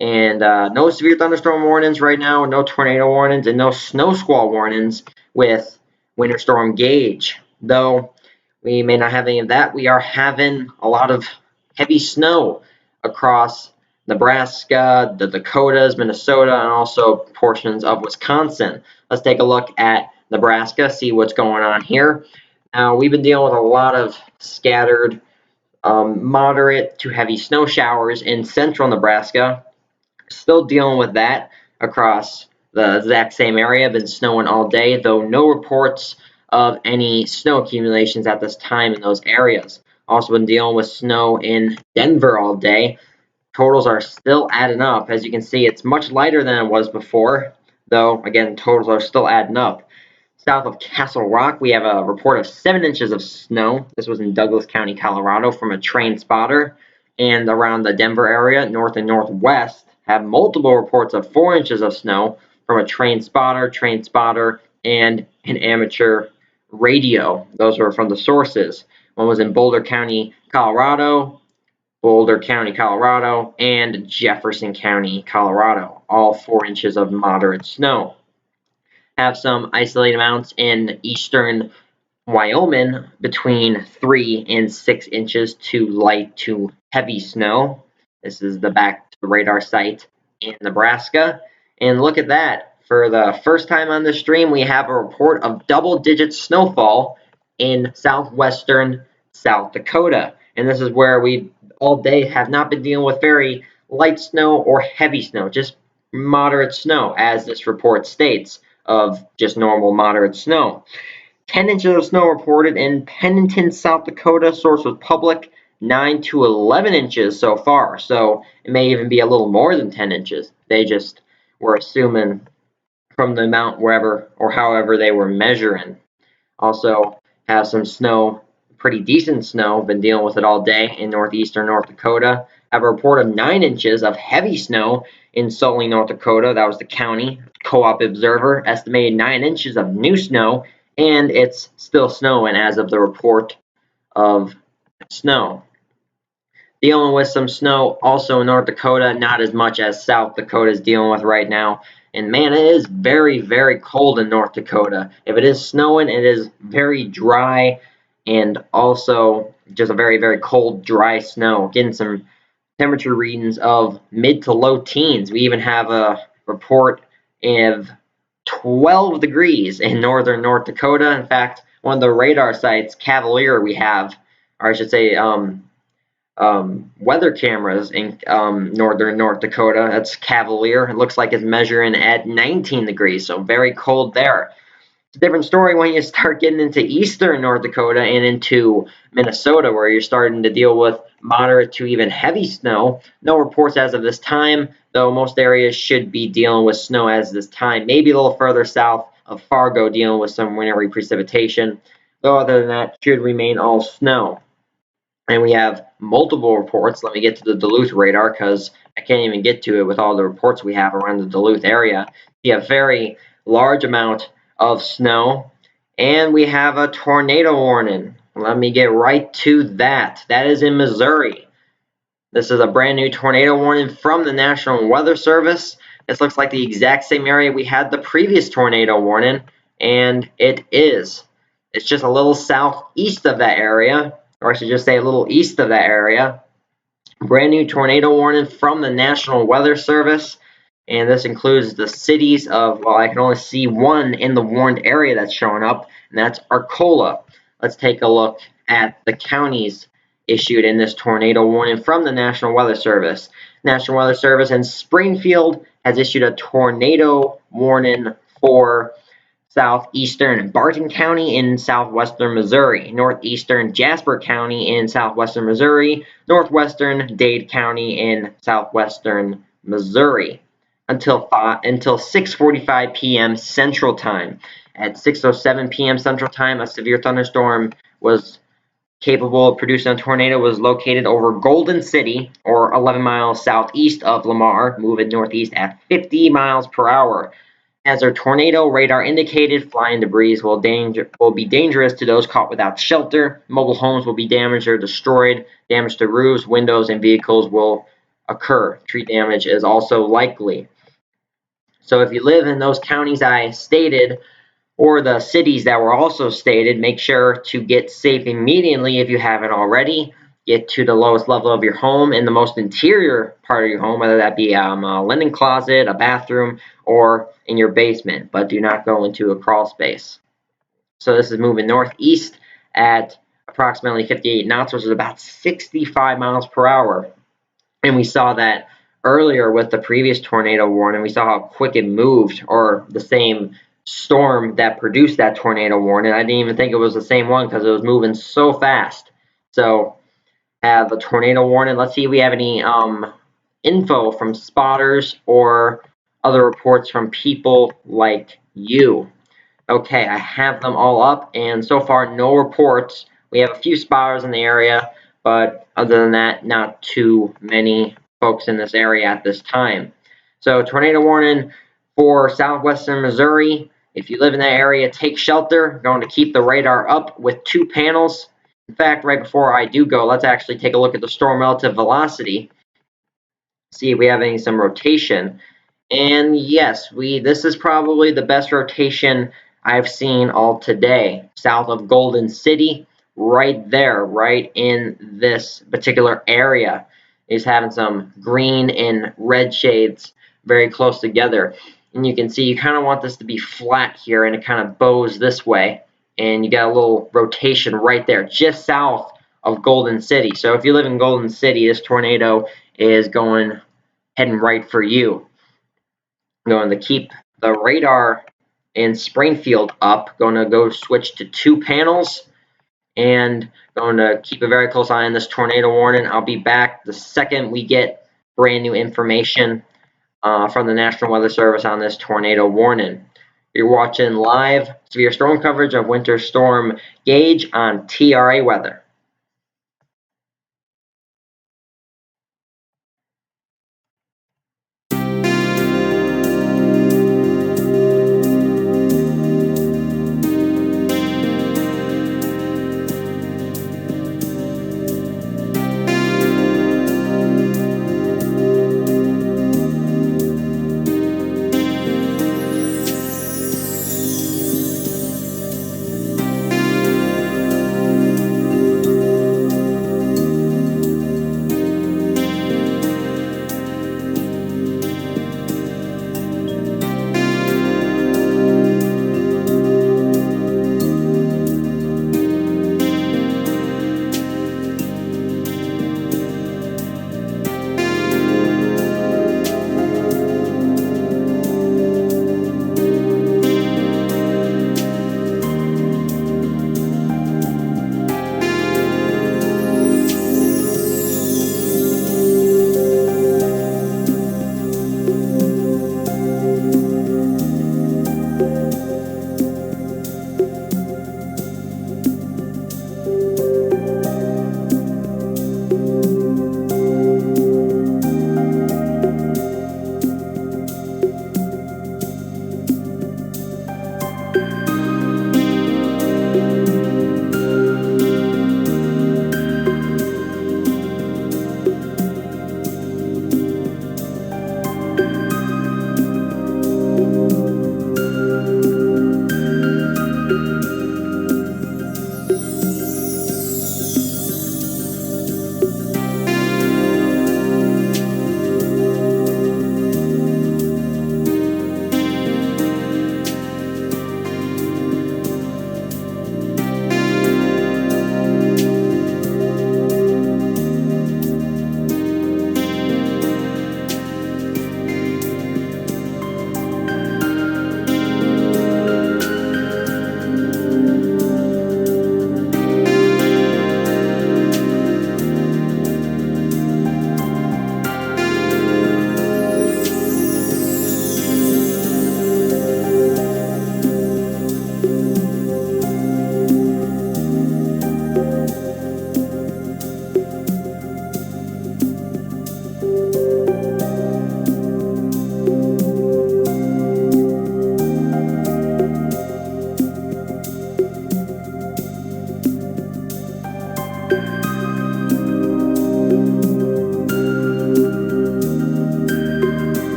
And no severe thunderstorm warnings right now, no tornado warnings, and no snow squall warnings with Winter Storm Gage. Though we may not have any of that, we are having a lot of heavy snow across Nebraska, the Dakotas, Minnesota, and also portions of Wisconsin. Let's take a look at Nebraska, see what's going on here. Now, we've been dealing with a lot of scattered, moderate to heavy snow showers in central Nebraska. Still dealing with that across the exact same area. Been snowing all day, though no reports of any snow accumulations at this time in those areas. Also been dealing with snow in Denver all day. Totals are still adding up. As you can see, it's much lighter than it was before, though, again, totals are still adding up. South of Castle Rock, we have a report of 7 inches of snow. This was in Douglas County, Colorado, from a train spotter. And around the Denver area, north and northwest, have multiple reports of 4 inches of snow from a train spotter, and an amateur radio. Those were from the sources. One was in Boulder County, Colorado, and Jefferson County, Colorado. All 4 inches of moderate snow. Have some isolated amounts in eastern Wyoming between 3 and 6 inches to light to heavy snow. This is the back to the radar site in Nebraska. And look at that. For the first time on the stream, we have a report of double-digit snowfall in southwestern South Dakota. And this is where we all day have not been dealing with very light snow or heavy snow, just moderate snow, as this report states, of just normal moderate snow. 10 inches of snow reported in Pennington, South Dakota. Source was public. 9 to 11 inches so far. So it may even be a little more than 10 inches. They just were assuming from the amount wherever or however they were measuring. Also have some snow, pretty decent snow. Been dealing with it all day in northeastern North Dakota. Have a report of 9 inches of heavy snow in Sully, North Dakota. That was the county. Co-op Observer estimated 9 inches of new snow, and it's still snowing as of the report of snow. Dealing with some snow also in North Dakota, not as much as South Dakota is dealing with right now. And man, it is very, very cold in North Dakota. If it is snowing, it is very dry and also just a very, very cold, dry snow. Getting some temperature readings of mid to low teens. We even have a report of 12 degrees in northern North Dakota. In fact, one of the radar sites, Cavalier, we have, or I should say, weather cameras in northern North Dakota. That's Cavalier. It looks like it's measuring at 19 degrees, so very cold there. It's a different story when you start getting into eastern North Dakota and into Minnesota, where you're starting to deal with moderate to even heavy snow. No reports as of this time, though most areas should be dealing with snow as this time. Maybe a little further south of Fargo dealing with some wintry precipitation, though other than that, should remain all snow. And we have multiple reports. Let me get to the Duluth radar because I can't even get to it with all the reports we have around the Duluth area. You have very large amount of snow And we have a tornado warning. Let me get right to that. That is in Missouri. This is a brand new tornado warning from the National Weather Service. This looks like the exact same area we had the previous tornado warning, and it is. It's just a little southeast of that area, or I should just say a little east of that area. Brand new tornado warning from the National Weather Service, and this includes the cities of, well, I can only see one in the warned area that's showing up, and that's Arcola. Let's take a look at the counties issued in this tornado warning from the National Weather Service. National Weather Service in Springfield has issued a tornado warning for southeastern Barton County in southwestern Missouri, northeastern Jasper County in southwestern Missouri, northwestern Dade County in southwestern Missouri until 6:45 p.m. Central Time. At 6:07 p.m. Central Time, a severe thunderstorm was capable of producing a tornado was located over Golden City, or 11 miles southeast of Lamar, moving northeast at 50 miles per hour. As our tornado radar indicated, flying debris will be dangerous to those caught without shelter. Mobile homes will be damaged or destroyed. Damage to roofs, windows, and vehicles will occur. Tree damage is also likely. So if you live in those counties I stated, or the cities that were also stated, make sure to get safe immediately if you haven't already. Get to the lowest level of your home in the most interior part of your home, whether that be a linen closet, a bathroom, or in your basement, but do not go into a crawl space. So this is moving northeast at approximately 58 knots, which is about 65 miles per hour. And we saw that earlier with the previous tornado warning. We saw how quick it moved, or the same storm that produced that tornado warning. I didn't even think it was the same one because it was moving so fast. So have a tornado warning. Let's see if we have any info from spotters or other reports from people like you. Okay, I have them all up, and so far no reports. We have a few spotters in the area, but other than that, not too many folks in this area at this time. So tornado warning for southwestern Missouri. If you live in that area, take shelter. Going to keep the radar up with 2 panels. In fact, right before I do go, let's actually take a look at the storm relative velocity. See if we have some rotation. And yes, this is probably the best rotation I've seen all today. South of Golden City, right there, right in this particular area, is having some green and red shades very close together. And you can see you kind of want this to be flat here, and it kind of bows this way. And you got a little rotation right there, just south of Golden City. So if you live in Golden City, this tornado is heading right for you. I'm going to keep the radar in Springfield up. Going to go switch to 2 panels, and going to keep a very close eye on this tornado warning. I'll be back the second we get brand new information from the National Weather Service on this tornado warning. You're watching live severe storm coverage of Winter Storm Gage on TRA Weather.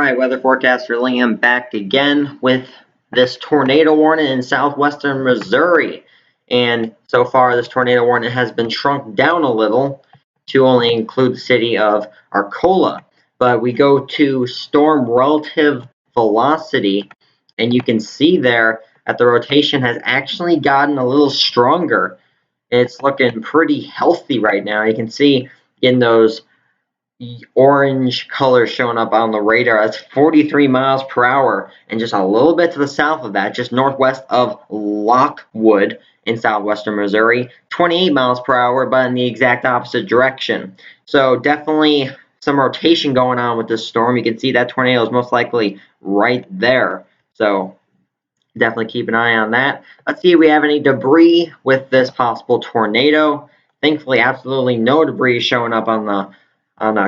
Alright, weather forecaster Liam back again with this tornado warning in southwestern Missouri. And so far, this tornado warning has been shrunk down a little to only include the city of Arcola. But we go to storm relative velocity, and you can see there that the rotation has actually gotten a little stronger. It's looking pretty healthy right now. You can see in those orange color showing up on the radar. That's 43 miles per hour, and just a little bit to the south of that, just northwest of Lockwood in southwestern Missouri, 28 miles per hour, but in the exact opposite direction. So definitely some rotation going on with this storm. You can see that tornado is most likely right there. So definitely keep an eye on that. Let's see if we have any debris with this possible tornado. Thankfully, absolutely no debris showing up on the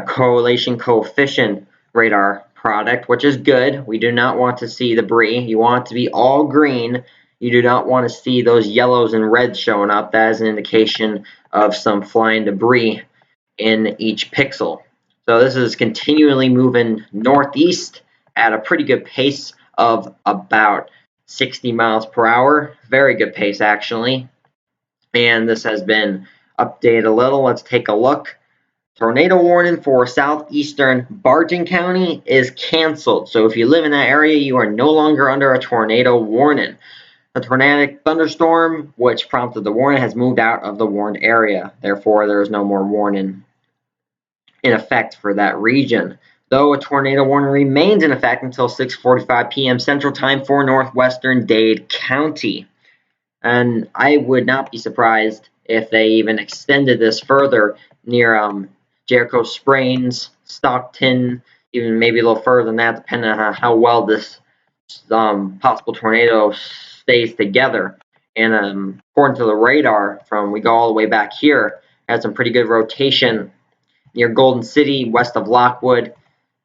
correlation coefficient radar product, which is good. We do not want to see debris. You want it to be all green. You do not want to see those yellows and reds showing up. That is an indication of some flying debris in each pixel. So this is continually moving northeast at a pretty good pace of about 60 miles per hour. Very good pace, actually. And this has been updated a little. Let's take a look. Tornado warning for southeastern Barton County is canceled. So if you live in that area, you are no longer under a tornado warning. A tornadic thunderstorm, which prompted the warning, has moved out of the warned area. Therefore, there is no more warning in effect for that region. Though a tornado warning remains in effect until 6:45 p.m. Central Time for northwestern Dade County. And I would not be surprised if they even extended this further near Jericho Springs, Stockton, even maybe a little further than that, depending on how well this possible tornado stays together. And according to the radar, we go all the way back here, has some pretty good rotation near Golden City, west of Lockwood,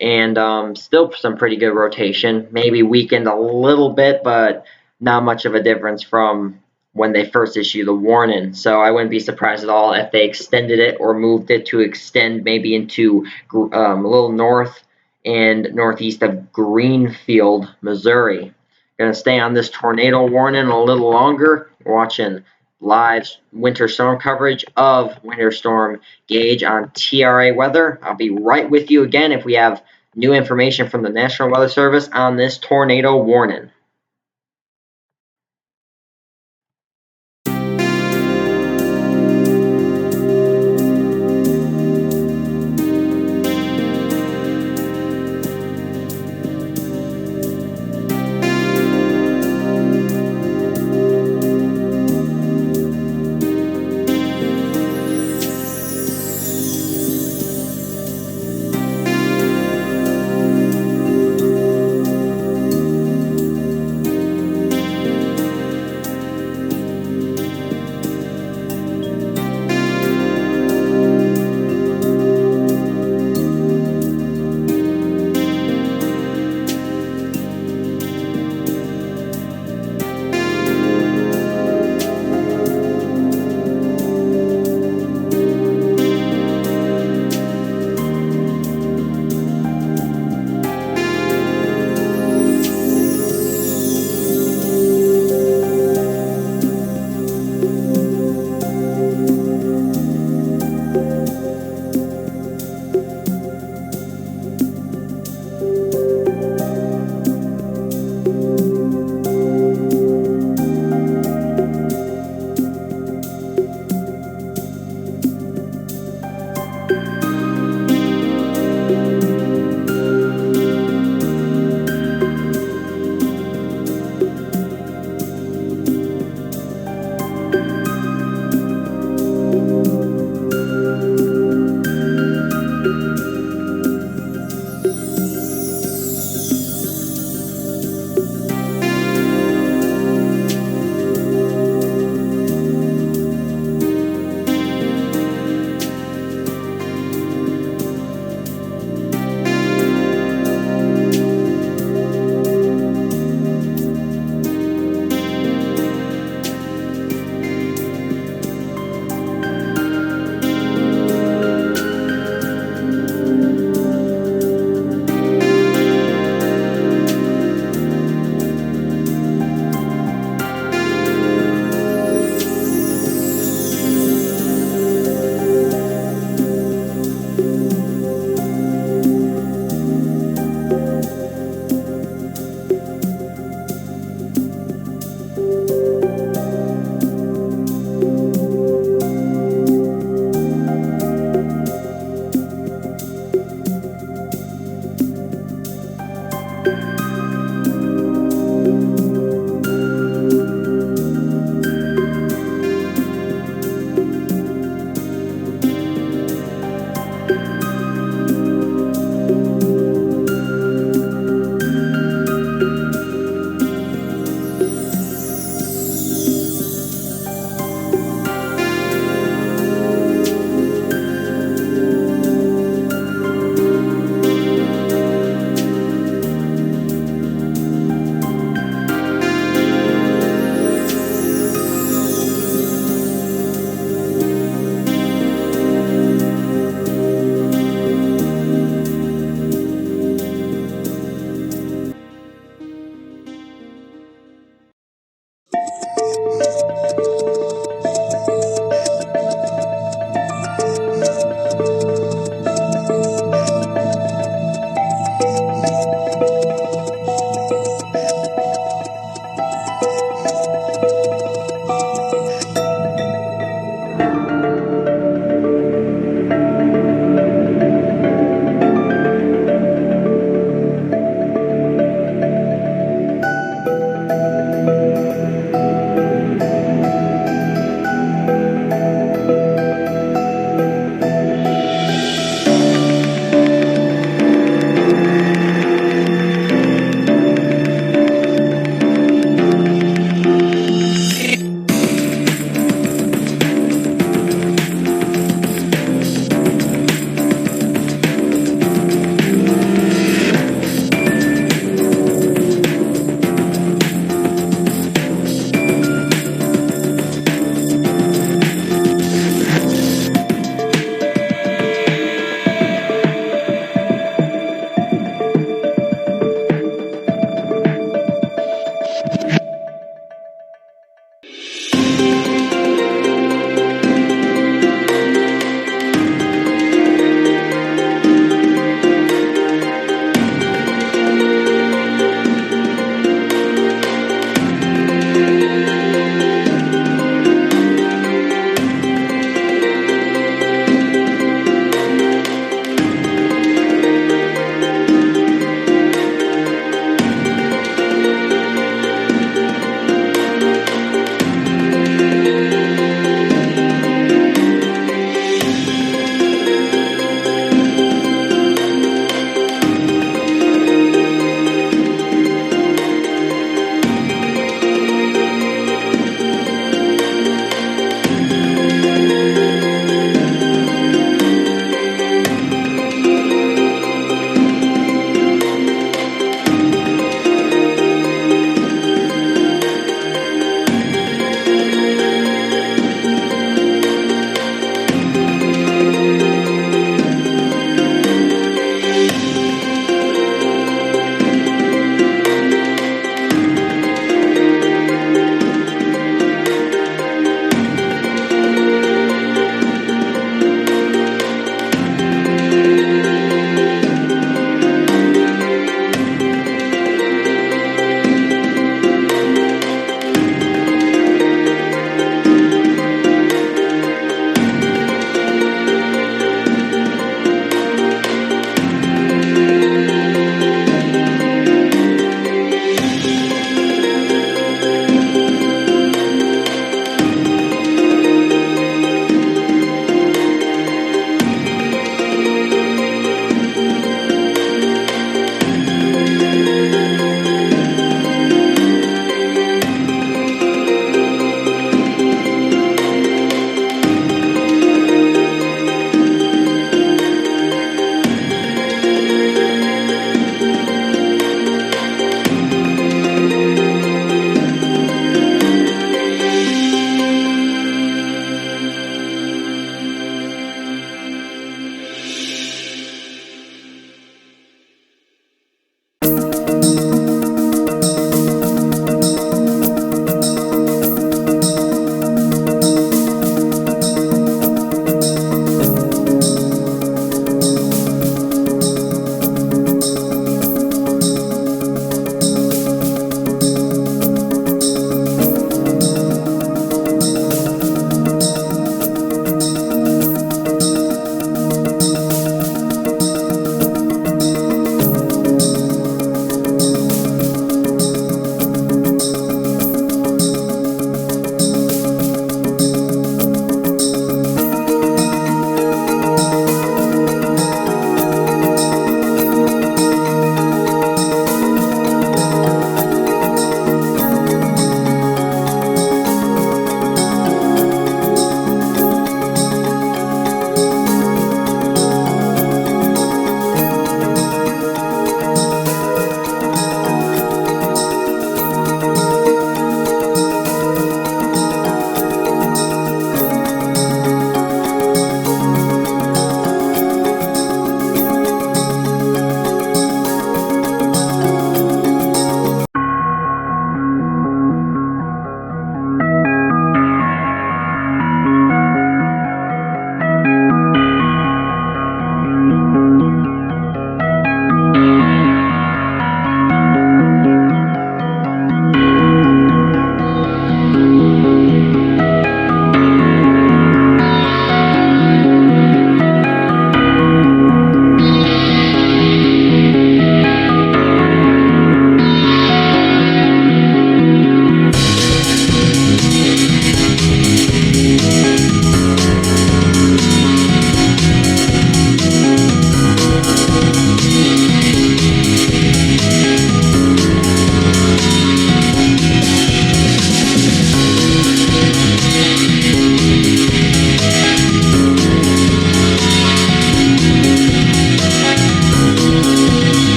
and still some pretty good rotation. Maybe weakened a little bit, but not much of a difference from when they first issued the warning. So I wouldn't be surprised at all if they extended it or moved it to extend maybe into a little north and northeast of Greenfield, Missouri. Going to stay on this tornado warning a little longer. You're watching live winter storm coverage of Winter Storm Gage on TRA Weather. I'll be right with you again if we have new information from the National Weather Service on this tornado warning.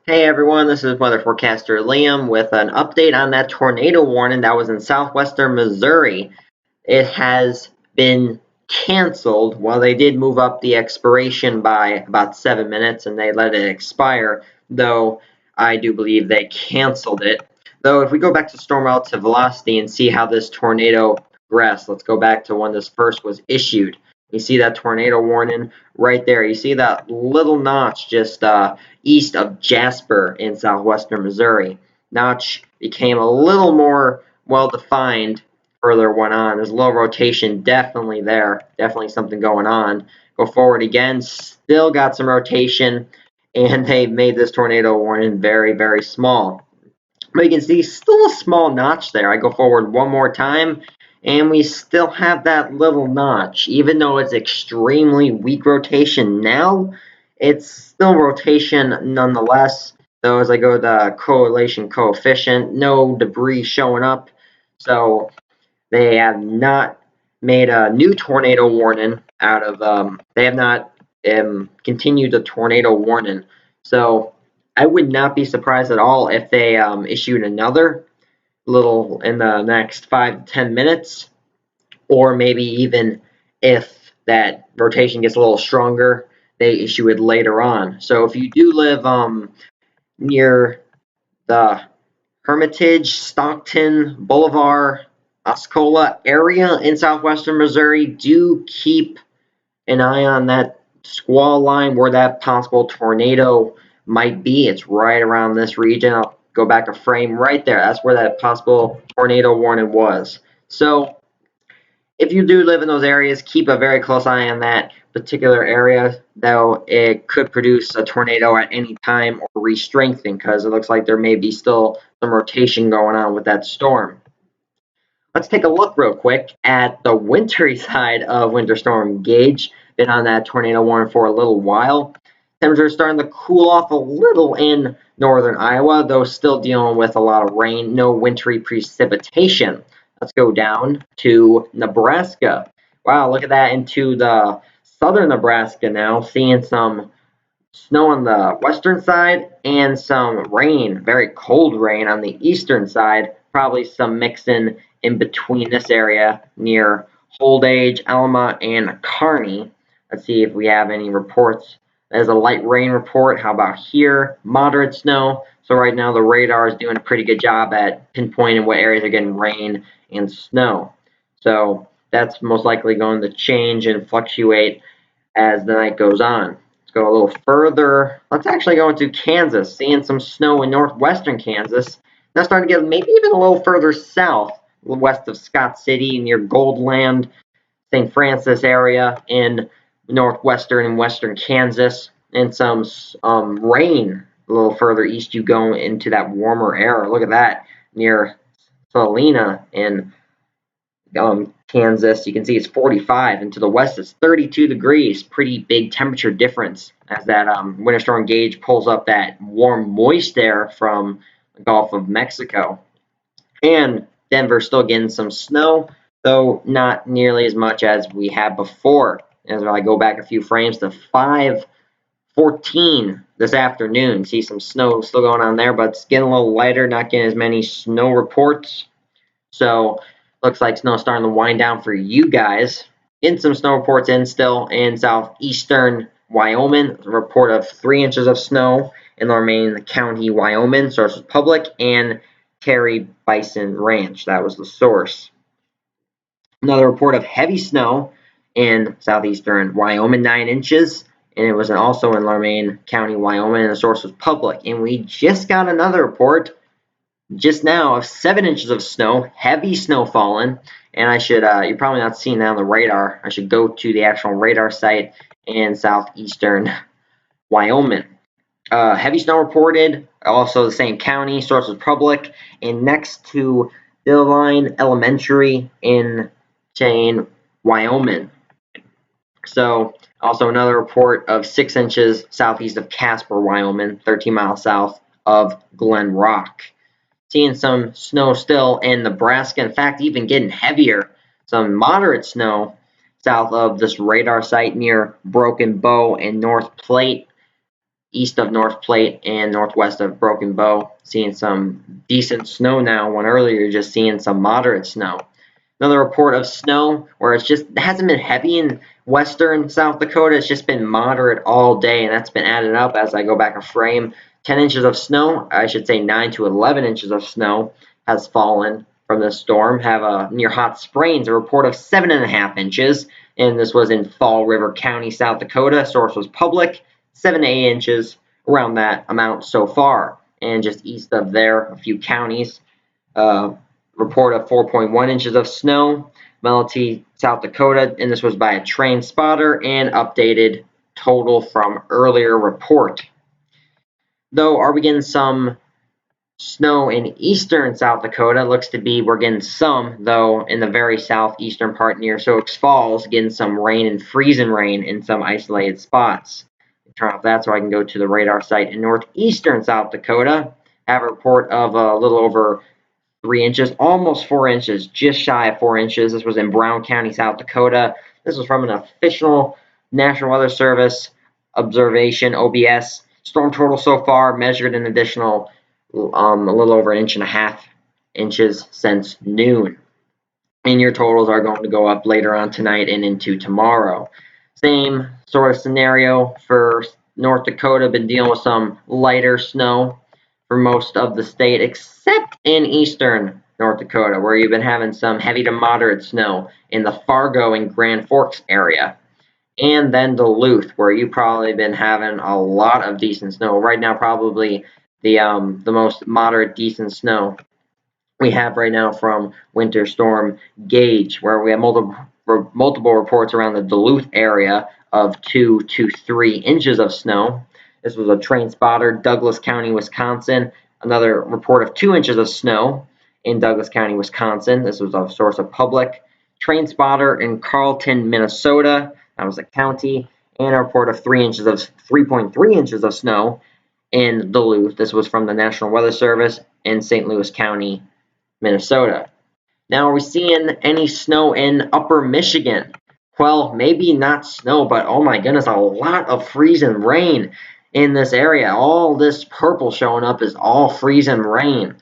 Hey everyone, this is weather forecaster Liam with an update on that tornado warning that was in southwestern Missouri. It has been canceled. Well, they did move up the expiration by about 7 minutes and they let it expire, though I do believe they canceled it. Though, if we go back to storm relative velocity and see how this tornado progressed, let's go back to when this first was issued. You see that tornado warning right there. You see that little notch just east of Jasper in southwestern Missouri. Notch became a little more well defined further went on. There's low rotation definitely there. Definitely something going on. Go forward again. Still got some rotation. And they made this tornado warning very, very small. But you can see still a small notch there. I go forward one more time. And we still have that little notch. Even though it's extremely weak rotation now, it's still rotation nonetheless. Though as I go to the correlation coefficient, no debris showing up. So they have not made a new tornado warning out of. They have not continued the tornado warning. So I would not be surprised at all if they issued another little in the next 5 to 10 minutes, or maybe even if that rotation gets a little stronger, they issue it later on. So if you do live near the Hermitage, Stockton, Boulevard, Osceola area in southwestern Missouri, do keep an eye on that squall line where that possible tornado might be. It's right around this region. I'll go back a frame right there. That's where that possible tornado warning was. So if you do live in those areas, keep a very close eye on that particular area, though it could produce a tornado at any time or re-strengthen, because it looks like there may be still some rotation going on with that storm. Let's take a look real quick at the wintry side of Winter Storm Gage. Been on that tornado warning for a little while. Temperatures starting to cool off a little in northern Iowa, though still dealing with a lot of rain, no wintry precipitation. Let's go down to Nebraska. Wow, look at that, into the southern Nebraska now, seeing some snow on the western side and some rain, very cold rain on the eastern side. Probably some mixing in between this area near Holdage, Alma, and Kearney. Let's see if we have any reports. There's a light rain report. How about here? Moderate snow. So right now the radar is doing a pretty good job at pinpointing what areas are getting rain and snow. So that's most likely going to change and fluctuate as the night goes on. Go a little further. Let's actually go into Kansas, seeing some snow in northwestern Kansas. Now starting to get maybe even a little further south, west of Scott City, near Goldland, St. Francis area in northwestern and western Kansas, and some rain a little further east. You go into that warmer air. Look at that near Salina and Kansas. You can see it's 45, and to the west it's 32 degrees. Pretty big temperature difference as that winter storm Gage pulls up that warm, moist air from the Gulf of Mexico. And Denver's still getting some snow, though not nearly as much as we had before. As I go back a few frames to 5:14 this afternoon, see some snow still going on there, but it's getting a little lighter, not getting as many snow reports. So looks like snow starting to wind down for you guys. In some snow reports in still in southeastern Wyoming. A report of 3 inches of snow in Lorain County, Wyoming. Source was public, and Terry Bison Ranch. That was the source. Another report of heavy snow in southeastern Wyoming, 9 inches. And it was also in Lorain County, Wyoming, and the source was public. And we just got another report just now of 7 inches of snow, heavy snow falling, and I should, you're probably not seeing that on the radar. I should go to the actual radar site in southeastern Wyoming. Heavy snow reported, also the same county, source was public, and next to Dilline Elementary in Cheyenne, Wyoming. So also another report of 6 inches southeast of Casper, Wyoming, 13 miles south of Glen Rock. Seeing some snow still in Nebraska. In fact, even getting heavier. Some moderate snow south of this radar site near Broken Bow and North Platte. east of North Plate and northwest of Broken Bow. Seeing some decent snow now, when earlier just seeing some moderate snow. Another report of snow where it hasn't been heavy in western South Dakota. It's just been moderate all day, and that's been added up as I go back a frame. 10 inches of snow, I should say 9 to 11 inches of snow has fallen from this storm. Have near Hot Springs a report of 7.5 inches, and this was in Fall River County, South Dakota. Source was public. 7 to 8 inches, around that amount so far. And just east of there, a few counties. Report of 4.1 inches of snow, Melody, South Dakota, and this was by a train spotter and updated total from earlier report. Though, are we getting some snow in eastern South Dakota? Looks to be we're getting some, though, in the very southeastern part near Sioux Falls, getting some rain and freezing rain in some isolated spots. Turn off that so I can go to the radar site in northeastern South Dakota. Have a report of a little over 3 inches, almost 4 inches, just shy of 4 inches. This was in Brown County, South Dakota. This was from an official National Weather Service observation, OBS. Storm total so far measured an additional a little over 1.5 inches since noon. And your totals are going to go up later on tonight and into tomorrow. Same sort of scenario for North Dakota. Been dealing with some lighter snow for most of the state, except in eastern North Dakota, where you've been having some heavy to moderate snow in the Fargo and Grand Forks area. And then Duluth, where you've probably been having a lot of decent snow. Right now, probably the most moderate decent snow we have right now from Winter Storm Gage, where we have multiple reports around the Duluth area of 2 to 3 inches of snow. This was a train spotter, Douglas County, Wisconsin. Another report of 2 inches of snow in Douglas County, Wisconsin. This was a source of public. Train spotter in Carlton, Minnesota. That was a county. And a report of 3.3 inches of snow in Duluth. This was from the National Weather Service in St. Louis County, Minnesota. Now, are we seeing any snow in upper Michigan? Well, maybe not snow, but oh my goodness, a lot of freezing rain in this area. All this purple showing up is all freezing rain.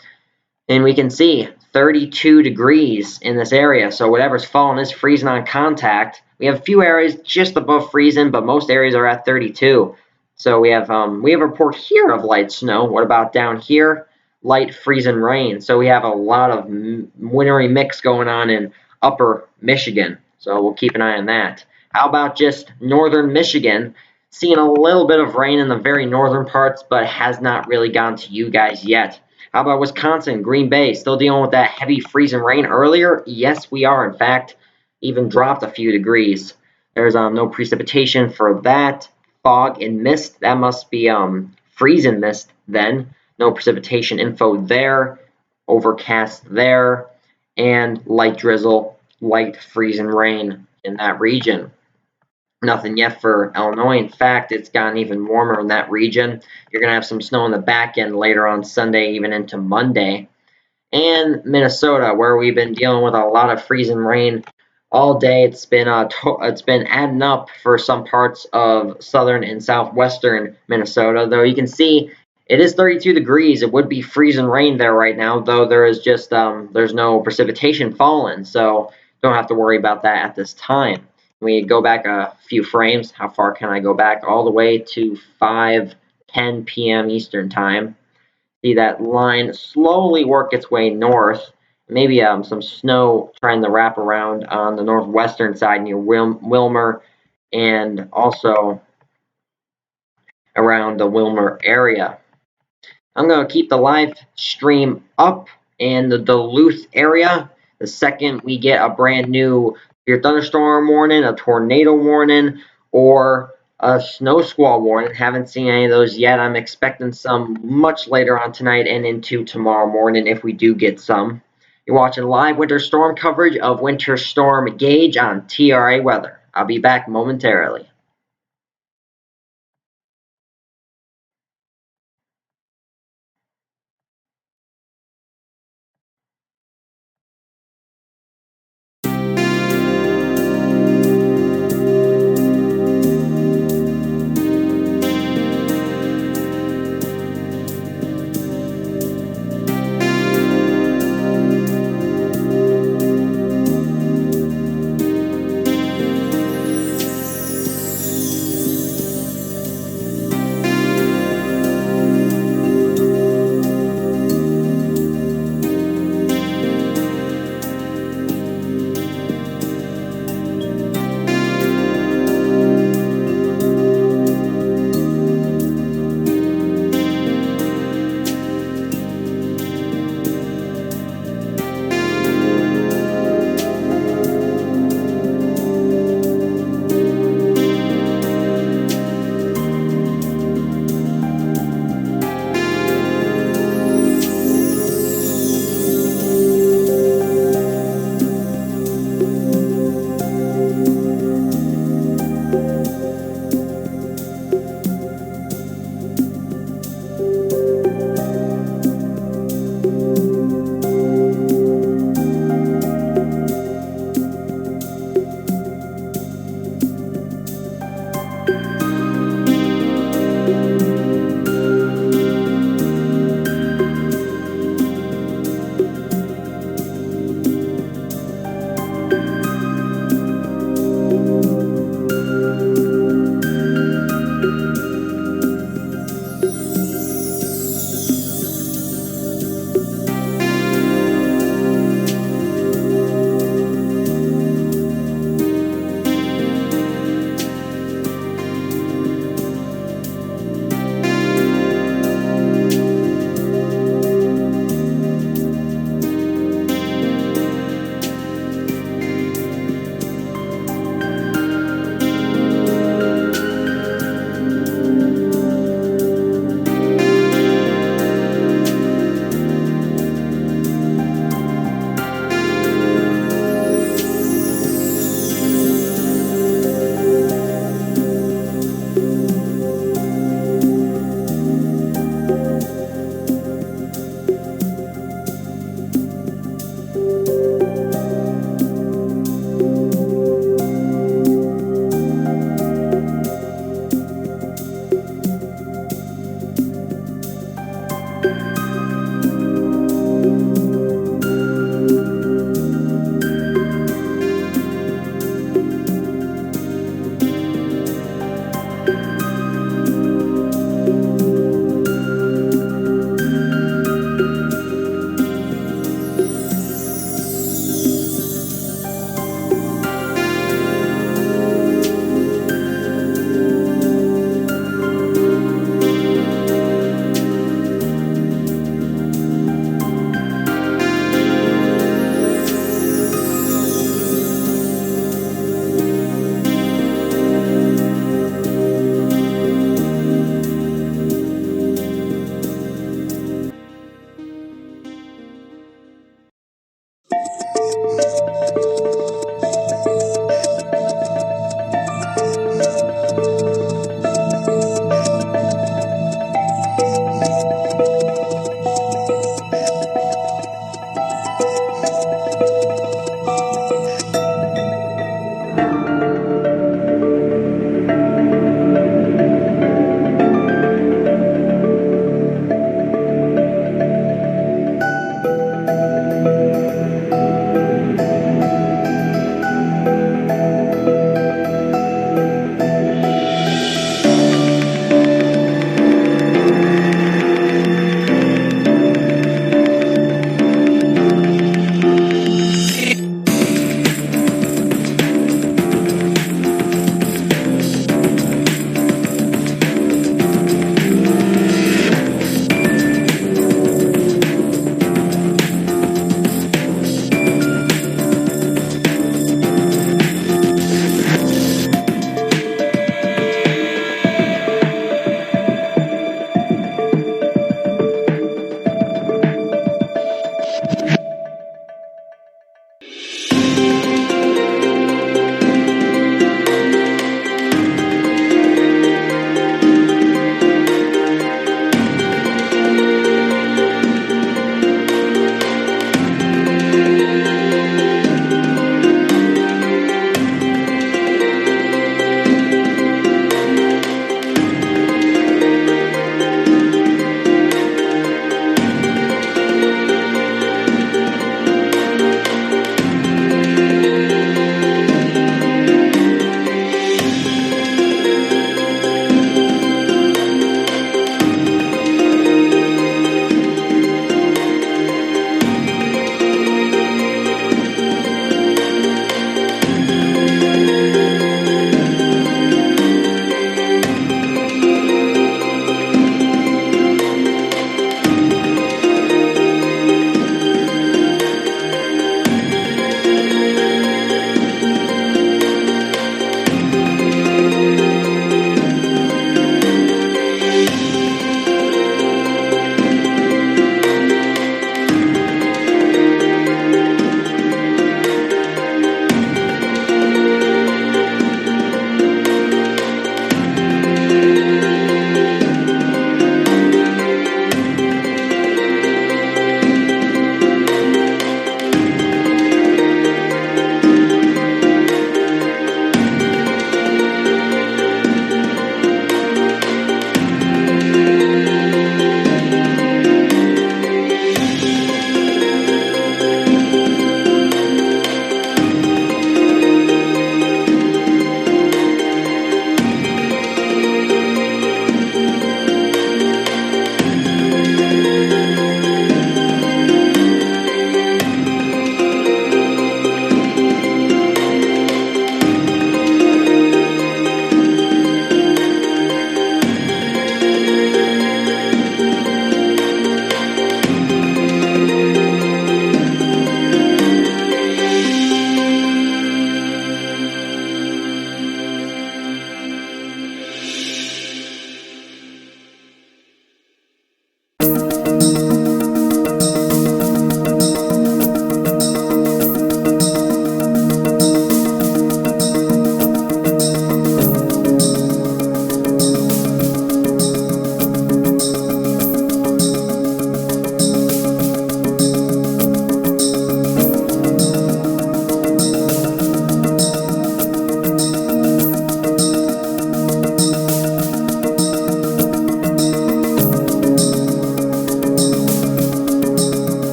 And we can see 32 degrees in this area. So whatever's falling is freezing on contact. We have a few areas just above freezing, but most areas are at 32. So we have a report here of light snow. What about down here? Light freezing rain. So we have a lot of wintry mix going on in upper Michigan. So we'll keep an eye on that. How about just northern Michigan? Seeing a little bit of rain in the very northern parts, but has not really gone to you guys yet. How about Wisconsin, Green Bay? Still dealing with that heavy freezing rain earlier? Yes, we are. In fact, even dropped a few degrees. There's no precipitation for that. Fog and mist. That must be freezing mist then. No precipitation info there. Overcast there. And light drizzle, light freezing rain in that region. Nothing yet for Illinois. In fact, it's gotten even warmer in that region. You're going to have some snow in the back end later on Sunday, even into Monday. And Minnesota, where we've been dealing with a lot of freezing rain all day. It's been adding up for some parts of southern and southwestern Minnesota. Though you can see it is 32 degrees. It would be freezing rain there right now, though there is just there's no precipitation falling, so don't have to worry about that at this time. We go back a few frames. How far can I go back? All the way to 5:10 p.m. Eastern Time. See that line slowly work its way north. Maybe some snow trying to wrap around on the northwestern side near Wilmer and also around the Wilmer area. I'm going to keep the live stream up in the Duluth area. The second we get a brand new severe thunderstorm warning, a tornado warning, or a snow squall warning. Haven't seen any of those yet. I'm expecting some much later on tonight and into tomorrow morning if we do get some. You're watching live winter storm coverage of Winter Storm Gage on TRA Weather. I'll be back momentarily.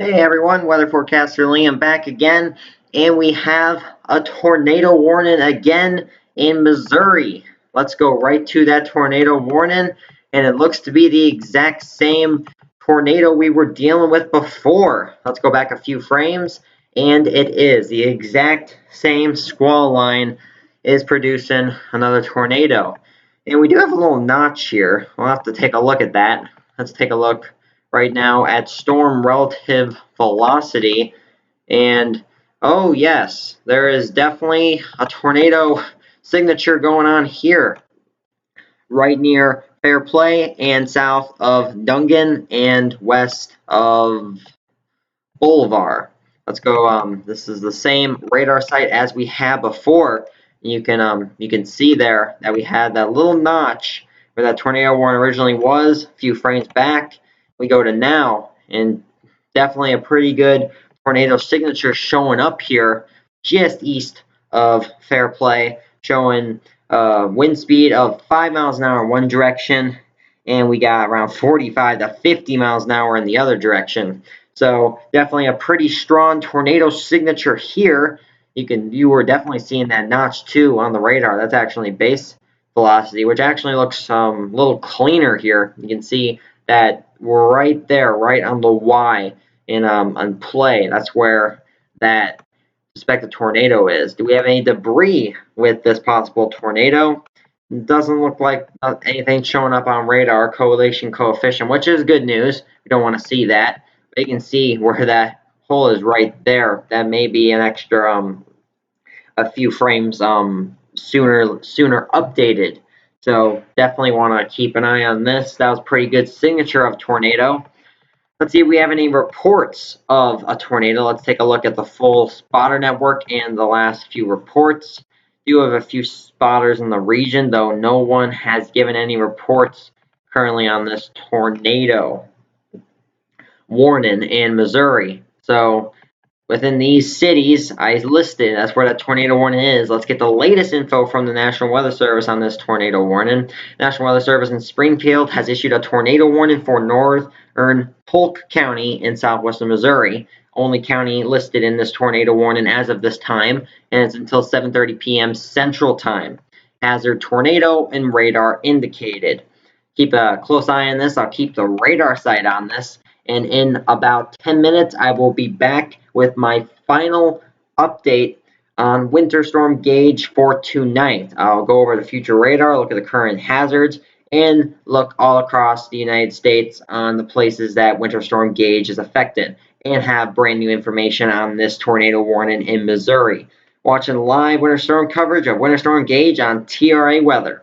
Hey everyone, weather forecaster Liam back again, and we have a tornado warning again in Missouri. Let's go right to that tornado warning, and it looks to be the exact same tornado we were dealing with before. Let's go back a few frames, and it is the exact same squall line is producing another tornado. And we do have a little notch here. We'll have to take a look at that. Let's take a look right now at storm relative velocity, and oh yes, there is definitely a tornado signature going on here right near Fairplay and south of Dungan and west of Bolivar. Let's go. This is the same radar site as we had before. You can see there that we had that little notch where that tornado warning originally was a few frames back. We go to now, and definitely a pretty good tornado signature showing up here just east of Fairplay, showing wind speed of 5 miles an hour in one direction, and we got around 45 to 50 miles an hour in the other direction. So definitely a pretty strong tornado signature here. You were definitely seeing that notch too on the radar. That's actually base velocity, which actually looks a little cleaner here. You can see that we're right there, right on the Y in on play. That's where that suspected tornado is. Do we have any debris with this possible tornado? It doesn't look like anything showing up on radar correlation coefficient, which is good news. We don't want to see that. But you can see where that hole is right there. That may be an extra a few frames sooner updated. So definitely want to keep an eye on this. That was a pretty good signature of tornado. Let's see if we have any reports of a tornado. Let's take a look at the full spotter network and the last few reports. Do have a few spotters in the region, though no one has given any reports currently on this tornado warning in Missouri. So within these cities I listed, that's where that tornado warning is. Let's get the latest info from the National Weather Service on this tornado warning. National Weather Service in Springfield has issued a tornado warning for northern Polk County in southwestern Missouri. Only county listed in this tornado warning as of this time, and it's until 7:30 p.m. Central Time. Hazard tornado and radar indicated. Keep a close eye on this. I'll keep the radar site on this. And in about 10 minutes, I will be back with my final update on Winter Storm Gage for tonight. I'll go over the future radar, look at the current hazards, and look all across the United States on the places that Winter Storm Gage is affected, and have brand new information on this tornado warning in Missouri. Watching live winter storm coverage of Winter Storm Gage on TRA Weather.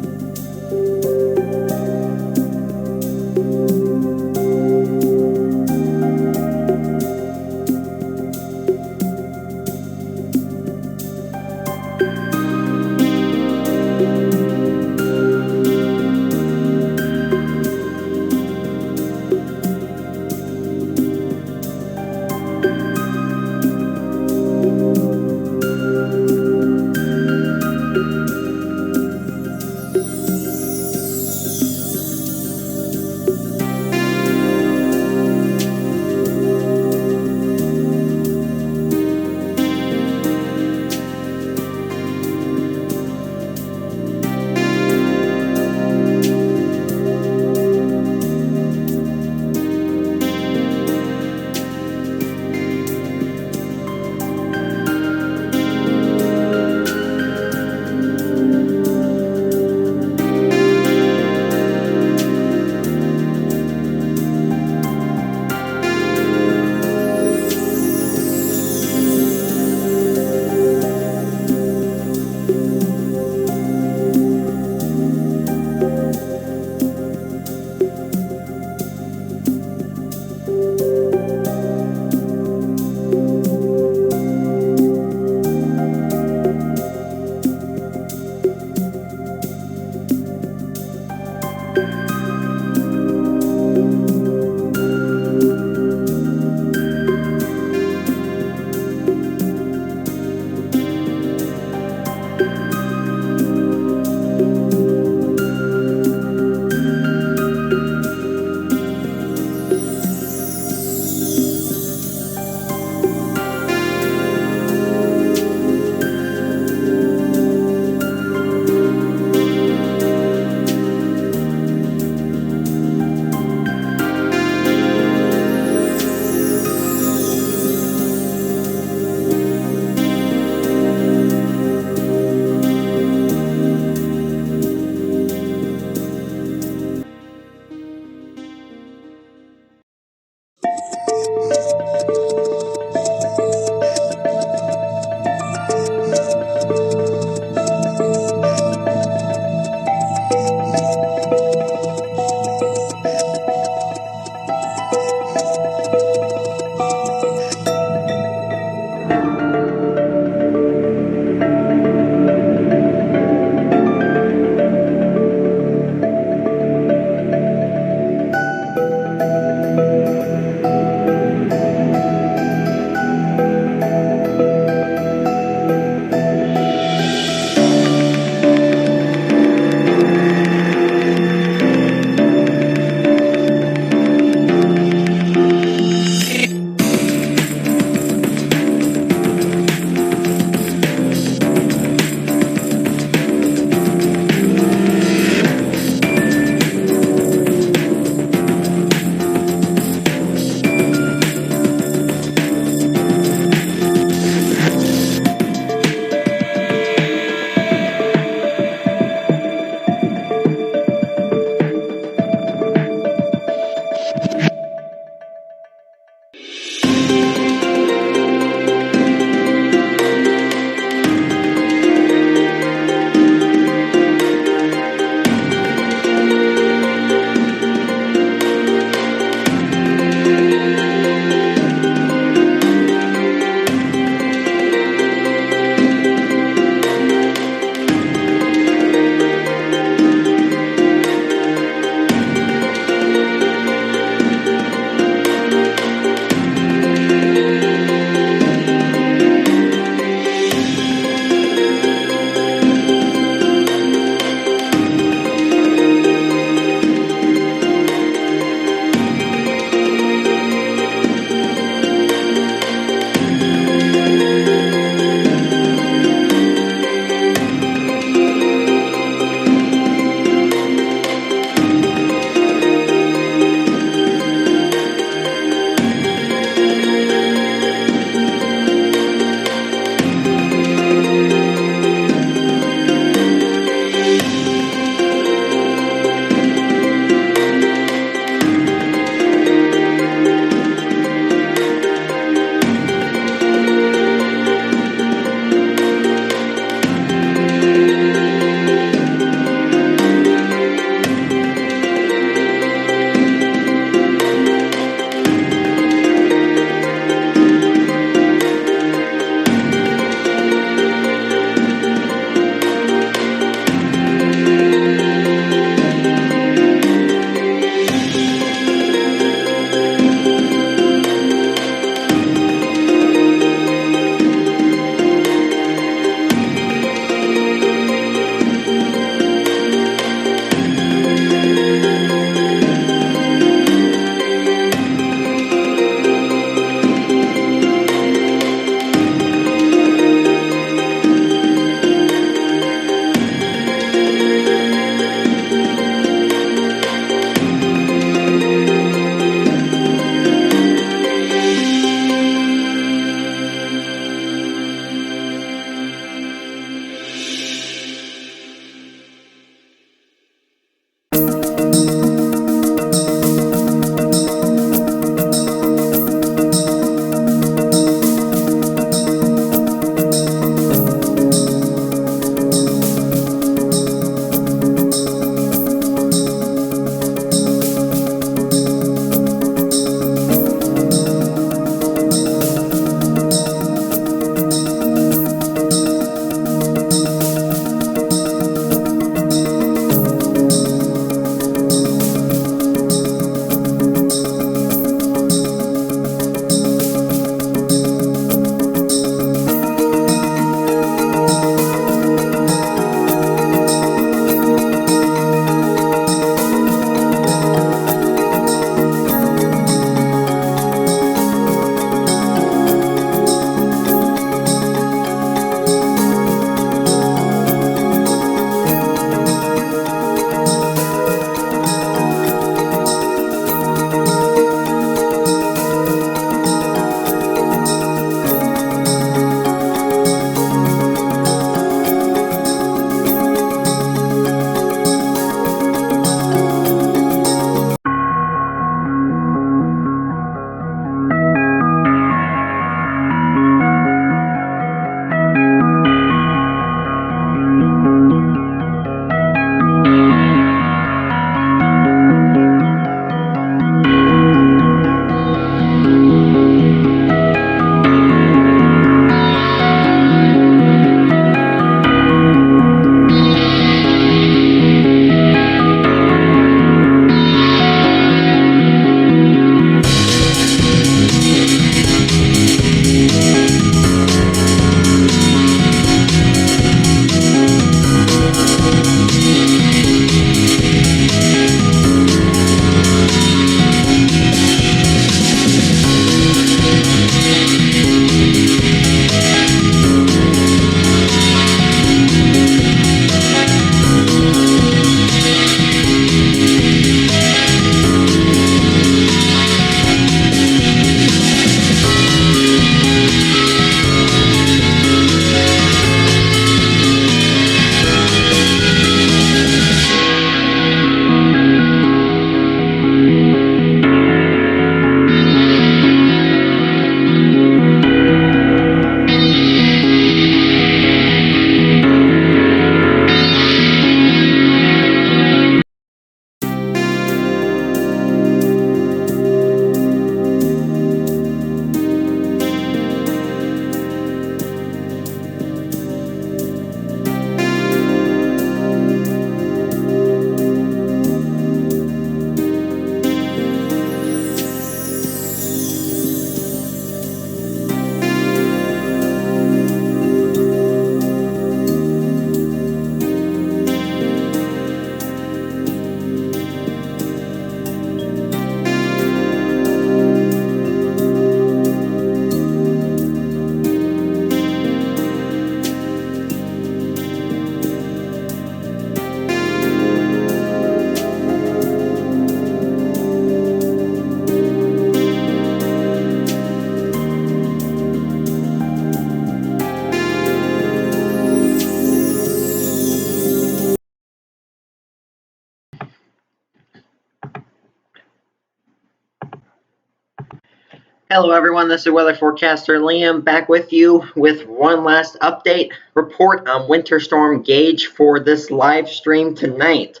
Hello everyone, this is weather forecaster Liam back with you with one last update report on Winter Storm Gage for this live stream tonight.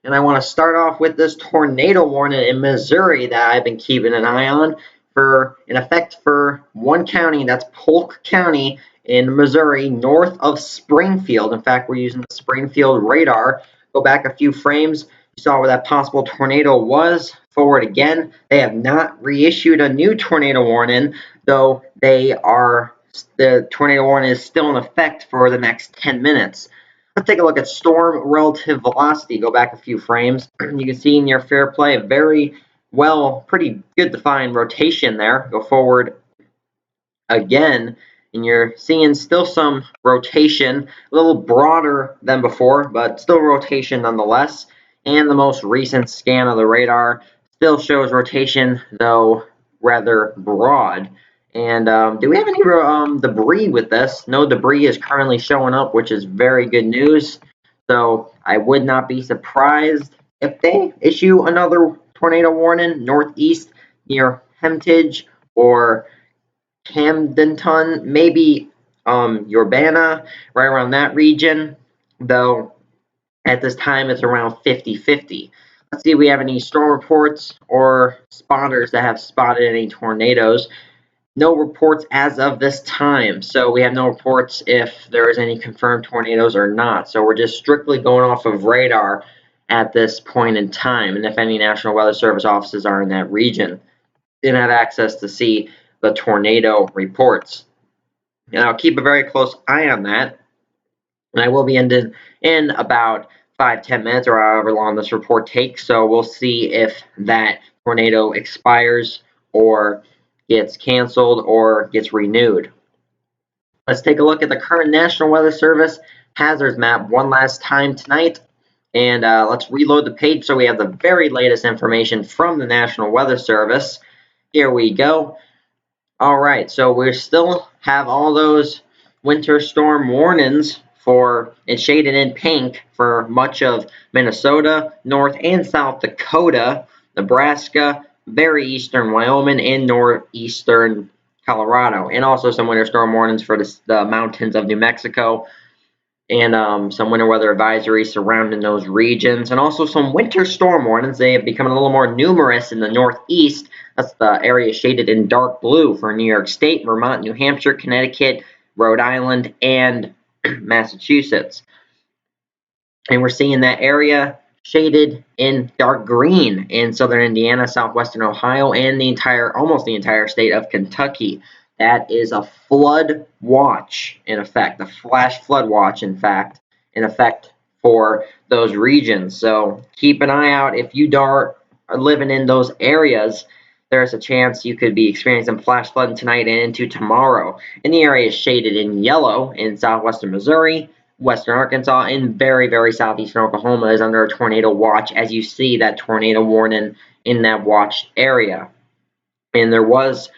And I want to start off with this tornado warning in Missouri that I've been keeping an eye on in effect for one county, that's Polk County in Missouri, north of Springfield. In fact, we're using the Springfield radar. Go back a few frames. You saw where that possible tornado was. Forward again. They have not reissued a new tornado warning, though the tornado warning is still in effect for the next 10 minutes. Let's take a look at storm relative velocity. Go back a few frames. You can see in your fair play a pretty good defined rotation there. Go forward again, and you're seeing still some rotation, a little broader than before, but still rotation nonetheless. And the most recent scan of the radar still shows rotation, though rather broad. And do we have any debris with this? No debris is currently showing up, which is very good news. So I would not be surprised if they issue another tornado warning northeast near Hemtage or Camdenton, maybe Urbana, right around that region, though at this time it's around 50-50. Let's see if we have any storm reports or spotters that have spotted any tornadoes. No reports as of this time, so we have no reports if there is any confirmed tornadoes or not. So we're just strictly going off of radar at this point in time, and if any National Weather Service offices are in that region, didn't have access to see the tornado reports. And I'll keep a very close eye on that, and I will be ended in about 5-10 minutes or however long this report takes. So we'll see if that tornado expires or gets canceled or gets renewed. Let's take a look at the current National Weather Service hazards map one last time tonight. And let's reload the page so we have the very latest information from the National Weather Service. Here we go. All right, so we still have all those winter storm warnings it's shaded in pink for much of Minnesota, North and South Dakota, Nebraska, very eastern Wyoming, and northeastern Colorado, and also some winter storm warnings for the mountains of New Mexico, and some winter weather advisories surrounding those regions, and also some winter storm warnings. They have become a little more numerous in the northeast. That's the area shaded in dark blue for New York State, Vermont, New Hampshire, Connecticut, Rhode Island, and Massachusetts. And we're seeing that area shaded in dark green in southern Indiana, southwestern Ohio, and almost the entire state of Kentucky. That is a flood watch in effect, a flash flood watch in effect for those regions. So keep an eye out if you are living in those areas. There's a chance you could be experiencing flash flooding tonight and into tomorrow. And the area is shaded in yellow in southwestern Missouri, western Arkansas, and very, very southeastern Oklahoma is under a tornado watch, as you see that tornado warning in that watched area. And there was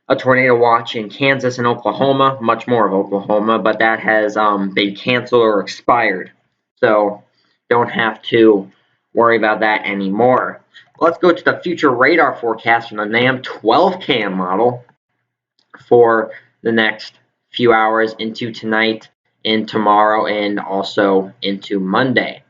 a tornado watch in Kansas and Oklahoma, much more of Oklahoma, but that has been canceled or expired. So don't have to worry about that anymore. Let's go to the future radar forecast from the NAM 12CAM model for the next few hours into tonight and tomorrow and also into Monday.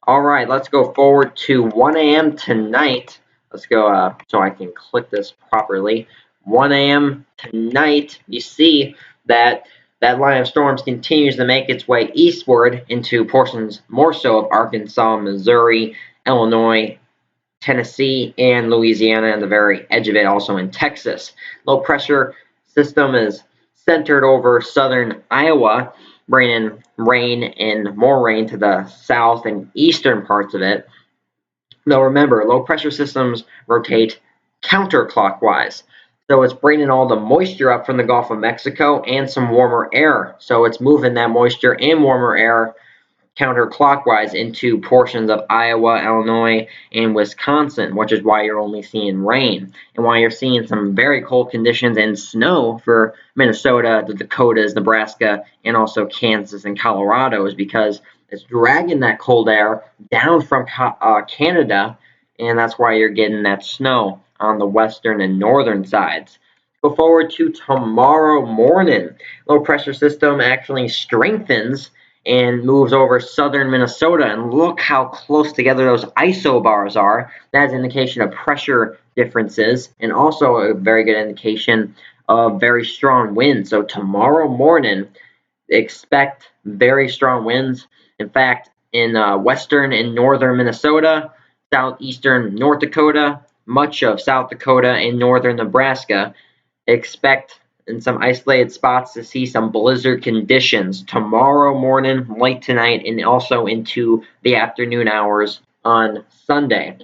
All right, let's go forward to 1 a.m. tonight. Let's go so I can click this properly. 1 a.m. tonight, you see that line of storms continues to make its way eastward into portions more so of Arkansas, Missouri, Illinois, Tennessee, and Louisiana, and the very edge of it also in Texas. Low pressure system is centered over southern Iowa, bringing rain and more rain to the south and eastern parts of it. Though remember, low pressure systems rotate counterclockwise. So it's bringing all the moisture up from the Gulf of Mexico and some warmer air. So it's moving that moisture and warmer air counterclockwise into portions of Iowa, Illinois, and Wisconsin, which is why you're only seeing rain and why you're seeing some very cold conditions and snow for Minnesota, the Dakotas, Nebraska, and also Kansas and Colorado, is because it's dragging that cold air down from Canada, and that's why you're getting that snow on the western and northern sides. Go forward to tomorrow morning. Low pressure system actually strengthens and moves over southern Minnesota. And look how close together those isobars are. That's an indication of pressure differences and also a very good indication of very strong winds. So tomorrow morning, expect very strong winds. In fact, in western and northern Minnesota, southeastern North Dakota, much of South Dakota, and northern Nebraska, expect in some isolated spots to see some blizzard conditions tomorrow morning, late tonight, and also into the afternoon hours on Sunday.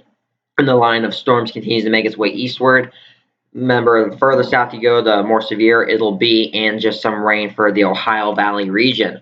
And the line of storms continues to make its way eastward. Remember, the further south you go, the more severe it'll be, and just some rain for the Ohio Valley region.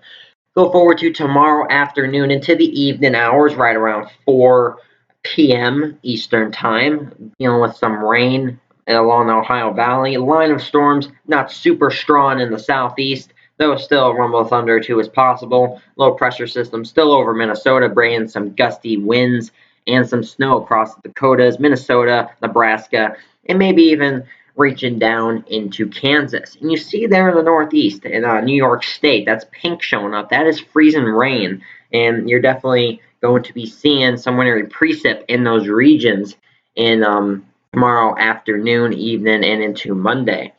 Go forward to tomorrow afternoon into the evening hours, right around 4 p.m. Eastern Time, dealing with some rain along the Ohio Valley. Line of storms not super strong in the southeast, though still rumble thunder too is possible. Low pressure system still over Minnesota, bringing some gusty winds and some snow across the Dakotas, Minnesota, Nebraska, and maybe even reaching down into Kansas. And you see there in the northeast, in New York State, that's pink showing up. That is freezing rain, and you're definitely going to be seeing some wintry precip in those regions in tomorrow afternoon, evening, and into Monday.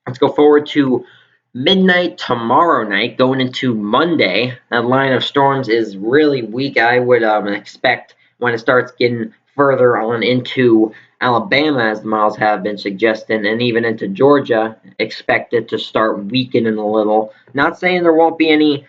Let's go forward to midnight tomorrow night, going into Monday. That line of storms is really weak. I would expect when it starts getting further on into Alabama, as the models have been suggesting, and even into Georgia, expect it to start weakening a little. Not saying there won't be any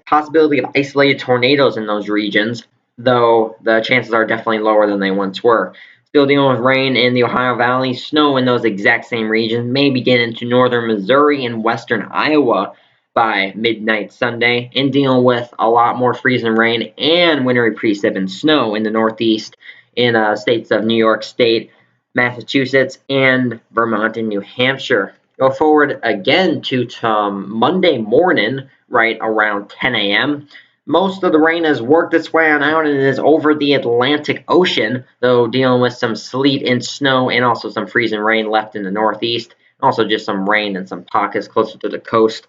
possibility of isolated tornadoes in those regions, though the chances are definitely lower than they once were. Still dealing with rain in the Ohio Valley, snow in those exact same regions, may begin into northern Missouri and western Iowa by midnight Sunday, and dealing with a lot more freezing rain and wintry precip and snow in the northeast in states of New York State, Massachusetts, and Vermont and New Hampshire. Go forward again to Monday morning, right around 10 a.m. Most of the rain has worked its way on out and is over the Atlantic Ocean, though dealing with some sleet and snow and also some freezing rain left in the northeast. Also just some rain in some pockets closer to the coast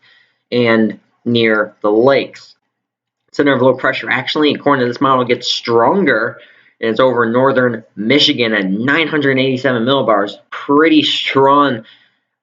and near the lakes. Center of low pressure actually, according to this model, gets stronger, and it's over northern Michigan at 987 millibars. Pretty strong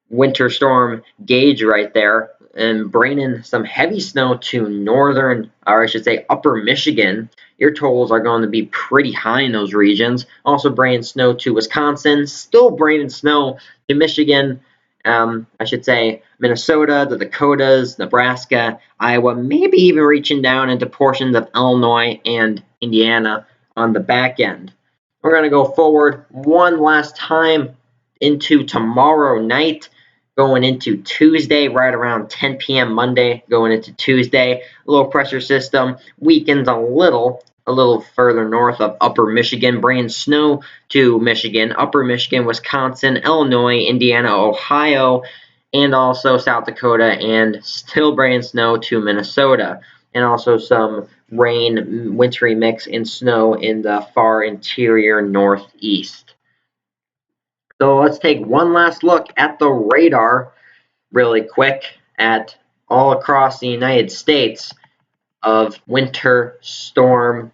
winter storm Gage right there, and bringing some heavy snow to northern, or I should say upper Michigan. Your totals are going to be pretty high in those regions. Also bringing snow to Wisconsin, still bringing snow to Michigan, I should say Minnesota, the Dakotas, Nebraska, Iowa, maybe even reaching down into portions of Illinois and Indiana on the back end. We're going to go forward one last time into tomorrow night, going into Tuesday, right around 10 p.m. Monday, going into Tuesday. Low pressure system weakens a little further north of upper Michigan, bringing snow to Michigan, upper Michigan, Wisconsin, Illinois, Indiana, Ohio, and also South Dakota, and still bringing snow to Minnesota, and also some rain, wintry mix, and snow in the far interior northeast. So let's take one last look at the radar really quick at all across the United States of Winter Storm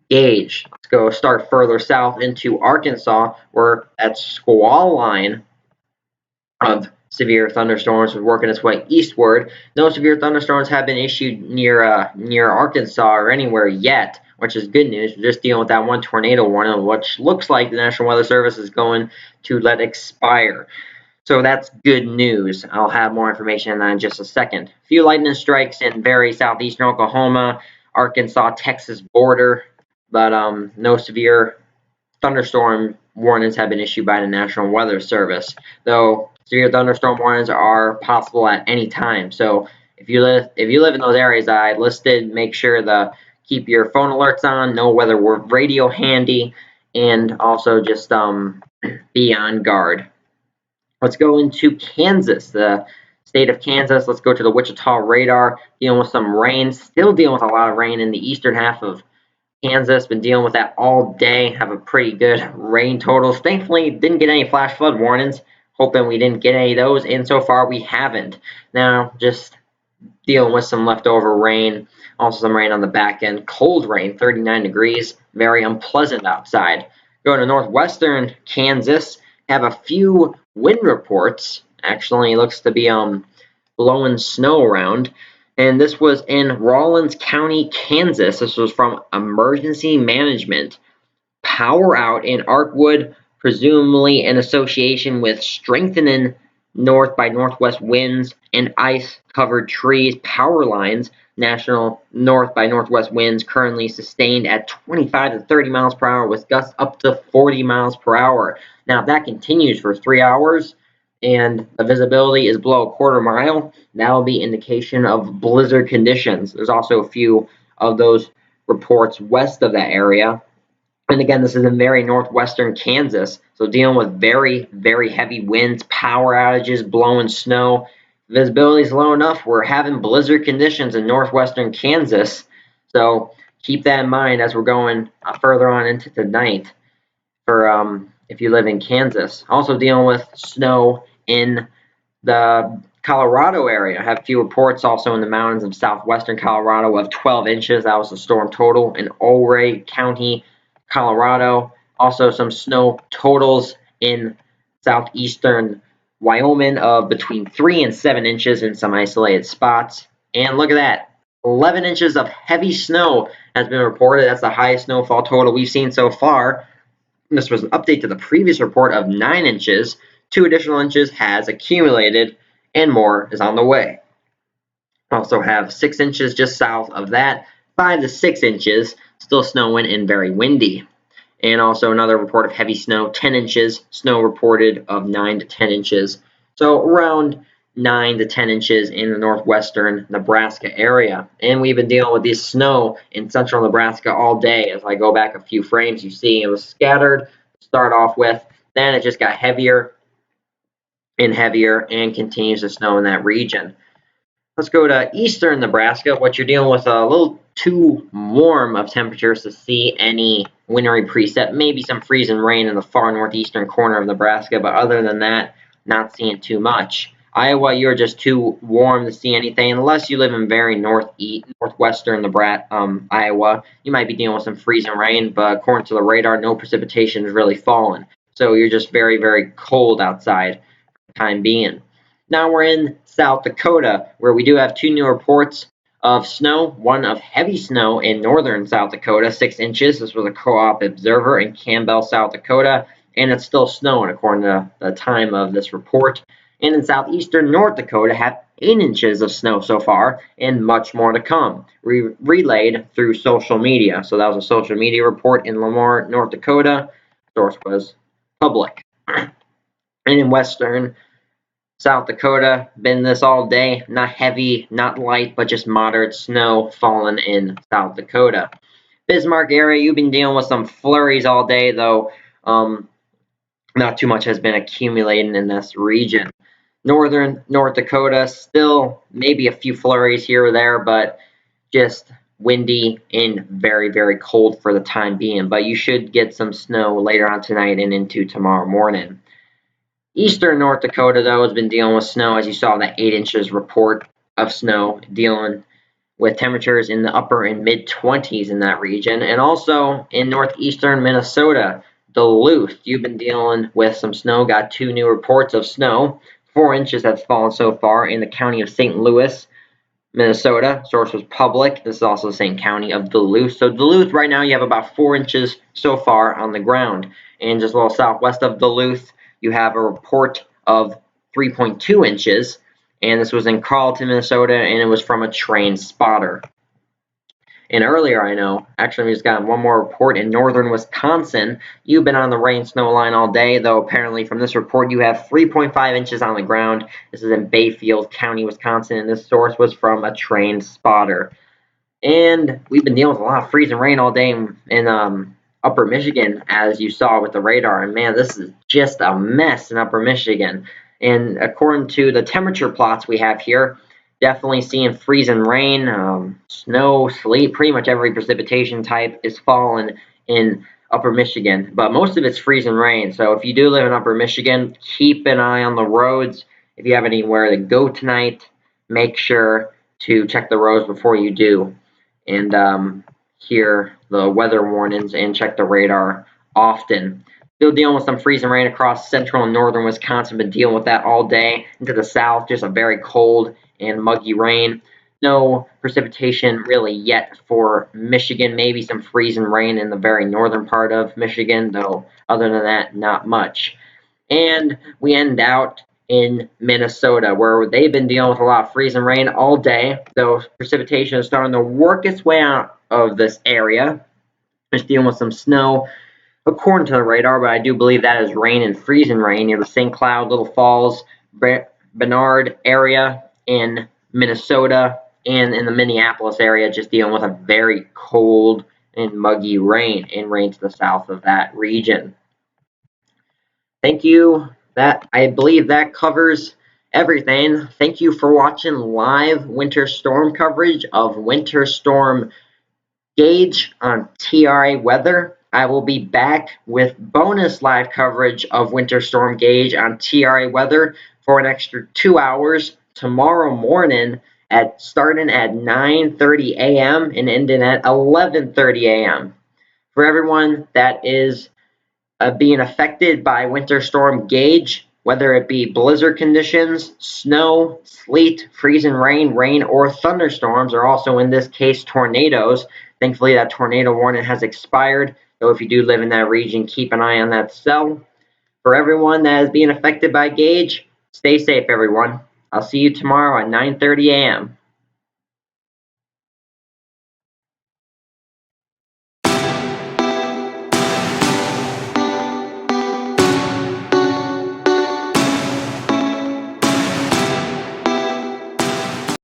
Gage. Let's go start further south into Arkansas, where that squall line of severe thunderstorms is working its way eastward. No severe thunderstorms have been issued near Arkansas or anywhere yet, which is good news. We're just dealing with that one tornado warning, which looks like the National Weather Service is going to let expire. So that's good news. I'll have more information on that in just a second. A few lightning strikes in very southeastern Oklahoma, Arkansas, Texas border, but no severe thunderstorm warnings have been issued by the National Weather Service, though severe thunderstorm warnings are possible at any time. So if you live in those areas I listed, make sure to keep your phone alerts on, know weather radio handy, and also just be on guard. Let's go into Kansas, the state of Kansas. Let's go to the Wichita radar, dealing with some rain, still dealing with a lot of rain in the eastern half of Kansas. Been dealing with that all day, have a pretty good rain totals. Thankfully, didn't get any flash flood warnings. hoping we didn't get any of those, and so far we haven't. Now, just dealing with some leftover rain, also some rain on the back end. Cold rain, 39 degrees, very unpleasant outside. Going to northwestern Kansas, have a few wind reports. Actually, looks to be blowing snow around. And this was in Rawlins County, Kansas. This was from Emergency Management. Power out in Arkwood, presumably in association with strengthening north by northwest winds and ice-covered trees. Power lines, national north by northwest winds currently sustained at 25 to 30 miles per hour with gusts up to 40 miles per hour. Now, if that continues for 3 hours and the visibility is below a quarter mile, that will be indication of blizzard conditions. There's also a few of those reports west of that area. And again, this is in very northwestern Kansas, so dealing with very, very heavy winds, power outages, blowing snow. Visibility is low enough. We're having blizzard conditions in northwestern Kansas, so keep that in mind as we're going further on into the night for if you live in Kansas. Also dealing with snow in the Colorado area. I have a few reports also in the mountains of southwestern Colorado of 12 inches. That was the storm total in Ouray County, Colorado. Also some snow totals in southeastern Wyoming of between 3 and 7 inches in some isolated spots. And look at that. 11 inches of heavy snow has been reported. That's the highest snowfall total we've seen so far. This was an update to the previous report of 9 inches. 2 additional inches has accumulated, and more is on the way. Also have 6 inches just south of that, 5 to 6 inches, still snowing and very windy. And also another report of heavy snow, 10 inches, snow reported of 9 to 10 inches. So around 9 to 10 inches in the northwestern Nebraska area. And we've been dealing with this snow in central Nebraska all day. As I go back a few frames, you see it was scattered to start off with. Then it just got heavier and continues to snow in that region. Let's go to eastern Nebraska. What you're dealing with a little too warm of temperatures to see any wintry precip. Maybe some freezing rain in the far northeastern corner of Nebraska, but other than that, not seeing too much. Iowa, you're just too warm to see anything unless you live in very northwestern Iowa. You might be dealing with some freezing rain, but according to the radar, no precipitation is really falling. So you're just very, very cold outside for the time being. Now we're in South Dakota, where we do have 2 new reports of snow. One of heavy snow in northern South Dakota, 6 inches. This was a co-op observer in Campbell, South Dakota, and it's still snowing according to the time of this report. And in southeastern North Dakota, have 8 inches of snow so far, and much more to come, relayed through social media. So that was a social media report in Lamar, North Dakota. Source was public. And in western South Dakota, been this all day. Not heavy, not light, but just moderate snow falling in South Dakota. Bismarck area, you've been dealing with some flurries all day, though not too much has been accumulating in this region. Northern North Dakota, still maybe a few flurries here or there, but just windy and very, very cold for the time being. But you should get some snow later on tonight and into tomorrow morning. Eastern North Dakota, though, has been dealing with snow, as you saw that 8 inches report of snow, dealing with temperatures in the upper and mid-20s in that region. And also in northeastern Minnesota, Duluth, you've been dealing with some snow, got 2 new reports of snow. 4 inches have fallen so far in the county of St. Louis, Minnesota. Source was public. This is also the same county of Duluth. So Duluth, right now, you have about 4 inches so far on the ground. And just a little southwest of Duluth, you have a report of 3.2 inches. And this was in Carlton, Minnesota, and it was from a trained spotter. And earlier, I know, actually, we just got one more report in northern Wisconsin. You've been on the rain snow line all day, though apparently from this report, you have 3.5 inches on the ground. This is in Bayfield County, Wisconsin, and this source was from a trained spotter. And we've been dealing with a lot of freezing rain all day in upper Michigan, as you saw with the radar. And man, this is just a mess in upper Michigan. And according to the temperature plots we have here, definitely seeing freezing rain, snow, sleet, pretty much every precipitation type is falling in Upper Michigan, but most of it's freezing rain. So if you do live in Upper Michigan, keep an eye on the roads. If you have anywhere to go tonight, make sure to check the roads before you do, and hear the weather warnings and check the radar often. Still dealing with some freezing rain across central and northern Wisconsin. Been dealing with that all day. Into the south, just a very cold and muggy rain. No precipitation really yet for Michigan. Maybe some freezing rain in the very northern part of Michigan, though other than that, not much. And we end out in Minnesota, where they've been dealing with a lot of freezing rain all day, though precipitation is starting to work its way out of this area. Just dealing with some snow according to the radar, but I do believe that is rain and freezing rain near the St. Cloud, Little Falls, Bernard area in Minnesota, and in the Minneapolis area, just dealing with a very cold and muggy rain and rain to the south of that region. Thank you. I believe that covers everything. Thank you for watching live winter storm coverage of Winter Storm Gage on TRA Weather. I will be back with bonus live coverage of Winter Storm Gage on TRA Weather for an extra 2 hours tomorrow morning starting at 9:30 a.m. and ending at 11:30 a.m. For everyone that is being affected by Winter Storm Gage, whether it be blizzard conditions, snow, sleet, freezing rain, rain, or thunderstorms, or also in this case tornadoes. Thankfully, that tornado warning has expired, though if you do live in that region, keep an eye on that cell. For everyone that is being affected by Gage, stay safe, everyone. I'll see you tomorrow at 9:30 a.m.